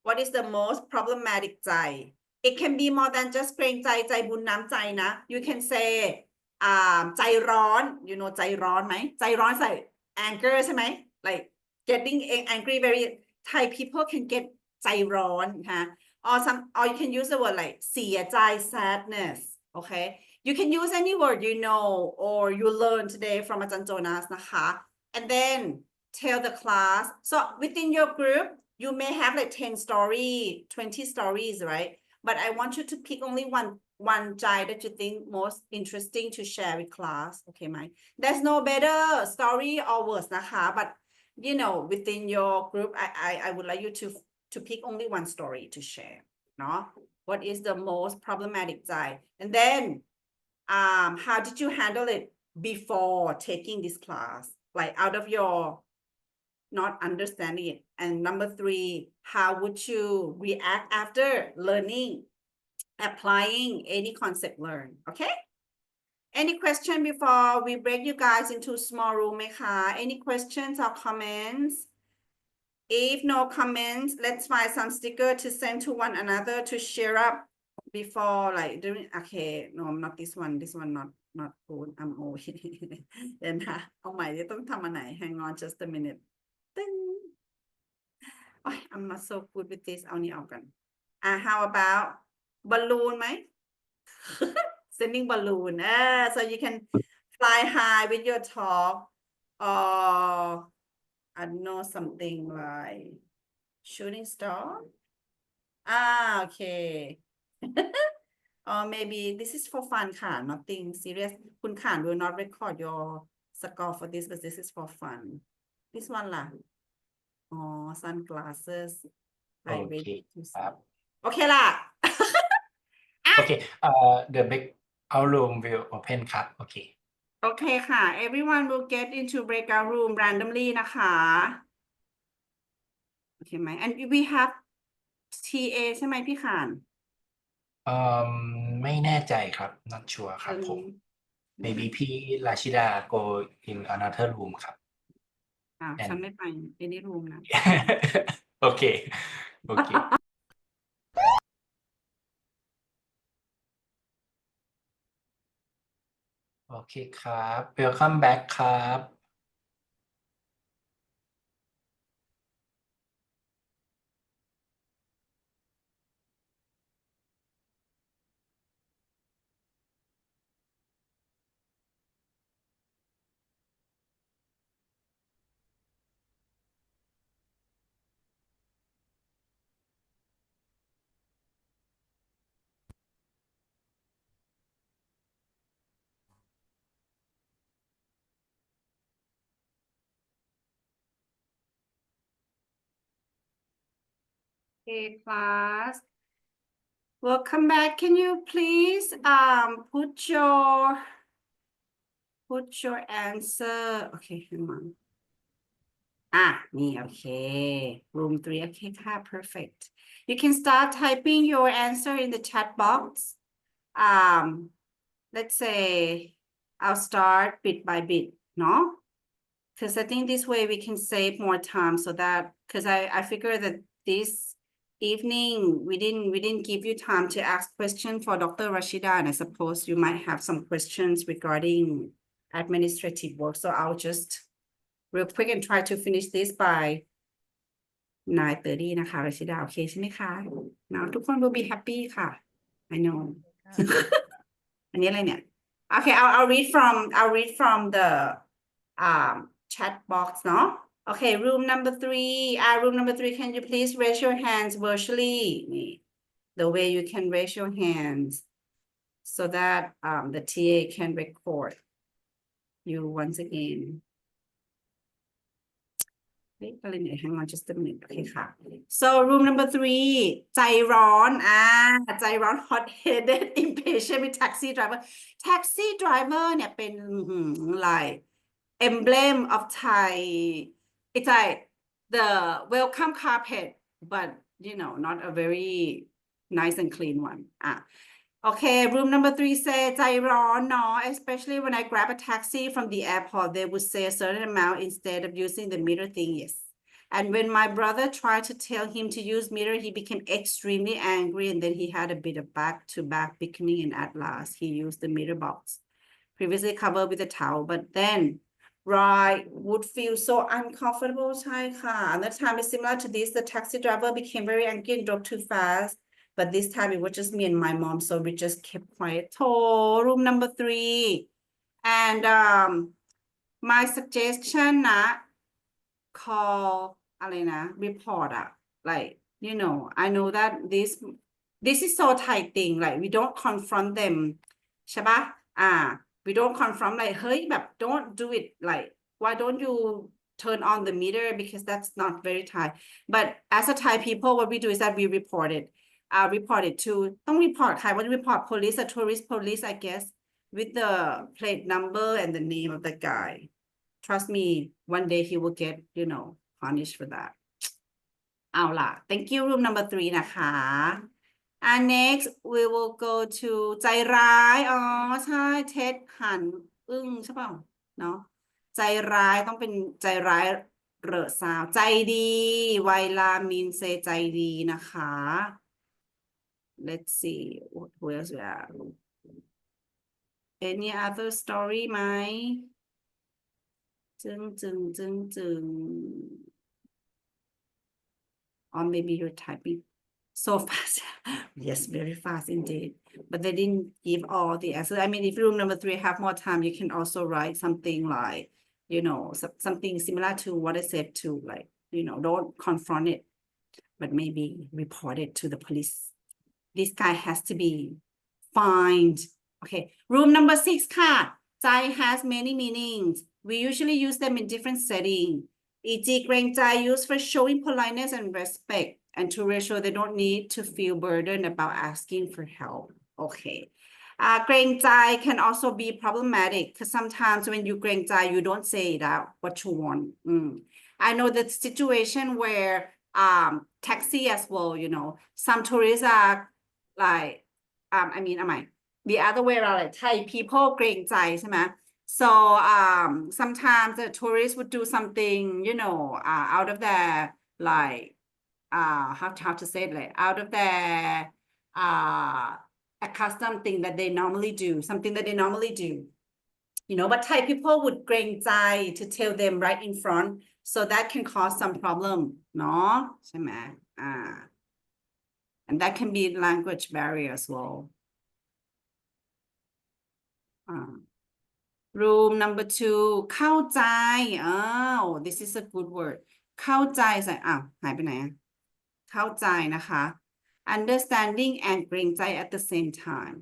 what is the most problematic Zai? It can be more than just Kreng Zai, Zai Bun Nam Zai na. You can say Zai Ron, you know Zai Ron, right? Zai Ron is like anger, right? Like getting angry, very Thai people can get Zai Ron, or you can use the word like เสียใจ sadness, okay? You can use any word you know or you learn today from Ajahn Jonas,นะคะ. And then tell the class. So within your group, you may have like 10 stories, 20 stories, right? But I want you to pick only one Zai that you think most interesting to share with class, okay, Mike? There's no better story or words,นะคะ. But you know, within your group, I would like you to pick only one story to share, no? What is the most problematic Zai? And then, how did you handle it before taking this class? Like out of your not understanding it. And number 3, how would you react after learning, applying any concept learned, okay? Any question before we break you guys into small room, any questions or comments? If no comments, let's find some sticker to send to one another to share up before like doing. Okay, no, not this one. This one not good. I'm old. Then oh my, you don't tell me. Hang on just a minute. Ding. Oh, I'm not so good with this. I'll need organ. How about balloon, right? Sending balloon. So you can fly high with your talk, or I know something like Shooting star okay or maybe this is for fun ค่ะ nothing serious คุณข่าน will not record your score for this but this is for fun this one ล่ะอ๋อ sunglasses
โอ
like
เค
ready to
ครับ
โอเคล่ะ
โอเคthe breakout room will open ครับโอเค
โอเคค่ะ everyone will get into breakout room randomly นะคะโอเคไหม and we have TA ใช่ไหมพี่ข่าน
ไม่แน่ใจครับ not sure ครับผม maybe พี่ราชิดา go in another room ครับ
ฉันไม่ไป any room นะ
โอเคโอเค โอเคครับ welcome back ครับ
Okay, class. Welcome back. Can you please put your answer. Okay, hang on. Me, okay. Room 3. Okay, perfect. You can start typing your answer in the chat box. Let's say I'll start bit by bit, no? Because I think this way we can save more time so that because I figure that this evening we didn't give you time to ask questions for Dr. Rashida, and I suppose you might have some questions regarding administrative work. So I'll just real quick and try to finish this by 9:30 นะคะ Rashida โอเคใช่ไหมคะ Now ทุกคน will be happy ค่ะ I know อันนี้อะไรเนี่ย Okay, I'll read from the chat box เนาะ Okay, room number 3. Room number 3, can you please raise your hands virtually? The way you can raise your hands so that the TA can record you once again. Hang on just a minute. Okay,ค่ะ. So room number 3, ใจร้อน ใจร้อน hot-headed impatient with taxi driver. Taxi driver เนี่ยเป็น like emblem of Thai. It's like the welcome carpet, but you know, not a very nice and clean one. Okay, room number 3 says ใจร้อน no, especially when I grab a taxi from the airport, they would say a certain amount instead of using the meter thing, yes. And when my brother tried to tell him to use meter, he became extremely angry, and then he had a bit of back-to-back bickering, and at last he used the meter box, previously covered with a towel, but then right would feel so uncomfortable. ใช่ค่ะ Another time is similar to this. The taxi driver became very angry and drove too fast. But this time it was just me and my mom, so we just kept quiet. Room number 3. And my suggestion นะ call อะไรนะ report like you know I know that this is so Thai thing, like we don't confront them ใช่ปะwe don't confront like เฮ้ยแบบ don't do it, like why don't you turn on the meter, because that's not very Thai. But as a Thai people, what we do is that we report it. Report it to ต้อง report ใครว่า report police, a tourist police, I guess, with the plate number and the name of the guy. Trust me, one day he will get, you know, punished for that. เอาล่ะ thank you room number 3 นะคะ and next we will go to ใจร้ายใช่เท็ดหันอึ้งใช่เปล่าเนาะใจร้ายต้องเป็นใจร้ายเหรอซาวใจดีไวลามินเซใจดีนะคะ let's see who else we have. Any other story ไหมจึงor maybe you're typing so fast. Yes, very fast indeed, but they didn't give all the answers. I mean, if room number 3 have more time, you can also write something like, you know, something similar to what I said to, like, you know, don't confront it. but maybe report it to the police. This guy has to be fined. Okay, rule number 6 ค่ะ ใจ has many meanings. We usually use them in different settings. E.g. เกรงใจ used for showing politeness and respect and to reassure they don't need to feel burdened about asking for help. Okay. เกรงใจ can also be problematic because sometimes when you เกรงใจ you don't say it out what you want. I know the situation where taxi as well, you know, some tourists are like the other way around, like Thai people เกรงใจ ใช่ไหม so sometimes the tourists would do something, you know, out of their like how to say it, like out of their accustomed thing that they normally do, something that they normally do, you know, but Thai people would เกรงใจ to tell them right in front, so that can cause some problem เนาะใช่ไหมand that can be language barrier as well. Rule number 2 เข้าใจ this is a good word เข้าใจ หายไปไหน เข้าใจนะคะ understanding and เกรงใจ at the same time,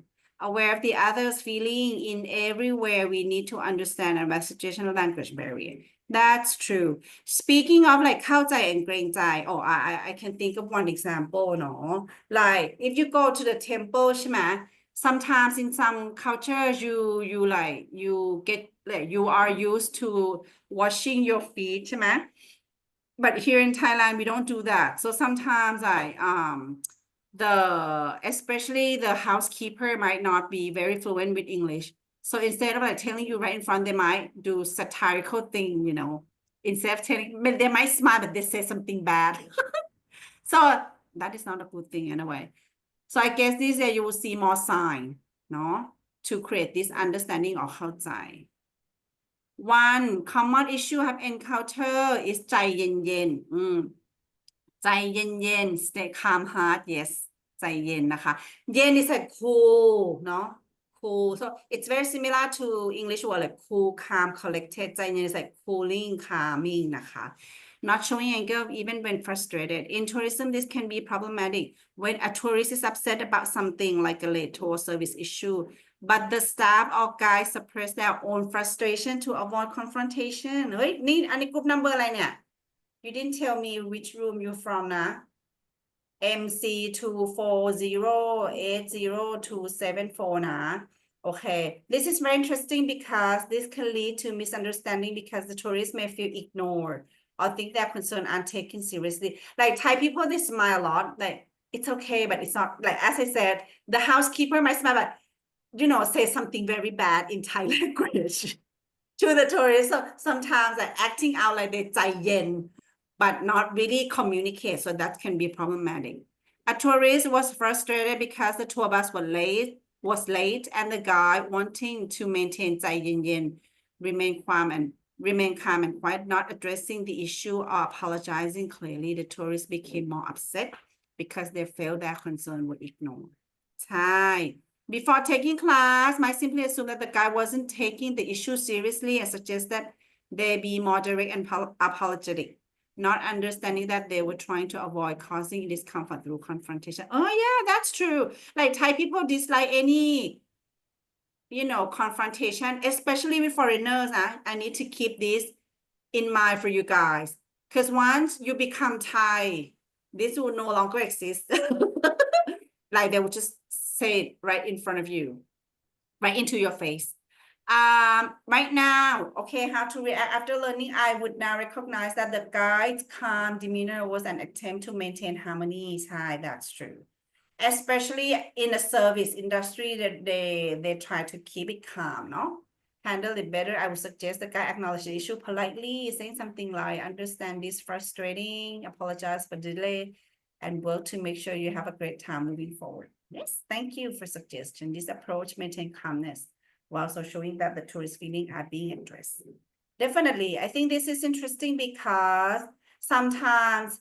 aware of the other's feeling. In everywhere we need to understand a situational language barrier. That's true. Speaking of like เข้าใจ and เกรงใจ I can think of one example, no? Like if you go to the temple ใช่ไหม sometimes in some cultures you are used to washing your feet ใช่ไหม but here in Thailand we don't do that, so sometimes especially the housekeeper might not be very fluent with English, so instead of like telling you right in front, they might do satirical thing, you know, instead of telling, they might smile but they say something bad. So that is not a good thing anyway. So I guess this year you will see more sign, no, to create this understanding of เข้าใจ. One common issue I have encountered is ใจเย็นๆใจเย็นๆ stay calm heart, yes, ใจเย็นนะคะ เย็น is like cool, no, cool, so it's very similar to English word like cool, calm, collected. ใจเย็น is like cooling, calming นะคะ not showing anger even when frustrated. In tourism, this can be problematic when a tourist is upset about something like a late tour service issue, but the staff or guide suppress their own frustration to avoid confrontation. เฮ้ย นี่อันนี้ group number อะไรเนี่ย you didn't tell me which room you from นะ MC24080274 นะ okay, this is very interesting because this can lead to misunderstanding because the tourists may feel ignored or think their concerns aren't taken seriously. Like Thai people, they smile a lot, like it's okay, but it's not, like as I said, the housekeeper might smile, but you know, say something very bad in Thai language to the tourists. So sometimes like acting out like they ใจเย็น but not really communicate, so that can be problematic. A tourist was frustrated because the tour bus was late and the guide wanting to maintain ใจเย็นๆ remain calm and quiet, not addressing the issue or apologizing clearly. The tourists became more upset because they felt their concern were ignored. ใช่ Before taking class, might simply assume that the guy wasn't taking the issue seriously and suggest that they be more direct and apologetic, not understanding that they were trying to avoid causing discomfort through confrontation. Oh yeah, that's true. Like Thai people dislike any, you know, confrontation, especially with foreigners. I need to keep this in mind for you guys, because once you become Thai, this will no longer exist. Like they will just say it right in front of you, right into your face. Right now, okay, how to react after learning, I would now recognize that the guide's calm demeanor was an attempt to maintain harmony. Hi, that's true. Especially in the service industry, that they try to keep it calm, no? Handle it better. I would suggest the guy acknowledge the issue politely, saying something like, understand this frustrating, apologize for delay, and work to make sure you have a great time moving forward. Yes, thank you for suggestion. This approach maintain calmness while also showing that the tourist feelings are being addressed. Definitely, I think this is interesting because sometimes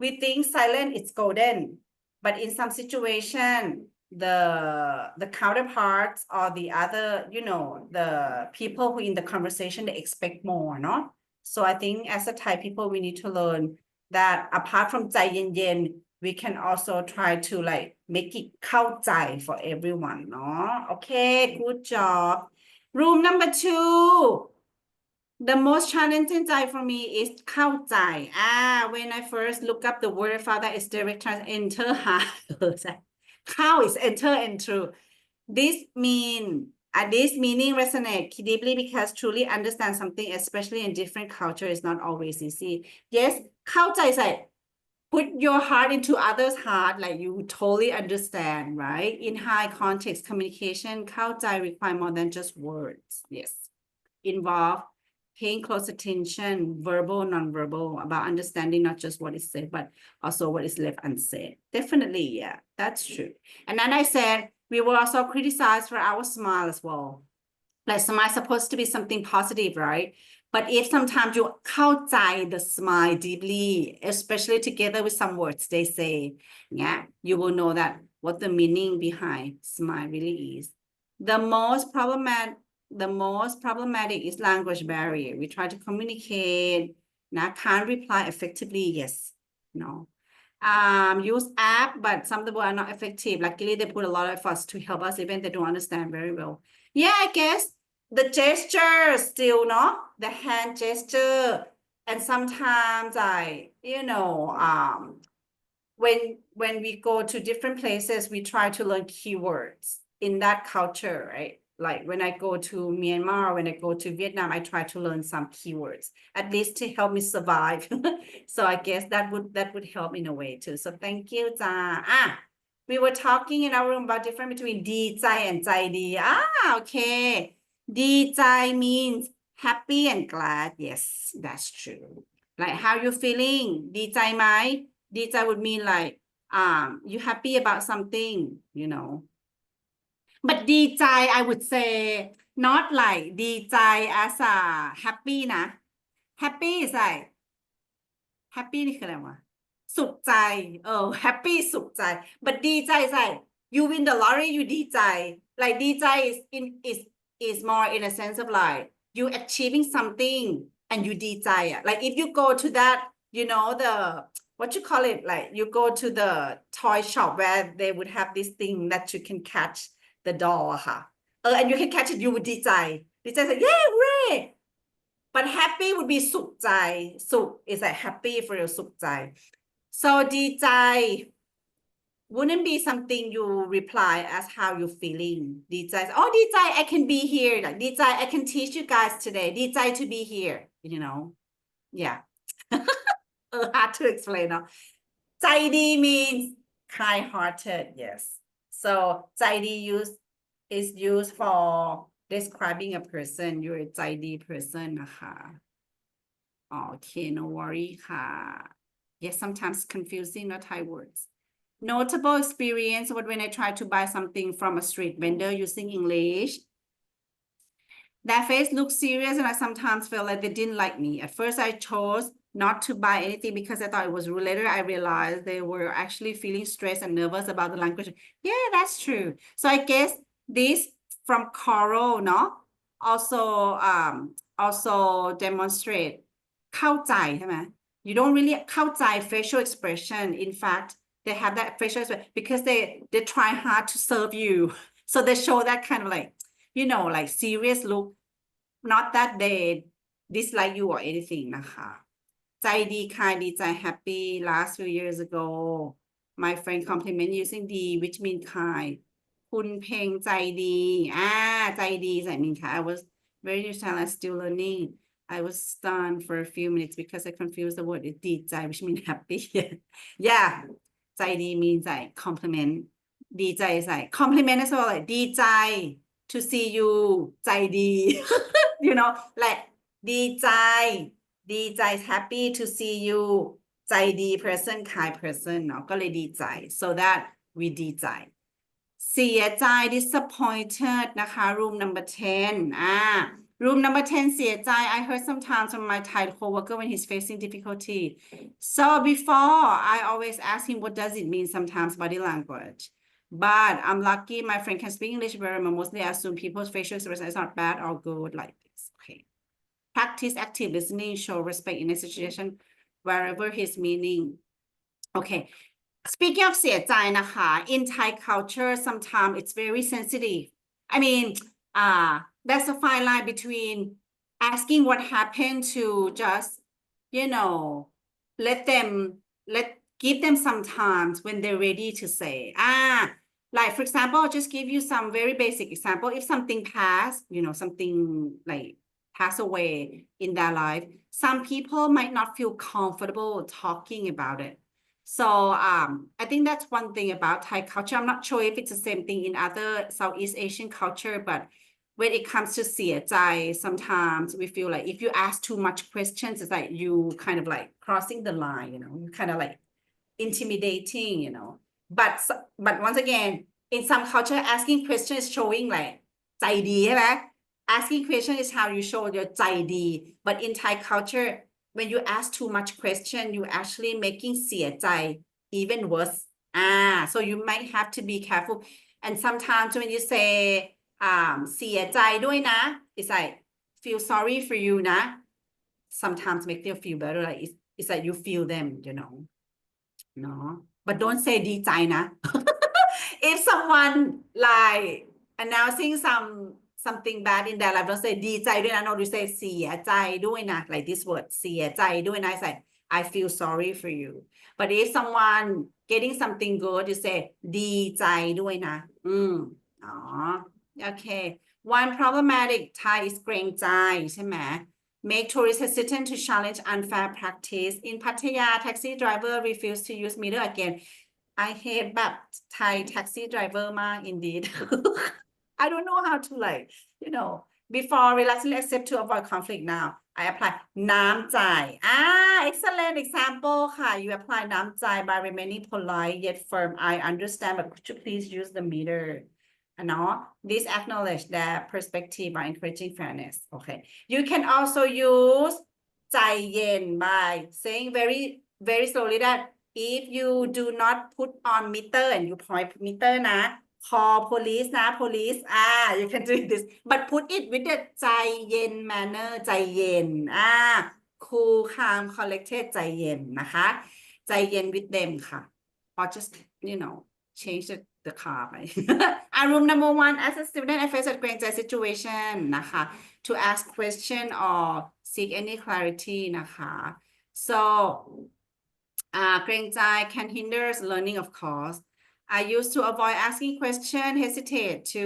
we think silent is golden, but in some situation, the counterparts or the other, you know, the people who in the conversation, they expect more, no? So I think as a Thai people, we need to learn that apart from ใจเย็นๆ we can also try to like make it เข้าใจ for everyone เนาะ okay good job room number 2 the most challenging ใจ for me is เข้าใจ when I first look up the word I found that is direct translation enter หา เข้า is enter and through this meaning resonate deeply because truly understand something, especially in different culture, is not always easy. Yes, เข้าใจ is like put your heart into others' heart, like you totally understand, right? In high context communication, เข้าใจ require more than just words. Yes, involve paying close attention, verbal, non-verbal, about understanding not just what is said, but also what is left unsaid. Definitely, yeah, that's true. And then I said, we were also criticized for our smile as well. Like smile is supposed to be something positive, right? But if sometimes you เข้าใจ the smile deeply, especially together with some words they say, yeah, you will know that what the meaning behind smile really is. The most problematic is language barrier. We try to communicate, can't reply effectively, yes, no. Use app, but some of the words are not effective. Luckily, they put a lot of efforts to help us, even they don't understand very well. Yeah, I guess the gesture still, no? The hand gesture. And sometimes when we go to different places, we try to learn keywords in that culture, right? Like when I go to Myanmar, when I go to Vietnam, I try to learn some keywords, at least to help me survive. So I guess that would help in a way too. So thank you, Ja. We were talking in our room about difference between ดีใจ and ใจดี okay. ดีใจ means happy and glad. Yes, that's true. Like how you feeling? ดีใจไหม? ดีใจ would mean like you happy about something, you know. But ดีใจ I would say not like ดีใจ as a happy นะ happy is like happy นี่คืออะไรวะ สุขใจ happy สุขใจ but ดีใจ is like you win the lottery you ดีใจ like ดีใจ is more in a sense of like you achieving something and you ดีใจ like if you go to that you know the what you call it like you go to the toy shop where they would have this thing that you can catch the doll ค่ะ and you can catch it you would ดีใจ ดีใจ like yeah hooray but happy would be สุขใจ สุข is like happy for you สุขใจ so ดีใจ wouldn't be something you reply as how you feeling ดีใจ oh ดีใจ I can be here like ดีใจ I can teach you guys today ดีใจ to be here you know yeah hard to explain เนาะ ใจดี means kind-hearted yes so ใจดี is used for describing a person you're a ใจดี person นะคะ okay no worry ค่ะ yes sometimes confusing not Thai words notable experience when I try to buy something from a street vendor using English their face looked serious and I sometimes felt like they didn't like me. At first I chose not to buy anything because I thought it was rude. Later I realized they were actually feeling stressed and nervous about the language. Yeah, that's true. So I guess this from Coral, no? Also demonstrate เข้าใจ ใช่ไหม? You don't really เข้าใจ facial expression. In fact, they have that facial expression because they try hard to serve you. So they show that kind of like, you know, like serious look. Not that they dislike you or anything นะคะ ใจดี kind ดีใจ happy last few years ago my friend compliment using ดี which mean kind คุณเพลงใจดี ใจดี I mean kind I was very new Thailand still learning I was stunned for a few minutes because I confused the word ดีใจ which mean happy yeah ใจดี means like compliment ดีใจ is like compliment as well like ดีใจ to see you ใจดี you know like ดีใจ ดีใจ happy to see you ใจดี person kind person เนาะก็เลยดีใจ so that we ดีใจ เสียใจ disappointed นะคะ room number 10 room number 10 เสียใจ I heard sometimes from my Thai coworker when he's facing difficulty so before I always ask him what does it mean sometimes body language but I'm lucky my friend can speak English very well mostly I assume people's facial expression is not bad or good like this okay practice active listening show respect in a situation wherever his meaning okay speaking of เสียใจนะคะ in Thai culture sometimes it's very sensitive I mean there's a fine line between asking what happened to just you know give them some time when they're ready to say like for example I'll just give you some very basic example if something passed something like pass away in their life some people might not feel comfortable talking about it so I think that's one thing about Thai culture I'm not sure if it's the same thing in other Southeast Asian culture but when it comes to เสียใจ sometimes we feel like if you ask too much questions it's like you kind of like crossing the line you kind of like intimidating but once again in some culture asking questions is showing like ใจดีใช่ไหม asking question is how you show your ใจดี but in Thai culture when you ask too much question you actually making เสียใจ even worse so you might have to be careful and sometimes when you say เสียใจด้วยนะ it's like feel sorry for you นะ sometimes make them feel better like it's like you feel them no but don't say ดีใจนะ if someone like announcing something bad in their life don't say ดีใจด้วยนะ no you say เสียใจด้วยนะ like this word เสียใจด้วยนะ it's like I feel sorry for you but if someone getting something good you say ดีใจด้วยนะokay one problematic Thai is เกรงใจใช่ไหมmake tourists hesitant to challenge unfair practice in Pattaya taxi driver refused to use meter again I hate แบบ Thai taxi driver มาก indeed I don't know how to like before reluctantly accept to avoid conflict now I apply น้ำใจexcellent example ค่ะ you apply น้ำใจ by remaining polite yet firm I understand but could you please use the meter this acknowledge their perspective by encouraging fairness okay you can also use ใจเย็น by saying very very slowly that if you do not put on meter and you point meter นะ call police นะ police you can do this but put it with the ใจเย็น manner ใจเย็นcool calm collected ใจเย็นนะคะใจเย็น with them ค่ะ or just change the car ไป room number one as a student I face a เกรงใจ situation นะคะ to ask question or seek any clarity นะคะ so เกรงใจ can hinder learning of course I used to avoid asking question hesitate to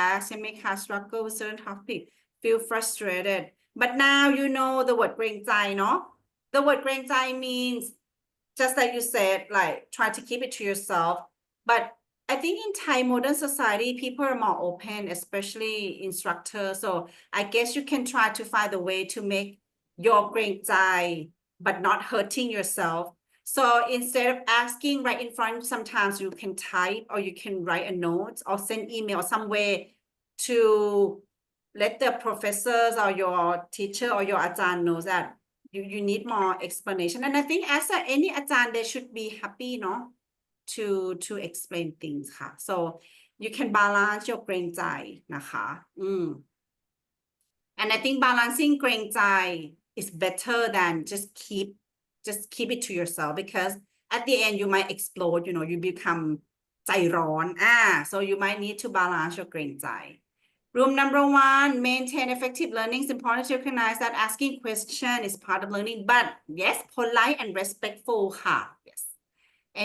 ask and make her struggle with certain topic feel frustrated but now you know the word เกรงใจเนาะ the word เกรงใจ means just like you said like try to keep it to yourself but I think in Thai modern society, people are more open, especially instructors. So I guess you can try to find a way to make your เกรงใจ but not hurting yourself. So instead of asking right in front, sometimes you can type or you can write a note or send email some way to let the professors or your teacher or your อาจารย์ know that you need more explanation. And I think as any อาจารย์ they should be happy, to explain things ค่ะ so you can balance your เกรงใจนะคะ and I think balancing เกรงใจ is better than just keep it to yourself because at the end you might explode you become ใจร้อน so you might need to balance your เกรงใจ Rule number one, maintain effective learning. It's important to recognize that asking question is part of learning but yes polite and respectful ค่ะ yes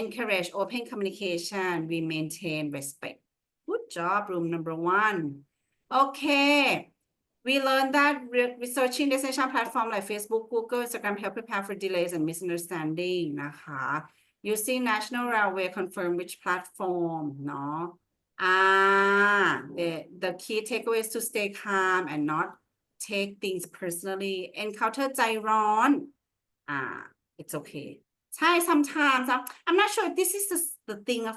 encourage open communication we maintain respect good job room number one okay we learned that researching destination platform like Facebook Google Instagram help prepare for delays and misunderstanding นะคะ using National Railway confirm which platform เนาะthe key takeaway is to stay calm and not take things personally encounter ใจร้อนit's okayใช่ sometimes I'm not sure if this is the thing of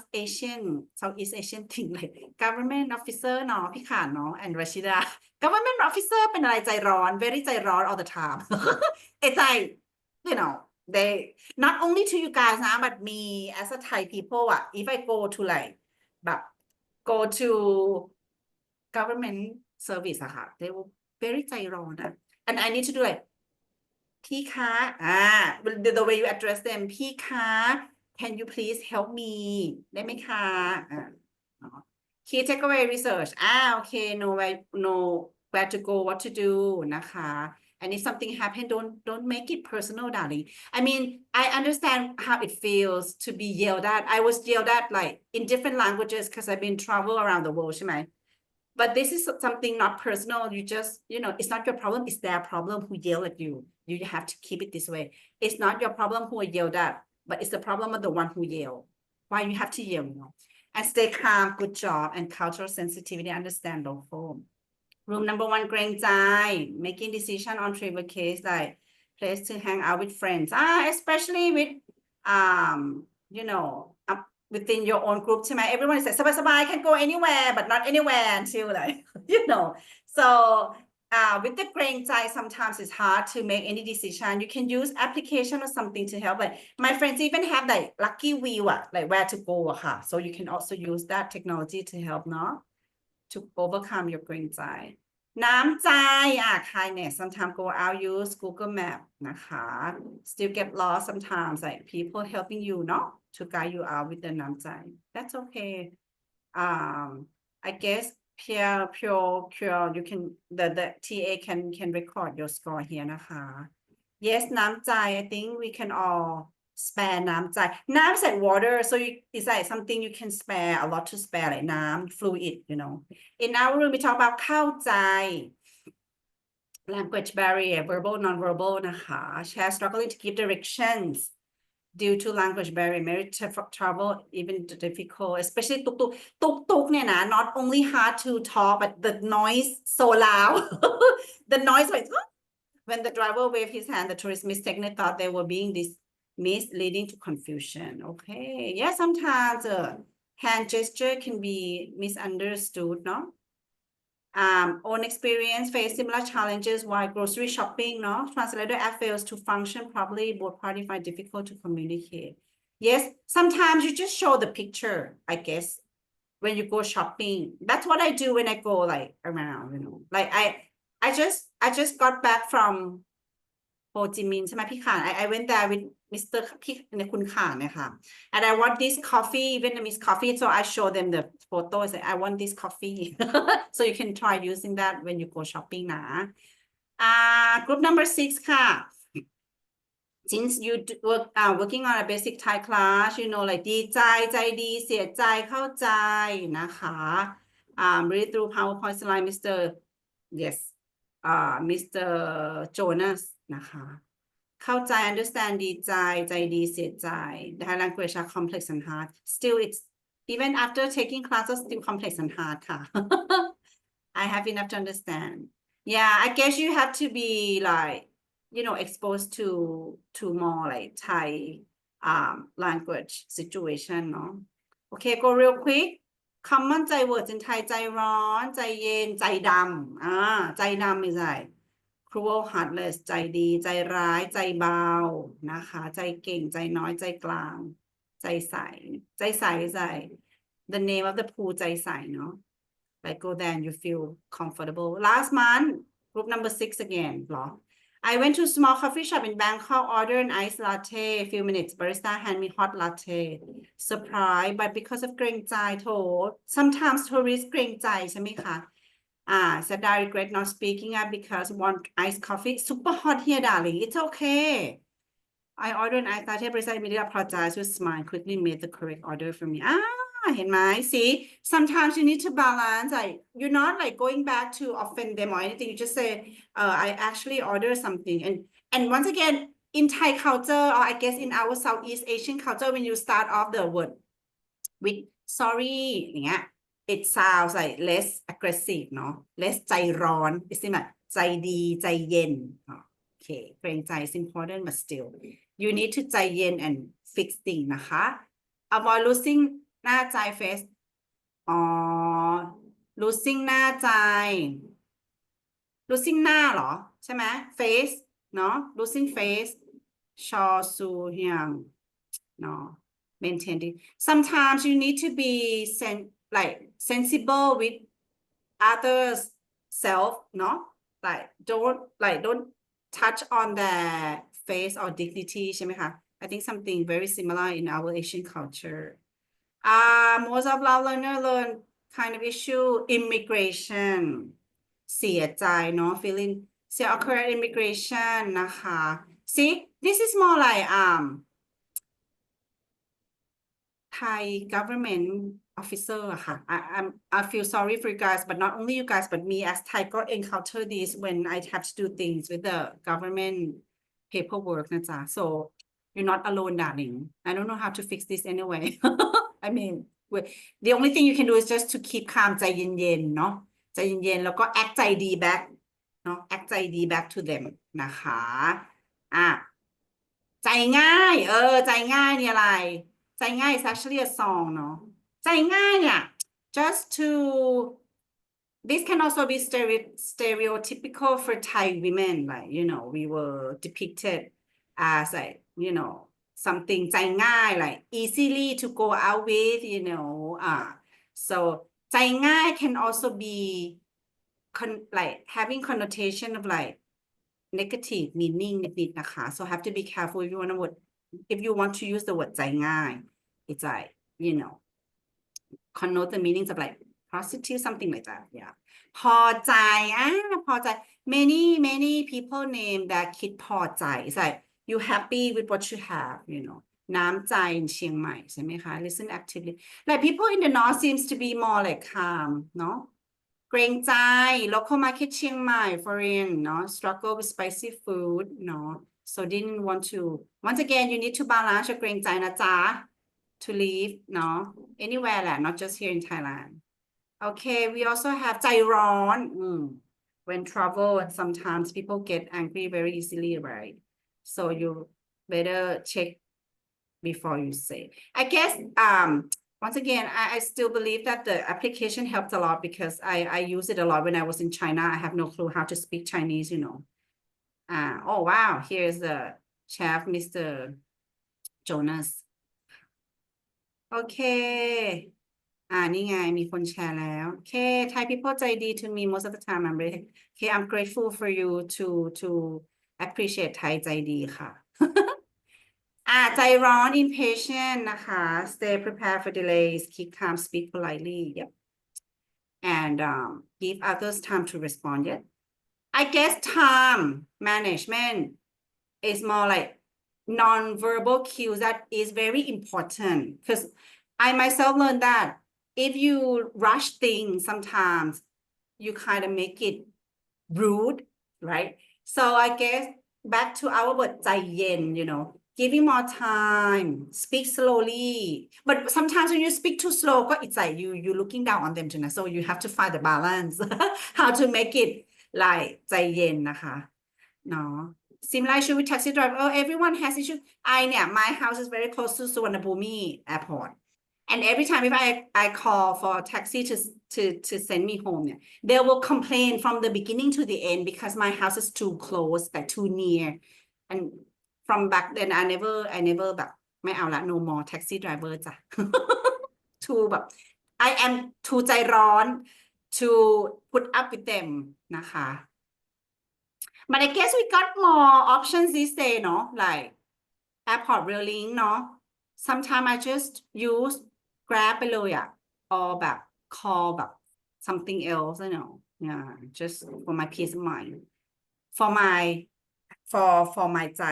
Southeast Asian thing like government officer เนาะพี่ขานเนาะ and Rashida government officer เป็นอะไรใจร้อน very ใจร้อน all the time it's like they not only to you guys นะ but me as a Thai people if I go to like แบบ go to government service ค่ะ they will very ใจร้อนand I need to do like พี่คะthe way you address them พี่คะ can you please help me ได้ไหมคะkey takeaway researchโอเค know where to go what to do นะคะ and if something happen don't make it personal darling I mean I understand how it feels to be yelled at I was yelled at like in different languages because I've been travel around the world ใช่ไหมBut this is something not personal. You just, it's not your problem. It's their problem who yell at you. You have to keep it this way. It's not your problem who are yelled at, but it's the problem of the one who yell. Why you have to yell, And stay calm, good job, and cultural sensitivity, understand local. Rule number 1, เกรงใจ making decision on trivial case like place to hang out with friends. Especially with, within your own group ใช่ไหม everyone is like สบายๆ can go anywhere but not anywhere until like so with the เกรงใจ sometimes it's hard to make any decision you can use application or something to help like my friends even have like lucky wheel like where to go ค่ะ so you can also use that technology to help เนาะ to overcome your เกรงใจ น้ำใจkindness sometimes go out use Google Map นะคะ still get lost sometimes like people helping you เนาะto guide you out with the น้ำใจ that's okay I guess pure you can the TA can record your score here นะคะ yes น้ำใจ I think we can all spare น้ำใจ น้ำ is like water so it's like something you can spare a lot to spare like น้ำ fluid in our room we talk about เข้าใจ language barrier verbal non-verbal นะคะ share struggling to give directions due to language barrier many travel even difficult especially ตุกเนี่ยนะ not only hard to talk but the noise so loud the noise like when the driver waved his hand the tourist mistakenly thought they were being dismissed leading to confusion okay yeah sometimes hand gesture can be misunderstood no own experience face similar challenges while grocery shopping no translator app fails to function properly both parties find difficult to communicate yes sometimes you just show the picture I guess when you go shopping that's what I do when I go like around like I just got back from Ho Chi Minh ใช่ไหมพี่ข่าน I went there with Mr. พี่คุณข่านนะคะ and I want this coffee Vietnamese coffee so I show them the photos I want this coffee so you can try using that when you go shopping นะgroup number 6 ค่ะ since you working on a basic Thai class like ดีใจใจดีเสียใจเข้าใจนะคะ read through PowerPoint slide Mr. yes Mr. Jonas นะคะเข้าใจ understand ดีใจใจดีเสียใจ Thai language are complex and hard still it's even after taking classes still complex and hard ค่ะ I have enough to understand yeah I guess you have to be like exposed to more like Thai language situation เนาะ okay go real quick common ใจ words in Thai ใจร้อนใจเย็นใจดำใจดำ is like cruel heartless ใจดีใจร้ายใจเบานะคะใจเก่งใจน้อยใจกลางใจใสใจใส is like the name of the pool ใจใสเนาะ like go there and you feel comfortable last month group number 6 again หรอI went to a small coffee shop in Bangkok, ordered an iced latte. A few minutes, barista handed me hot latte. Surprised, but because of เกรงใจโถ sometimes tourists เกรงใจใช่ไหมคะ said I regret not speaking up because want iced coffee. Super hot here, darling. It's okay. I ordered an iced latte. Barista immediately apologized with a smile. Quickly made the correct order for me.เห็นไหม see sometimes you need to balance like you're not like going back to offend them or anything you just say I actually ordered something and once again in Thai culture or I guess in our Southeast Asian culture when you start off the word with sorry อย่างเงี้ย it sounds like less aggressive เนาะ less ใจร้อน it's like ใจดีใจเย็น okay เกรงใจ is important but still you need to ใจเย็น and fix things นะคะ avoid losing หน้าใจ face losing หน้าใจ losing หน้าเหรอใช่ไหม face เนาะ losing face ชอซูเฮียงเนาะ maintaining sometimes you need to be sensible with others self เนาะ don't touch on their face or dignity ใช่ไหมคะ I think something very similar in our Asian culture most of our learner learn kind of issue immigration เสียใจเนาะ feeling เสีย occur at immigration นะคะ see this is more like Thai government officer อะค่ะ I feel sorry for you guys but not only you guys but me as Thai got encounter this when I have to do things with the government paperwork นะจ๊ะ so you're not alone darling I don't know how to fix this anyway I mean the only thing you can do is just to keep calm ใจเย็นๆเนาะใจเย็นๆแล้วก็ act ใจดี back เนาะ act ใจดี back to them นะคะใจง่ายใจง่ายนี่อะไรใจง่าย is actually a song เนาะใจง่ายเนี่ย just to this can also be stereotypical for Thai women like you know we were depicted as like you know something ใจง่าย like easily to go out with you know so ใจง่าย can also be like having connotation of like negative meaning นิดๆนะคะ so have to be careful if you want to use the word ใจง่าย it's like you know connote the meanings of like prostitute something like that yeah พอใจพอใจ many people name that คิดพอใจ it's like you happy with what you have you know น้ำใจ in เชียงใหม่ใช่ไหมคะ listen actively like people in the north seems to be more like calm เนาะเกรงใจ local market เชียงใหม่ foreign เนาะ struggle with spicy food เนาะ so didn't want to once again you need to balance เกรงใจนะจ๊ะ to live เนาะ anywhere แหละ not just here in Thailand okay we also have ใจร้อน when travel and sometimes people get angry very easily right so you better check before you say I guess once again I still believe that the application helped a lot because I use it a lot when I was in China I have no clue how to speak Chinese you know oh wow here's the chef Mr. Jonas okayนี่ไงมีคนแชร์แล้ว okay Thai people ใจดี to me most of the time I'm really okay I'm grateful for you to appreciate Thai ใจดีค่ะ ใจร้อน impatient นะคะ stay prepared for delays keep calm speak politely yep and give others time to respond yet I guess time management is more like non-verbal cues that is very important because I myself learned that if you rush things sometimes you kind of make it rude right so I guess back to our word ใจเย็น you know giving more time speak slowly but sometimes when you speak too slow ก็ it's like you looking down on them too นะ so you have to find the balance how to make it like ใจเย็นนะคะเนาะsimilar issue with taxi driver everyone has issueเนี่ย my house is very close to Suvarnabhumi airport and every time if I call for a taxi to send me home they will complain from the beginning to the end because my house is too close like too near and from back then I never แบบไม่เอาละ no more taxi driver จ้ะ too แบบ I am too ใจร้อน to put up with them นะคะ but I guess we got more options these days เนาะ like airport railing เนาะ sometimes I just use Grab ไปเลยor แบบ call แบบ something else you know yeah just for my peace of mind for my ใจ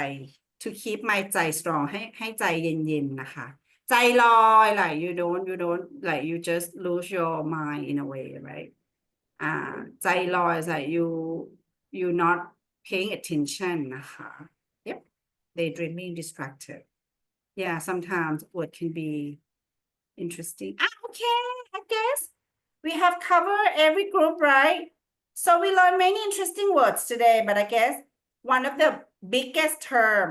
to keep my ใจ strong ให้ใจเย็นๆนะคะใจลอย like you don't like you just lose your mind in a way right ใจลอย is like you not paying attention นะคะ yep daydreaming distracted yeah sometimes word can be interesting okay I guess we have covered every group right so we learned many interesting words today but I guess one of the biggest term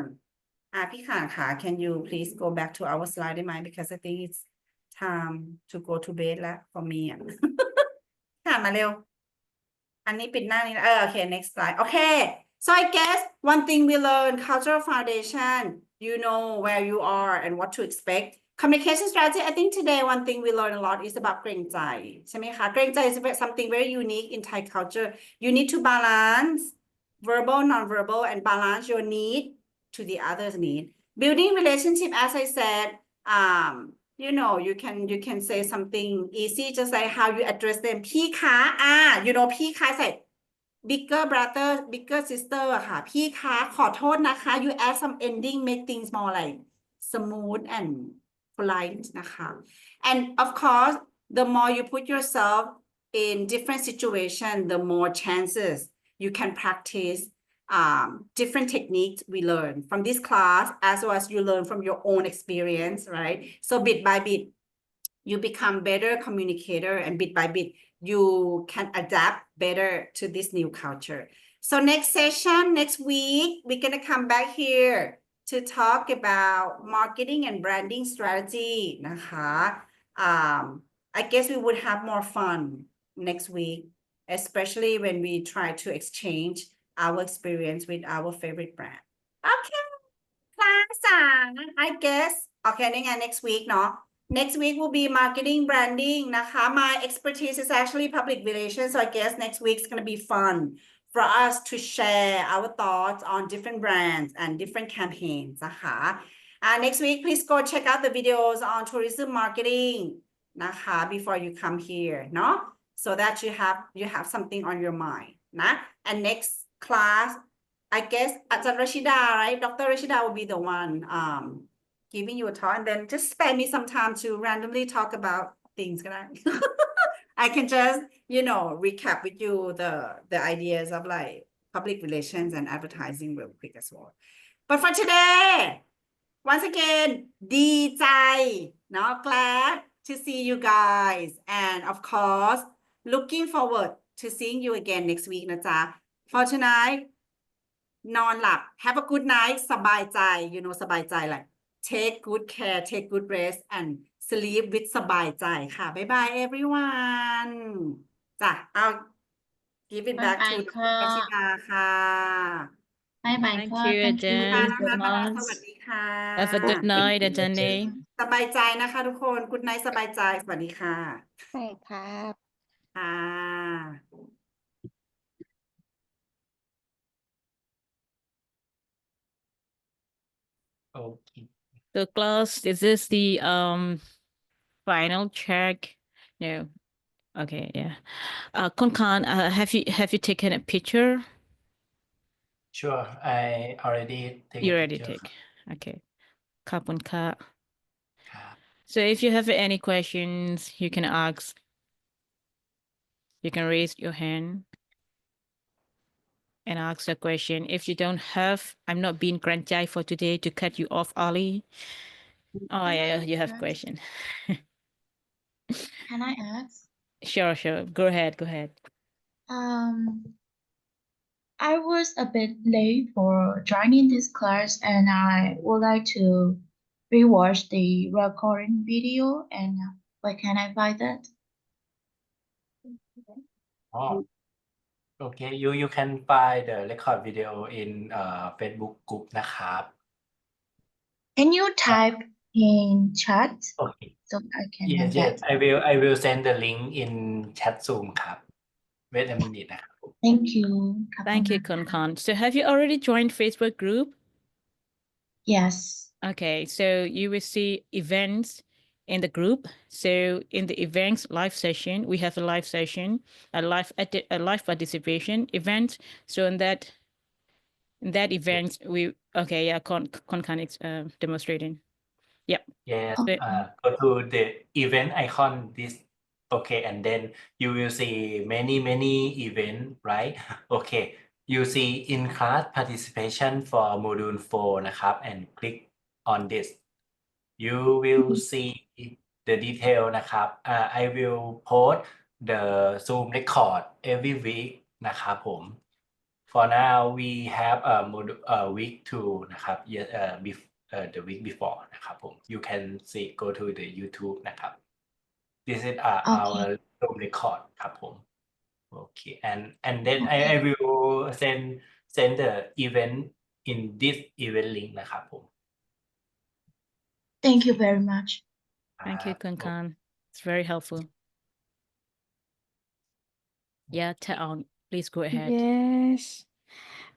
พี่ข่างค่ะ can you please go back to our slide ได้ไหม because I think it's time to go to bed แล้ว for me ค่ะมาเร็วอันนี้ปิดหน้านี้okay next slide okay so I guess one thing we learned cultural foundation you know where you are and what to expect communication strategy I think today one thing we learned a lot is about เกรงใจใช่ไหมคะเกรงใจ is something very unique in Thai culture you need to balance verbal, non-verbal, and balance your need to the other's need. Building relationship, as I said, you know, you can say something easy, just like how you address them. พี่คะ you know พี่คะ say bigger brother, bigger sister อะค่ะ พี่คะ ขอโทษนะคะ you add some ending, make things more like smooth and polite นะคะ and of course the more you put yourself in different situation, the more chances you can practice different techniques we learn from this class, as well as you learn from your own experience, right? So bit by bit, you become better communicator, and bit by bit, you can adapt better to this new culture. So next session, next week, we're gonna come back here to talk about marketing and branding strategy,นะคะ. I guess we would have more fun next week, especially when we try to exchange our experience with our favorite brand. Okay, class, I guess. Okay, นี่ไง next week เนาะ Next week will be marketing, branding,นะคะ. My expertise is actually public relations, so I guess next week's gonna be fun for us to share our thoughts on different brands and different campaigns,นะคะ. Next week, please go check out the videos on tourism marketing,นะคะ, before you come here, no? So that you have something on your mind, นะ. And next class, I guess Ajahn Rashida, right? Dr. Rashida will be the one giving you a talk, and then just spend me some time to randomly talk about things. I can just, you know, recap with you the ideas of like public relations and advertising real quick as well. But for today, once again, ดีใจ no? Glad to see you guys, and of course, looking forward to seeing you again next week นะจ๊ะ For tonight, นอนหลับ have a good night สบายใจ you know สบายใจ like take good care, take good rest, and sleep with สบายใจค่ะ bye bye everyone จ้ะ I'll give it back to รัชดาค่ะ
Thank you, Ajahn.
น้องนัทสวัสดีค่ะ
Have a good night, Ajahn Lee.
สบายใจนะคะทุกคน good night สบายใจ สวัสดีค่ะ
ใช่ครับ
ค่ะ
Okay.
So class, is this the final check? No. Okay, yeah. Khun Khan, have you taken a picture?
Sure, I already take
You
a
already
picture.
take. Okay. Khapun Kha.
ครับ
So if you have any questions, you can ask. You can raise your hand and ask a question. If you don't have, I'm not being Granjai for today to cut you off, Ali. Oh yeah, you have question.
Can I ask?
Sure. Go ahead.
I was a bit late for joining this class, and I would like to rewatch the recording video. And where can I find that?
Oh, okay. You can find the record video in Facebook group นะครับ
Can you type in chat
Okay.
so I can
Yes,
get?
I will send the link in chat Zoom ครับ Wait a minute นะครับ
Thank you.
Thank you, Khun Khan. So have you already joined Facebook group?
Yes.
Okay, so you will see events in the group. So in the events live session, we have a live session, a live participation event. So in that event, Khun Khan is demonstrating. Yep.
Yes,
So-
go to the event icon this. Okay, and then you will see many event, right? Okay, you see in class participation for module 4 นะครับ and click on this. You will see the detail นะครับ I will post the Zoom record every week นะครับผม For now we have a module week 2 นะครับ yes the week before นะครับผม You can see go to the YouTube นะครับ This is our Zoom record ครับผม Okay, and then I will send the event in this event link นะครับผม
Thank you very much.
Thank you, Khun Khan. It's very helpful. Yeah, Taeon, please go ahead.
Yes.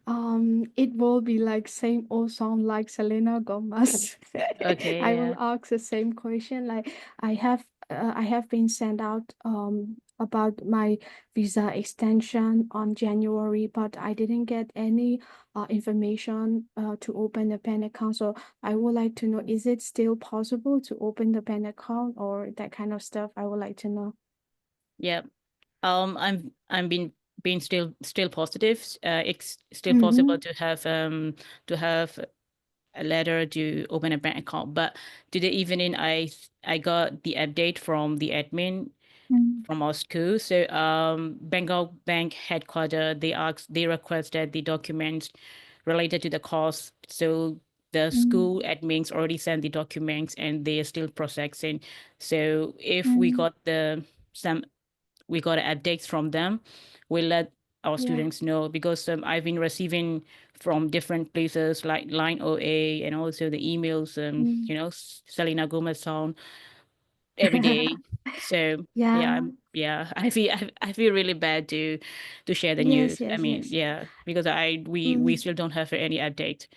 It will be like same old song like Selena Gomez.
Okay,
I will
yeah.
ask the same question. Like I have been sent out about my visa extension on January, but I didn't get any information to open a bank account. So I would like to know, is it still possible to open the bank account or that kind of stuff? I would like to know.
Yeah. I'm being still positive. It's still possible to have a letter to open a bank account. But today evening, I got the update from the admin from our school. So Bangkok Bank headquarters, they requested the documents related to the course. So the school admins already sent the documents and they are still processing. So if we got we got updates from them, we'll let our students know, because I've been receiving from different places like Line OA and also the emails, you know, Selena Gomez song every day. So
Yeah.
I feel really bad to share the news. I mean,
Yes.
yeah, because we still don't have any update.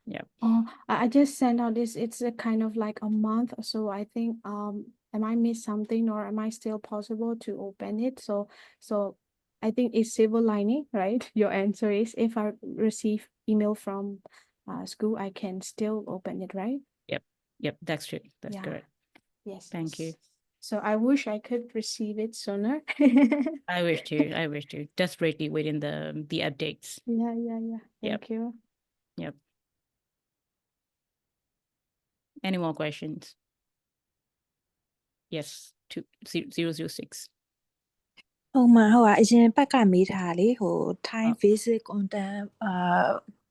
Yeah.
Oh, I just sent out this. It's a kind of like a month or so. I think am I missed something or am I still possible to open it? So I think it's silver lining, right? Your answer is if I receive email from school, I can still open it, right?
Yep, that's true. That's
Yeah.
correct.
Yes.
Thank you.
So I wish I could receive it sooner.
I wish to. Desperately waiting the updates.
Yeah.
Yep.
Thank you.
Yep. Any more questions? Yes, 006.
ဟုတ်မှာဟုတ်ပါအရင်ဘက်ကမေးထားလေဟို Thai basic content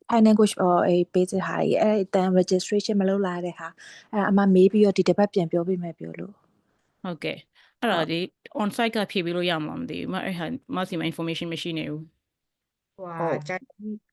Thai language အေး basic ဟာကြီးအဲ့အတန်း registration မလုပ်လာတဲ့ဟာအဲ့အမမေးပြီးတော့ဒီတစ်ပတ်ပြန်ပြောပေးမယ်ပြောလို့
ဟုတ်ကဲ့အဲ့ဒါဒီ on site ကဖြည့်ပေးလို့ရမှာမသိဘူးမအဲ့ဟာမဆီမှာ information မရှိနေဘူး
ဟိုကျန်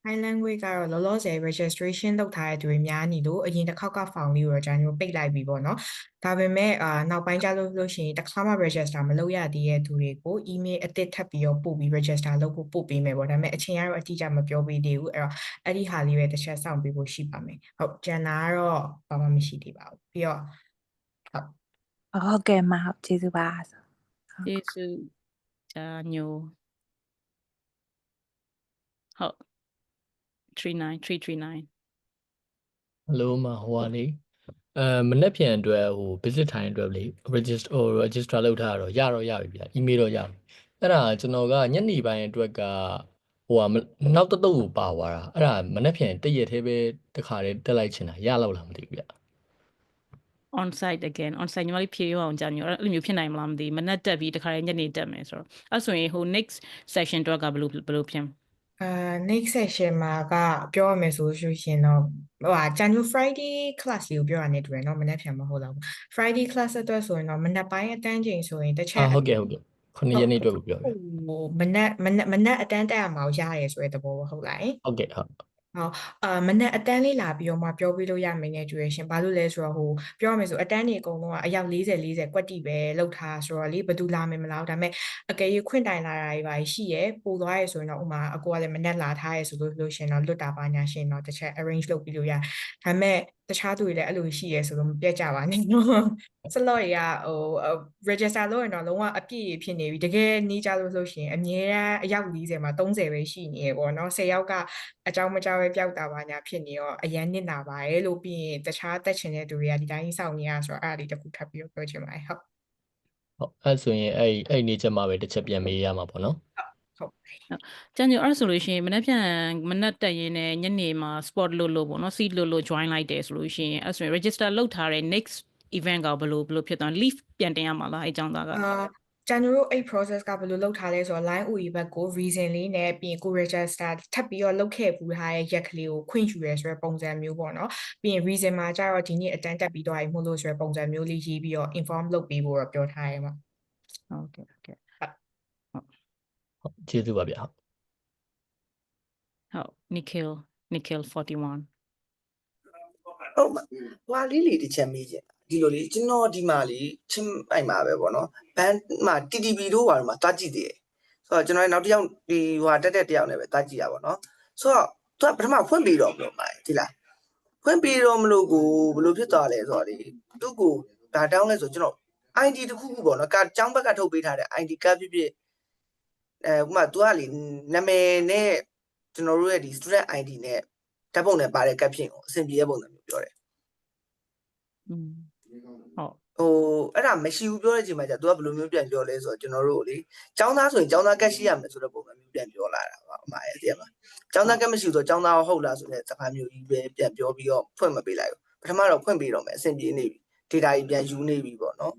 Thai language ကတော့လောလောဆယ် registration လုပ်ထားတဲ့သူတွေများနေလို့အရင်တစ်ခေါက်က form လေးကိုတော့ကျွန်တော်ပိတ်လိုက်ပြီပေါ့နော်ဒါပေမဲ့နောက်ပိုင်းကျလို့ရှိရင်တစ်ခါမှ register မလုပ်ရသေးတဲ့သူတွေကို email အသစ်ထပ်ပြီးတော့ပို့ပြီး register လုပ်ဖို့ပို့ပေးမယ်ပေါ့ဒါပေမဲ့အချိန်ကတော့အတိအကျမပြောပေးသေးဘူးအဲ့တော့အဲ့ဒီဟာလေးပဲတစ်ချက်စောင့်ပေးဖို့ရှိပါမယ်ဟုတ်ကျန်တာကတော့ဘာမှမရှိသေးပါဘူးပြီးတော့
ဟုတ်ကဲ့မဟုတ်ကျေးဇူးပါ
ကျေးဇူးညိုဟုတ်39339
Hello မဟိုပါလေမနေ့ပြန်အတွက်ဟို visit time အတွက်လေ register လုပ်ထားတော့ရပြီဗျ email တော့ရပြီအဲ့ဒါကျွန်တော်ကညနေပိုင်းအတွက်ကဟိုကနောက်တစ်တုပ်ကိုပါသွားတာအဲ့ဒါမနေ့ပြန်တည့်ရသေးပဲတခါတည်းတက်လိုက်ချင်တာရလောက်လားမသိဘူးဗျ
on site again on site ညီမလေးဖြေရအောင်ကြာညိုအဲ့လိုမျိုးဖြစ်နိုင်မလားမသိဘူးမနေ့တက်ပြီးတခါတည်းညနေတက်မယ်ဆိုတော့အဲ့ဆိုရင်ဟို next session တော့ကဘယ်လိုဖြစ်
next session မှာကပြောရမယ်ဆိုရှင်တော့ဟိုဟာ January Friday class လေးကိုပြောရနေတူတယ်เนาะမနေ့ပြန်မဟုတ်တော့ဘူး Friday class အတွက်ဆိုရင်တော့မနေ့ပိုင်းအတန်းချိန်ဆိုရင်တစ်ချက်
ဟုတ်ကဲ့ခုနှစ်ရက်နေ့အတွက်ကိုပြောပြ
ဟိုမနေ့အတန်းတက်ရမှာရတယ်ဆိုတဲ့သဘောဟုတ်လား
ဟုတ်ကဲ့ဟုတ်
မနေ့အတန်းလေးလာပြီးတော့မှပြောပြလို့ရမယ်နဲ့တူရရှင်ဘာလို့လဲဆိုတော့ဟိုပြောရမယ်ဆိုအတန်းတွေအကုန်လုံးကအယောက်40ကွက်တိပဲလောက်ထားဆိုတော့လေဘယ်သူလာမယ်မလားဒါပေမဲ့အကယ်၍ခွင့်တိုင်လာတာတွေပါရှိရပို့သွားရဆိုရင်တော့ဥမာအကိုကလည်းမနေ့လာထားရဆိုလို့ရှင်တော့လွတ်တာပါညာရှင်တော့တစ်ချက် arrange လုပ်ပြီးလို့ရဒါပေမဲ့တခြားသူတွေလည်းအဲ့လိုရှိရဆိုတော့မပြတ်ကြပါနဲ့နော်စလော့ရဟို register လုပ်ရင်တော့လုံးဝအပြည့်ဖြစ်နေပြီတကယ်နေကြလို့ရှင်အမြဲတမ်းအယောက်40မှာ30ပဲရှိနေရပေါ့နော်10ယောက်ကအကြောင်းမကြောက်ပဲပျောက်တာပါညာဖြစ်နေတော့အရန်နစ်နာပါရဲ့လို့ပြီးရင်တခြားတက်ချင်တဲ့သူတွေကဒီတိုင်းစောင့်နေရဆိုတော့အဲ့ဒါလေးတစ်ခုထပ်ပြီးတော့ပြောချင်ပါတယ်ဟုတ်
အဲ့ဆိုရင်အဲ့နေချက်မှာပဲတစ်ချက်ပြန်မေးရမှာပေါ့နော်
ကျန်ညိုအဲ့ဆိုလို့ရှိရင်မနေ့တက်ရင်းနဲ့ညနေမှာ sport လို့ပေါ့နော် seat လို့ join လိုက်တယ်ဆိုလို့ရှိရင်အဲ့ဆိုရင် register လုပ်ထားတဲ့ next event ကဘယ်လိုဖြစ်သွား leave ပြန်တင်ရမှာလားအဲ့အကြောင်းသားက
ကျွန်တော်တို့အဲ့ process ကဘယ်လိုလုပ်ထားလဲဆိုတော့ line OE ဘက်ကို reason လေးနဲ့ပြီးရင်ကို register ထပ်ပြီးတော့လုပ်ခဲ့ဘူးထားရဲ့ရက်ကလေးကိုခွင့်ယူရဲဆိုတဲ့ပုံစံမျိုးပေါ့နော်ပြီးရင် reason မှာကျတော့ဒီနေ့အတန်းတက်ပြီးတော့မို့လို့ဆိုတဲ့ပုံစံမျိုးလေးရေးပြီးတော့ inform လုပ်ပေးဖို့တော့ပြောထားရဲမှာ
ဟုတ်ကဲ့
ဟုတ်ကျေးဇူးပါဗျဟုတ်
Nikhil 41
ဟုတ်ဟွာလေးတစ်ချက်မေးချင်ဒီလိုလေကျွန်တော်ဒီမှာလေချင်းပိုင်မှာပဲပေါ့နော်ဘန်မှာ TTB တို့ဘာလို့မှာတွားကြည့်သေးတယ်ဆိုတော့ကျွန်တော်လည်းနောက်တစ်ယောက်ဒီဟွာတက်တယောက်နဲ့ပဲတွားကြည့်ရပါတော့ ဆိုတော့သူကပထမဖွင့်ပြီးတော့မလို့ပါဒီလားဖွင့်ပြီးတော့မလို့ကိုဘယ်လိုဖြစ်သွားလဲဆိုတော့လေသူ့ကိုဒါတောင်းလဲဆိုကျွန်တော် ID တစ်ခုခုပေါ့နော်ကကျောင်းဘက်ကထုတ်ပေးထားတဲ့ ID ကဖြစ်ဖြစ်ဥပမာ तू ကလေနာမည်နဲ့ကျွန်တော်တို့ရဲ့ဒီ student ID နဲ့ဓာတ်ပုံနဲ့ပါတဲ့ကပ်ဖြစ်ကိုအဆင်ပြေတဲ့ပုံစံမျိုးပြောတယ်အဲ့ဒါမရှိဘူးပြောတဲ့အချိန်မှာကျ तू ကဘယ်လိုမျိုးပြန်ပြောလဲဆိုတော့ကျွန်တော်တို့လေကျောင်းသားဆိုရင်ကျောင်းသားကတ်ရှိရမယ်ဆိုတဲ့ပုံစံမျိုးပြန်ပြောလာတာပါအမရဲ့သိရမလားကျောင်းသားကတ်မရှိဘူးဆိုတော့ကျောင်းသားဟုတ်လားဆိုတဲ့စကားမျိုးကြီးပဲပြန်ပြောပြီးတော့ဖွင့်မပေးလိုက်ဘူးပထမတော့ဖွင့်ပေးတော့မယ်အဆင်ပြေနေပြီ data ကြီးပြန်ယူနေပြီပေါ့နော်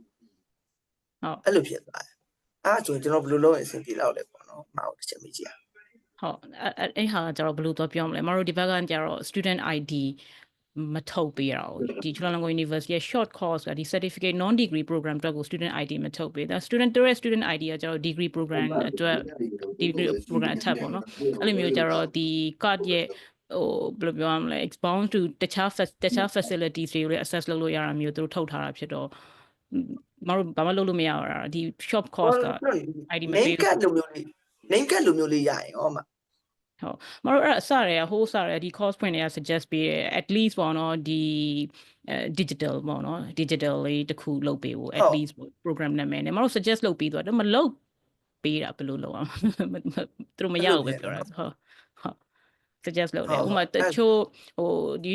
အဲ့လိုဖြစ်သွားတယ်အဲ့ဆိုရင်ကျွန်တော်ဘယ်လိုလုပ်ရင်အဆင်ပြေလောက်လဲပေါ့နော်မဟုတ်တစ်ချက်မေးကြည့်အောင်
ဟုတ်အဲ့ဟာကျတော့ဘယ်လိုတော့ပြောမလဲမတို့ဒီဘက်ကကျတော့ student ID မထုတ်ပေးရအောင်ဒီ Chulalongkorn University ရဲ့ short course ကဒီ certificate non degree program အတွက်ကို student ID မထုတ်ပေးဒါ student ID ကကျတော့ degree program အတွက် degree program အထက်ပေါ့နော်အဲ့လိုမျိုးကျတော့ဒီ card ရဲ့ဘယ်လိုပြောရမလဲ expound to တခြား facilities တွေကိုလည်း access လုပ်လို့ရတာမျိုးသူတို့ထုတ်ထားတာဖြစ်တော့မတို့ဘာမှလုပ်လို့မရတော့တာဒီ short course က ID မပေးဘူး
name card လိုမျိုးလေးရရင်ဟောမှာ
ဟုတ်မတို့အဲ့အစရဟိုးစရဒီ course point တွေက suggest ပေးတယ် at least ပေါ့နော်ဒီ digital ပေါ့နော် digital လေးတစ်ခုလုပ်ပေးဖို့ at least program နာမည်နဲ့မတို့ suggest လုပ်ပြီးတော့မလုပ်ပေးတာဘယ်လိုလုပ်အောင်သူတို့မရဘူးပဲပြောတာဟုတ် suggest လုပ်တယ်ဥပမာတချို့ဒီ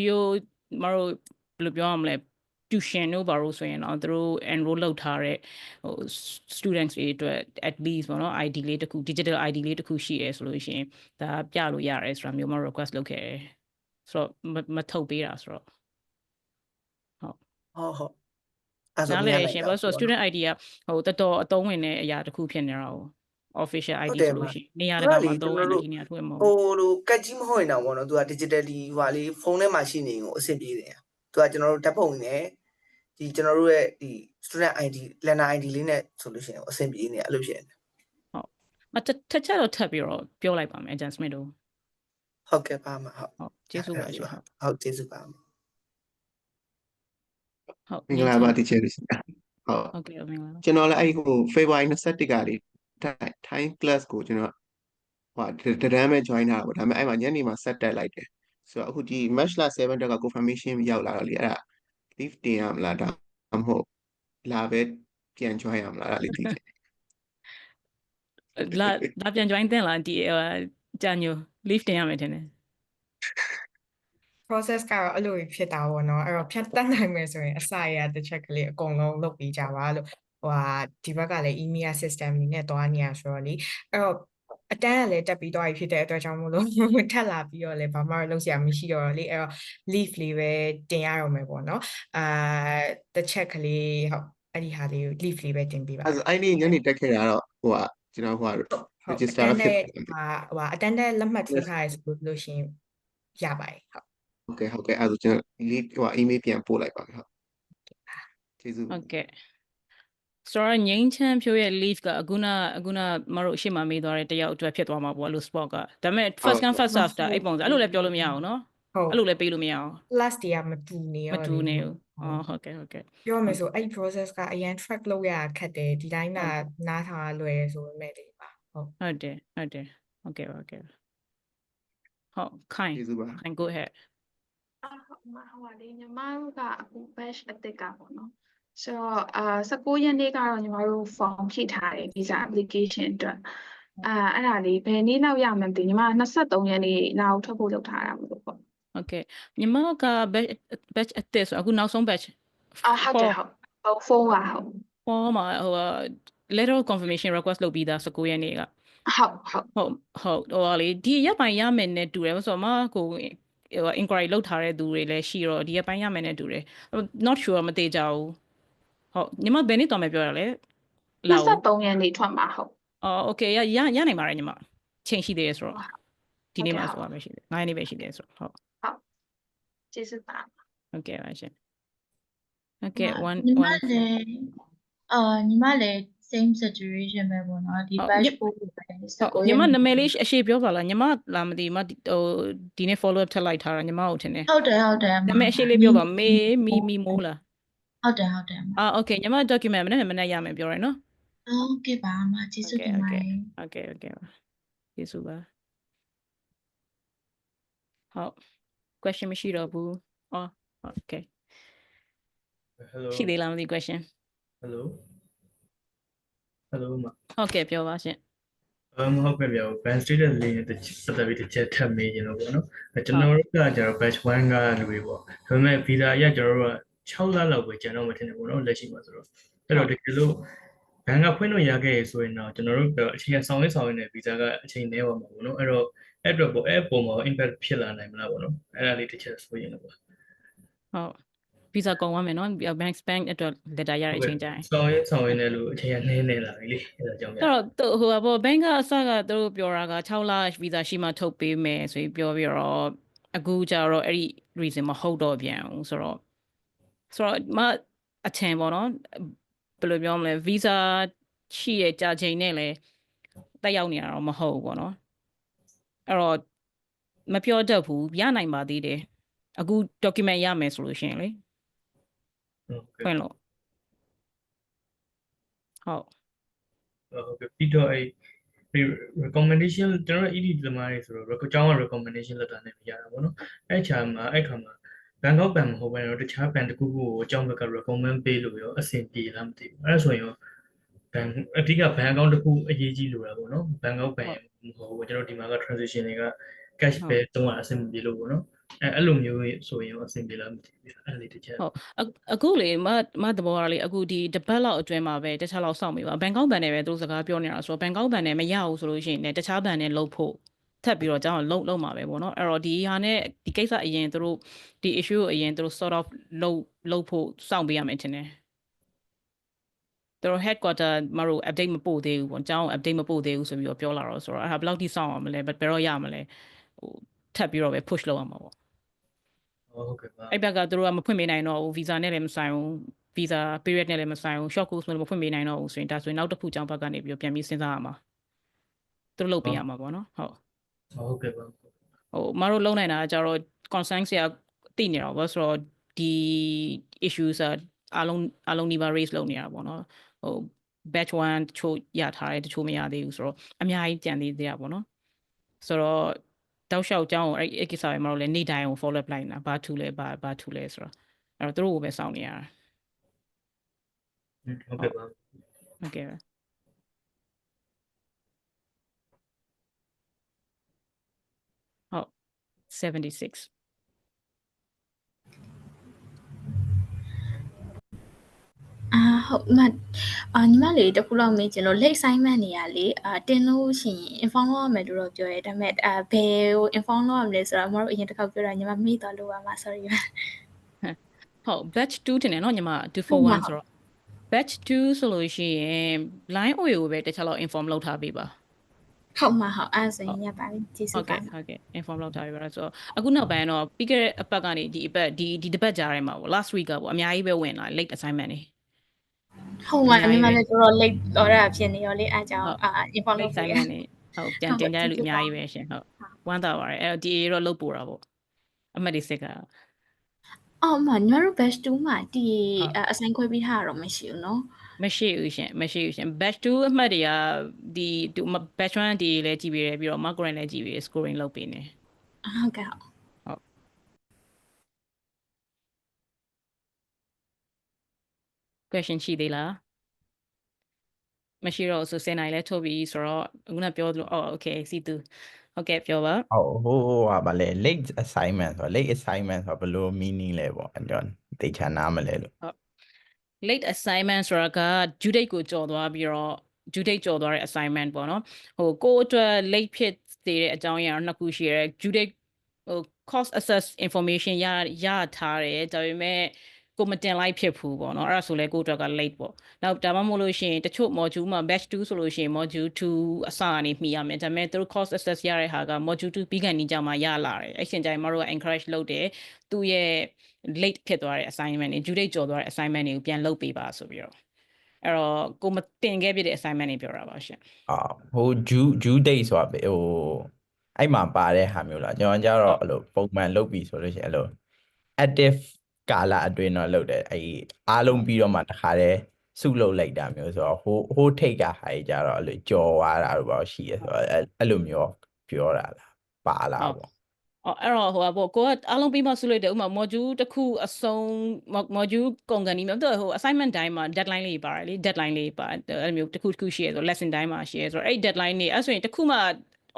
မတို့ဘယ်လိုပြောရမလဲ tuition တို့ဘာလို့ဆိုရင်တော့သူတို့ enroll လုပ်ထားတဲ့students တွေအတွက် at least ပေါ့နော် ID လေးတစ်ခု digital ID လေးတစ်ခုရှိရဲဆိုလို့ရှိရင်ဒါပြလို့ရတယ်ဆိုတာမျိုးမ request လုပ်ခဲ့တယ်ဆိုတော့မထုတ်ပေးတာဆိုတော့
ဟုတ်
နားလည်ရှင်ဘာလို့ဆို student ID ကတော်တော်အသုံးဝင်တဲ့အရာတစ်ခုဖြစ်နေတာကို official ID ဆိုလို့ရှိရင်နေရာတကာမှာသုံးဝင်တဲ့ဒီနေရာထွက်မဟုတ်
လိုကတ်ကြီးမဟုတ်ရင်တော့ဗောနော်သူက digitally ဟိုလေးဖုန်းထဲမှာရှိနေကိုအဆင်ပြေတယ်သူကကျွန်တော်တို့ဓာတ်ပုံနဲ့ဒီကျွန်တော်တို့ရဲ့ဒီ student ID learner ID လေးနဲ့ဆိုလို့ရှိရင်အဆင်ပြေနေအဲ့လိုဖြစ်နေ
ဟုတ်ထက်ချက်တော့ထပ်ပြီးတော့ပြောလိုက်ပါမယ် adjustment တို့
ဟုတ်ကဲ့ပါမှာ
ဟုတ်ကျေးဇူးပါရှင်
ဟုတ်ကျေးဇူးပါ
ဟုတ်
မင်္ဂလာပါတီချာလေး
ဟုတ်ကဲ့မင်္ဂလာပါ
ကျွန်တော်လည်းအဲ့February 21ကလေး time class ကိုကျွန်တော်တရမ်းပဲ join တာပေါ့ဒါပေမဲ့အဲ့မှာညနေမှာset တက်လိုက်တယ်ဆိုတော့အခုဒီ match 7တက်က confirmation ရောက်လာတော့လေအဲ့ဒါ leave တင်ရမလားဒါမှမဟုတ်လာပဲပြန် join ရမလားအဲ့ဒါလေးသိတယ်
လာပြန် join တင်လားဒီကြာညို leave တင်ရမယ်ထင်တယ်
process ကတော့အဲ့လိုဖြစ်တာပေါ့နော်အဲ့တော့ဖြတ်တတ်နိုင်မယ်ဆိုရင်အစရတစ်ချက်ကလေးအကုန်လုံးလုပ်ပြီးကြပါလို့ဒီဘက်ကလည်း email system နေနဲ့တွားနေရဆိုတော့လေအဲ့တော့အတန်းကလည်းတက်ပြီးသွားပြီဖြစ်တဲ့အတွက်ကြောင့်မို့လို့ထက်လာပြီးတော့လည်းဘာမှလုပ်စရာမရှိတော့လေအဲ့တော့ leave လေးပဲတင်ရတော့မယ်ပေါ့နော်တစ်ချက်ကလေးဟုတ်အဲ့ဒီဟာလေးကို leave လေးပဲတင်ပေးပါ
အဲ့ဒီညနေတက်ခဲ့တာတော့ကျွန်တော်register
ဖြစ်အတန်းနဲ့လက်မှတ်ထိုးထားရဆိုလို့ရှိရင်ရပါတယ်
ဟုတ်ကဲ့အဲ့ဒါကျွန်တော် email ပြန်ပို့လိုက်ပါမယ်ဟုတ်ကျေးဇူး
ဟုတ်ကဲ့ဆိုတော့ငိမ့်ချမ်းဖြိုးရဲ့ leave ကအခုနမတို့အရှိမမေးသွားတဲ့တယောက်အတွက်ဖြစ်သွားမှာပေါ့အဲ့လို spot ကဒါပေမဲ့ first come first serve တာအဲ့ပုံစံအဲ့လိုလည်းပြောလို့မရအောင်နော်အဲ့လိုလည်းပေးလို့မရအောင်
plus တွေကမတူနေရော
မတူနေဘူးဟုတ်ကဲ့
ပြောမယ်ဆိုအဲ့ process ကအရင် track လုပ်ရခက်တယ်ဒီတိုင်းကနားထားလွယ်ဆိုပေမဲ့ဒီပါ
ဟုတ်တယ်ဟုတ်ကဲ့ဟုတ်ခိုင် go ahead
ညီမတို့ကအခု batch အသစ်ကပေါ့နော်ဆိုတော့19ရက်နေ့ကတော့ညီမတို့ form ဖြည့်ထားတယ် visa application အတွက်အဲ့ဒါလေးဘယ်နေ့လောက်ရမှန်းသိညီမ23ရက်နေ့လောက်ထွက်ဖို့လုပ်ထားတာမလို့ပေါ့
ဟုတ်ကဲ့ညီမက batch အသစ်ဆိုအခုနောက်ဆုံး batch
ဟုတ်တယ်ဟုတ်ဖုန်းပါဟုတ်
မှာletter of confirmation request လုပ်ပြီးသား19ရက်နေ့ကဟုတ်လေဒီရက်ပိုင်းရမယ်နဲ့တူတယ်ဆိုတော့မကိုinquiry လုပ်ထားတဲ့သူတွေလည်းရှိတော့ဒီရက်ပိုင်းရမယ်နဲ့တူတယ် not sure မသိကြဘူးဟုတ်ညီမဘယ်နေ့တော်မယ်ပြောရလဲ
23ရက်နေ့ထွက်မှာဟုတ်
okay ရနိုင်ပါတယ်ညီမချိန်ရှိသေးတယ်ဆိုတော့ဒီနေ့မှဆိုရမယ်ရှိတယ်9ရက်နေ့ပဲရှိတယ်ဆိုတော့ဟုတ်
ကျေးဇူးပါ
ဟုတ်ကဲ့ပါရှင်ဟုတ်ကဲ့
ညီမလည်း same situation ပဲပေါ့နော်ဒီ batch ပို့ပြီးပဲ
ညီမနာမည်လေးအရှိပြောပါလားညီမလာမသိမဒီနေ့ follow up ထပ်လိုက်ထားတာညီမကိုထင်တယ်
ဟုတ်တယ်
နာမည်အရှိလေးပြောပါမေမီမိုးလား
ဟုတ်တယ်
okay ညီမ document မနေ့ရမယ်ပြောရနော်
ဟုတ်ကဲ့ပါကျေးဇူးတင်ပါတယ်
okay ကျေးဇူးပါ ဟုတ် question မရှိတော့ဘူး oh okay
Hello
ရှိသေးလားမသိ question
Hello Hello မ
ဟုတ်ကဲ့ပြောပါရှင်
ဟုတ်ကဲ့ဗျာ ban status လေးနဲ့ပတ်သက်ပြီးတစ်ချက်ထပ်မေးချင်တော့ပေါ့နော်ကျွန်တော်တို့ကကျတော့ batch 1ကလူတွေပေါ့ဒါပေမဲ့ visa အရကျွန်တော်တို့က6လလောက်ပဲကျန်တော့မှထင်တယ်ပေါ့နော်လက်ရှိမှာဆိုတော့အဲ့တော့တကယ်လို့ဘန်ကဖွင့်လို့ရခဲ့ရဆိုရင်တော့ကျွန်တော်တို့အချိန်ဆောင်ရတဲ့ visa ကအချိန်နည်းပါမှာပေါ့နော်အဲ့တော့အဲ့တော့ပေါ့အဲ့ပုံမှာ impact ဖြစ်လာနိုင်မလားပေါ့နော်အဲ့ဒါလေးတစ်ချက်ဆိုရင်တော့ပေါ့
ဟုတ် visa ကုန်သွားမယ်နော် bank အတွက် letter ရတဲ့အချိန်ကျရင်
ဆောင်ရတဲ့လူအချိန်ကနည်းနေလာပြီလေအဲ့ဒါကြောင့်
အဲ့တော့ဟိုဘော bank ကအစကသူတို့ပြောတာက6လ visa ရှိမှထုတ်ပေးမယ်ဆိုပြီးပြောပြီးတော့အခုကျတော့အဲ့ဒီ reason မဟုတ်တော့ပြန်ဘူးဆိုတော့မအထင်ပေါ့နော်ဘယ်လိုပြောမလဲ visa ရှိရဲ့ကြာချိန်နဲ့လည်းတက်ရောက်နေရတော့မဟုတ်ဘူးပေါ့နော်အဲ့တော့မပြောတတ်ဘူးရနိုင်ပါသေးတယ်အခု document ရမယ်ဆိုလို့ရှိရင်လေဖွင့်လို့ဟုတ်
ဟုတ်ကဲ့ပြီးတော့အဲ့ recommendation ကျွန်တော် ED သမားတွေဆိုတော့ကျောင်းက recommendation letter နဲ့ပြရတာပေါ့နော်အဲ့ခါမှာဘန်ကောက်ဘန်မဟုတ်ဘဲတော့တခြားဘန်တစ်ခုခုကိုကျောင်းဘက်က recommend ပေးလို့ရောအဆင်ပြေလားမသိဘူးအဲ့ဒါဆိုရင်ရောဘန်အဓိကဘန်အကောင့်တစ်ခုအရေးကြီးလို့တာပေါ့နော်ဘန်ကောက်ဘန်မဟုတ်ဘူးကျွန်တော်ဒီမှာက transition တွေက cash ပဲတုံးတာအဆင်ပြေလို့ပေါ့နော်အဲ့လိုမျိုးဆိုရင်ရောအဆင်ပြေလားမသိဘူးအဲ့လေးတစ်ချက်
ဟုတ်အခုလေမသဘောရလေအခုဒီတပတ်လောက်အတွင်းမှာပဲတခြားလောက်စောင့်မိပါဘန်ကောက်ဘန်နဲ့ပဲသူတို့စကားပြောနေတာဆိုတော့ဘန်ကောက်ဘန်နဲ့မရဘူးဆိုလို့ရှိရင်လည်းတခြားဘန်နဲ့လုပ်ဖို့ထပ်ပြီးတော့ကျွန်တော်လုံးမှာပဲပေါ့နော်အဲ့တော့ဒီဟာနဲ့ဒီကိစ္စအရင်သူတို့ဒီ issue ကိုအရင်သူတို့ sort of လုပ်ဖို့စောင့်ပေးရမယ်ထင်တယ်သူတို့ headquarter မတို့ update မပို့သေးဘူးပေါ့ကျွန်တော် update မပို့သေးဘူးဆိုပြီးတော့ပြောလာတော့ဆိုတော့အဲ့ဒါဘယ်လောက်ထိစောင့်အောင်မလဲဘယ်တော့ရမလဲဟိုထပ်ပြီးတော့ပဲ push လုပ်ရမှာပေါ့
ဟုတ်ကဲ့ပါ
အဲ့ဘက်ကသူတို့ကမဖွင့်ပေးနိုင်တော့ဘူး visa နဲ့လည်းမဆိုင်ဘူး visa period နဲ့လည်းမဆိုင်ဘူး short course နဲ့လည်းမဖွင့်ပေးနိုင်တော့ဘူးဆိုရင်ဒါဆိုရင်နောက်တစ်ခုကျောင်းဘက်ကနေပြီးပြန်ပြီးစဉ်းစားရမှာသူတို့လုပ်ပေးရမှာပေါ့နော်
ဟုတ်ကဲ့ပါ
မတို့လုံးနိုင်တာကျတော့ concern ဆရာသိနေတော့ဘာဆိုတော့ဒီ issues အားလုံးဒီမှာ raise လုပ်နေတာပေါ့နော်batch 1တချို့ရထားတယ်တချို့မရသေးဘူးဆိုတော့အများကြီးကြံသေးတာပေါ့နော်ဆိုတော့တောက်လျှောက်အကြောင်းကိုအဲ့ကိစ္စပဲမတို့လည်းနေ့တိုင်းကို follow up လိုက်နေတာဘာထူလဲဘာထူလဲဆိုတော့အဲ့တော့သူတို့ကိုပဲစောင့်နေရတာ
ဟုတ်ကဲ့ပါ
ဟုတ်ကဲ့ဟုတ်76
ဟုတ်ညီမလေးတခုလောက်မေးချင်လို့ late assignment နေရလေတင်လို့ရှိရင် inform လုပ်ရမယ်လို့တော့ပြောရဲဒါပေမဲ့ဘယ်ကို inform လုပ်ရမလဲဆိုတော့မတို့အရင်တစ်ခါပြောတာညီမမေးသွားလို့ပါမ sorry
ဟုတ် batch 2တင်တယ်နော်ညီမ241ဆိုတော့ batch 2ဆိုလို့ရှိရင် line OA ကိုပဲတခြားလောက် inform လုပ်ထားပေးပါ
ဟုတ်မှာဟုတ်အဲ့ဆိုရင်ရပါပြီကျေးဇူးပါ
ဟုတ်ကဲ့ inform လုပ်ထားပေးပါဆိုတော့အခုနောက်ပိုင်းတော့ပြီးခဲ့တဲ့အပတ်ကနေဒီအပတ်ဒီတစ်ပတ်ကြားထဲမှာပေါ့ last week ကပေါ့အများကြီးပဲဝင်လာ late assignment တွေ
ဟုတ်မှာညီမလည်းတော်တော် late တော့တာဖြစ်နေရောလေအားကြောင့်inform လုပ်ပေးရ
ဟုတ်ပြန်တင်ကြတဲ့လူအများကြီးပဲရှင်ဟုတ်ဝမ်းသာပါတယ်အဲ့တော့ဒီတော့လုပ်ပို့တာပေါ့အမှတ်တွေစစ်က
အော်ညီမတို့ batch 2မှာဒီ assign ခွဲပြီးထားတာတော့မရှိဘူးเนาะ
မရှိဘူးရှင် batch 2အမှတ်တွေကဒီ batch 1ဒီလည်းကြည့်ပေးတယ်ပြီးတော့ mark grade လည်းကြည့်ပေးတယ် scoring လုပ်ပေးနေ
ဟုတ်ကဲ့ဟုတ်
question ရှိသေးလားမရှိတော့ဆိုစင်နိုင်လဲထုတ်ပြီးဆိုတော့ခုနပြောလို့okay စီသူဟုတ်ကဲ့ပြောပါ
ဟိုဗာလေ late assignment ဆိုတော့ late assignment ဆိုတော့ဘယ်လို meaning လဲပေါ့အဲ့တော့သိချာနားမလဲလို့
ဟုတ် late assignment ဆိုတာက due date ကိုကျော်သွားပြီးတော့ due date ကျော်သွားတဲ့ assignment ပေါ့နော်ကိုအတွက် late ဖြစ်တဲ့အကြောင်းအရာနှစ်ခုရှိရဲ due date cost assess information ရထားတယ်ဒါပေမဲ့ကိုမတင်လိုက်ဖြစ်ဘူးပေါ့နော်အဲ့ဒါဆိုလဲကိုအတွက်က late ပေါ့နောက်ဒါမှမဟုတ်လို့ရှိရင်တချို့ module မှာ batch 2ဆိုလို့ရှိရင် module 2အစကနေမှီရမယ်ဒါပေမဲ့သူတို့ cost assess ရတဲ့ဟာက module 2ပြီးကန်နေကြမှာရလာတယ်အဲ့ချိန်ကျရင်မတို့က encourage လုပ်တယ်သူ့ရဲ့ late ဖြစ်သွားတဲ့ assignment တွေ due date ကျော်သွားတဲ့ assignment တွေကိုပြန်လုပ်ပေးပါဆိုပြီးတော့အဲ့တော့ကိုမတင်ခဲ့ပြတဲ့ assignment တွေပြောတာပါရှင်
ဟို due date ဆိုတာအဲ့မှာပါတဲ့ဟာမျိုးလားကျွန်တော်ကြတော့အဲ့လိုပုံမှန်လုပ်ပြီဆိုလို့ရှိရင်အဲ့လို active ကာလအတွင်းတော့လုပ်တယ်အဲ့အားလုံးပြီးတော့မှတခါတည်းစုလုပ်လိုက်တာမျိုးဆိုတော့ဟိုထိတ်ကဟာကြီးကြတော့အဲ့လိုကြော်သွားတာတော့ရှိရဆိုတော့အဲ့လိုမျိုးပြောတာလားပါလားပေါ့
အဲ့တော့ဟိုပေါ့ကိုကအားလုံးပြီးမှဆုလိုက်တယ်ဥပမာ module တစ်ခုအဆုံး module ကုန်ကန်ဒီမှာတော့ဟို assignment တိုင်းမှာ deadline လေးပါတယ်လေ deadline လေးပါအဲ့လိုမျိုးတစ်ခုရှိရဲဆို lesson တိုင်းမှာရှိရဲဆိုတော့အဲ့ deadline နေအဲ့ဆိုရင်တစ်ခုမှ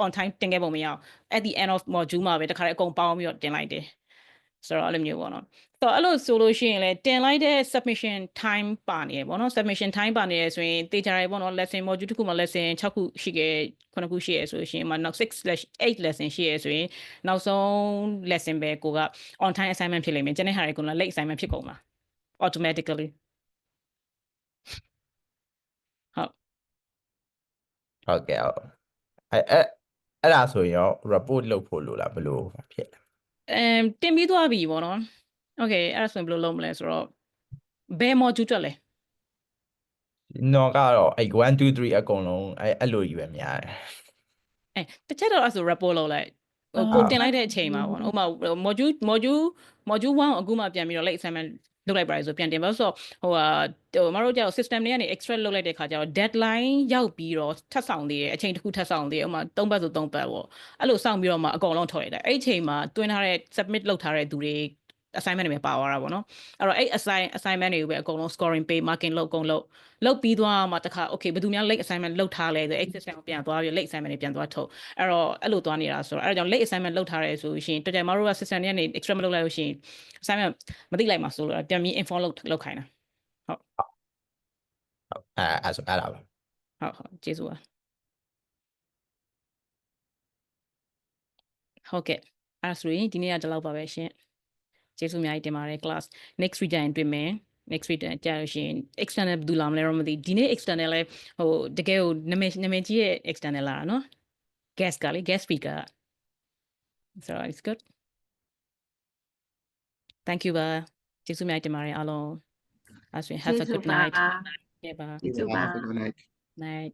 on time တင်ခဲ့ပုံမရအောင် at the end of module မှာပဲတခါလေးအကုန်ပေါင်းပြီးတော့တင်လိုက်တယ်ဆိုတော့အဲ့လိုမျိုးပေါ့နော်ဆိုတော့အဲ့လိုဆိုလို့ရှိရင်လည်းတင်လိုက်တဲ့ submission time ပါနေရပေါ့နော် submission time ပါနေရဆိုရင်တေချာရပေါ့နော် lesson module တစ်ခုမှာ lesson 6ခုရှိခဲ့9ခုရှိရဆိုရှင်မှာနောက် 6/8 lesson ရှိရဆိုရင်နောက်ဆုံး lesson ပဲကိုက on time assignment ဖြစ်လိမ့်မယ်ကျန်တဲ့ဟာတွေက late assignment ဖြစ်ကုန်မှာ automatically
ဟုတ်ကဲ့ဟုတ်အဲ့ဒါဆိုရင်ရော report လုပ်ဖို့လိုလားဘယ်လိုဖြစ်လဲ
တင်ပြီးသွားပြီပေါ့နော် okay အဲ့ဒါဆိုရင်ဘယ်လိုလုပ်မလဲဆိုတော့ဘယ် module တက်လဲ
နော်ကတော့အဲ့1 2 3အကုန်လုံးအဲ့လိုကြီးပဲများတယ်
တစ်ချက်တော့အဲ့ဆို report လုပ်လိုက်ကိုတင်လိုက်တဲ့အချိန်မှာပေါ့နော်ဥပမာ module 1အခုမှပြန်ပြီးတော့ late assignment လုပ်လိုက်ပါတယ်ဆိုပြန်တင်ပါဆိုတော့မတို့ကြောက် system တွေကနေ extract လုပ်လိုက်တဲ့ခါကျတော့ deadline ရောက်ပြီးတော့ထပ်ဆောင်သေးတယ်အချိန်တစ်ခုထပ်ဆောင်သေးတယ်ဥပမာ3ပတ်ဆို3ပတ်ပေါ့အဲ့လိုစောင့်ပြီးတော့မှအကုန်လုံးထုတ်ရတယ်အဲ့အချိန်မှာတွင်းထားတဲ့ submit လုပ်ထားတဲ့သူတွေ assignment တွေပဲပါသွားတာပေါ့နော်အဲ့တော့အဲ့ assignment တွေကိုပဲအကုန်လုံး scoring pay marking လုပ်အကုန်လုပ်ပြီးသွားမှတခါ okay ဘယ်သူများ late assignment လုပ်ထားလဲဆိုအဲ့ system ကိုပြန်သွားပြီး late assignment တွေပြန်သွားထုတ်အဲ့တော့အဲ့လိုသွားနေတာဆိုတော့အဲ့ဒါကြောင့် late assignment လုပ်ထားရဲဆိုရှင်တော်တော်မတို့က system တွေကနေ extra မလုပ်လိုက်လို့ရှိရင် assignment မသိလိုက်မှာဆိုလို့ပြန်ပြီး inform လုပ်ခိုင်းတာ
အဲ့ဒါပါ
ဟုတ်ကျေးဇူးပါဟုတ်ကဲ့အဲ့ဆိုရင်ဒီနေ့ကဒီလောက်ပါပဲရှင်ကျေးဇူးအများကြီးတင်ပါတယ် class next week တိုင်းတွေ့မယ် next week ကြာလို့ရှိရင် external ဘယ်သူလာမလဲတော့မသိဒီနေ့ external လဲဟိုတကယ်ကိုနာမည်ကြီးရဲ့ external လာတာနော် guest ကလေ guest speaker so it's good thank you ပါကျေးဇူးအများကြီးတင်ပါတယ်အားလုံးအဲ့ဆိုရင် have a good night ကျေးဇူးပါ
Have a good night
night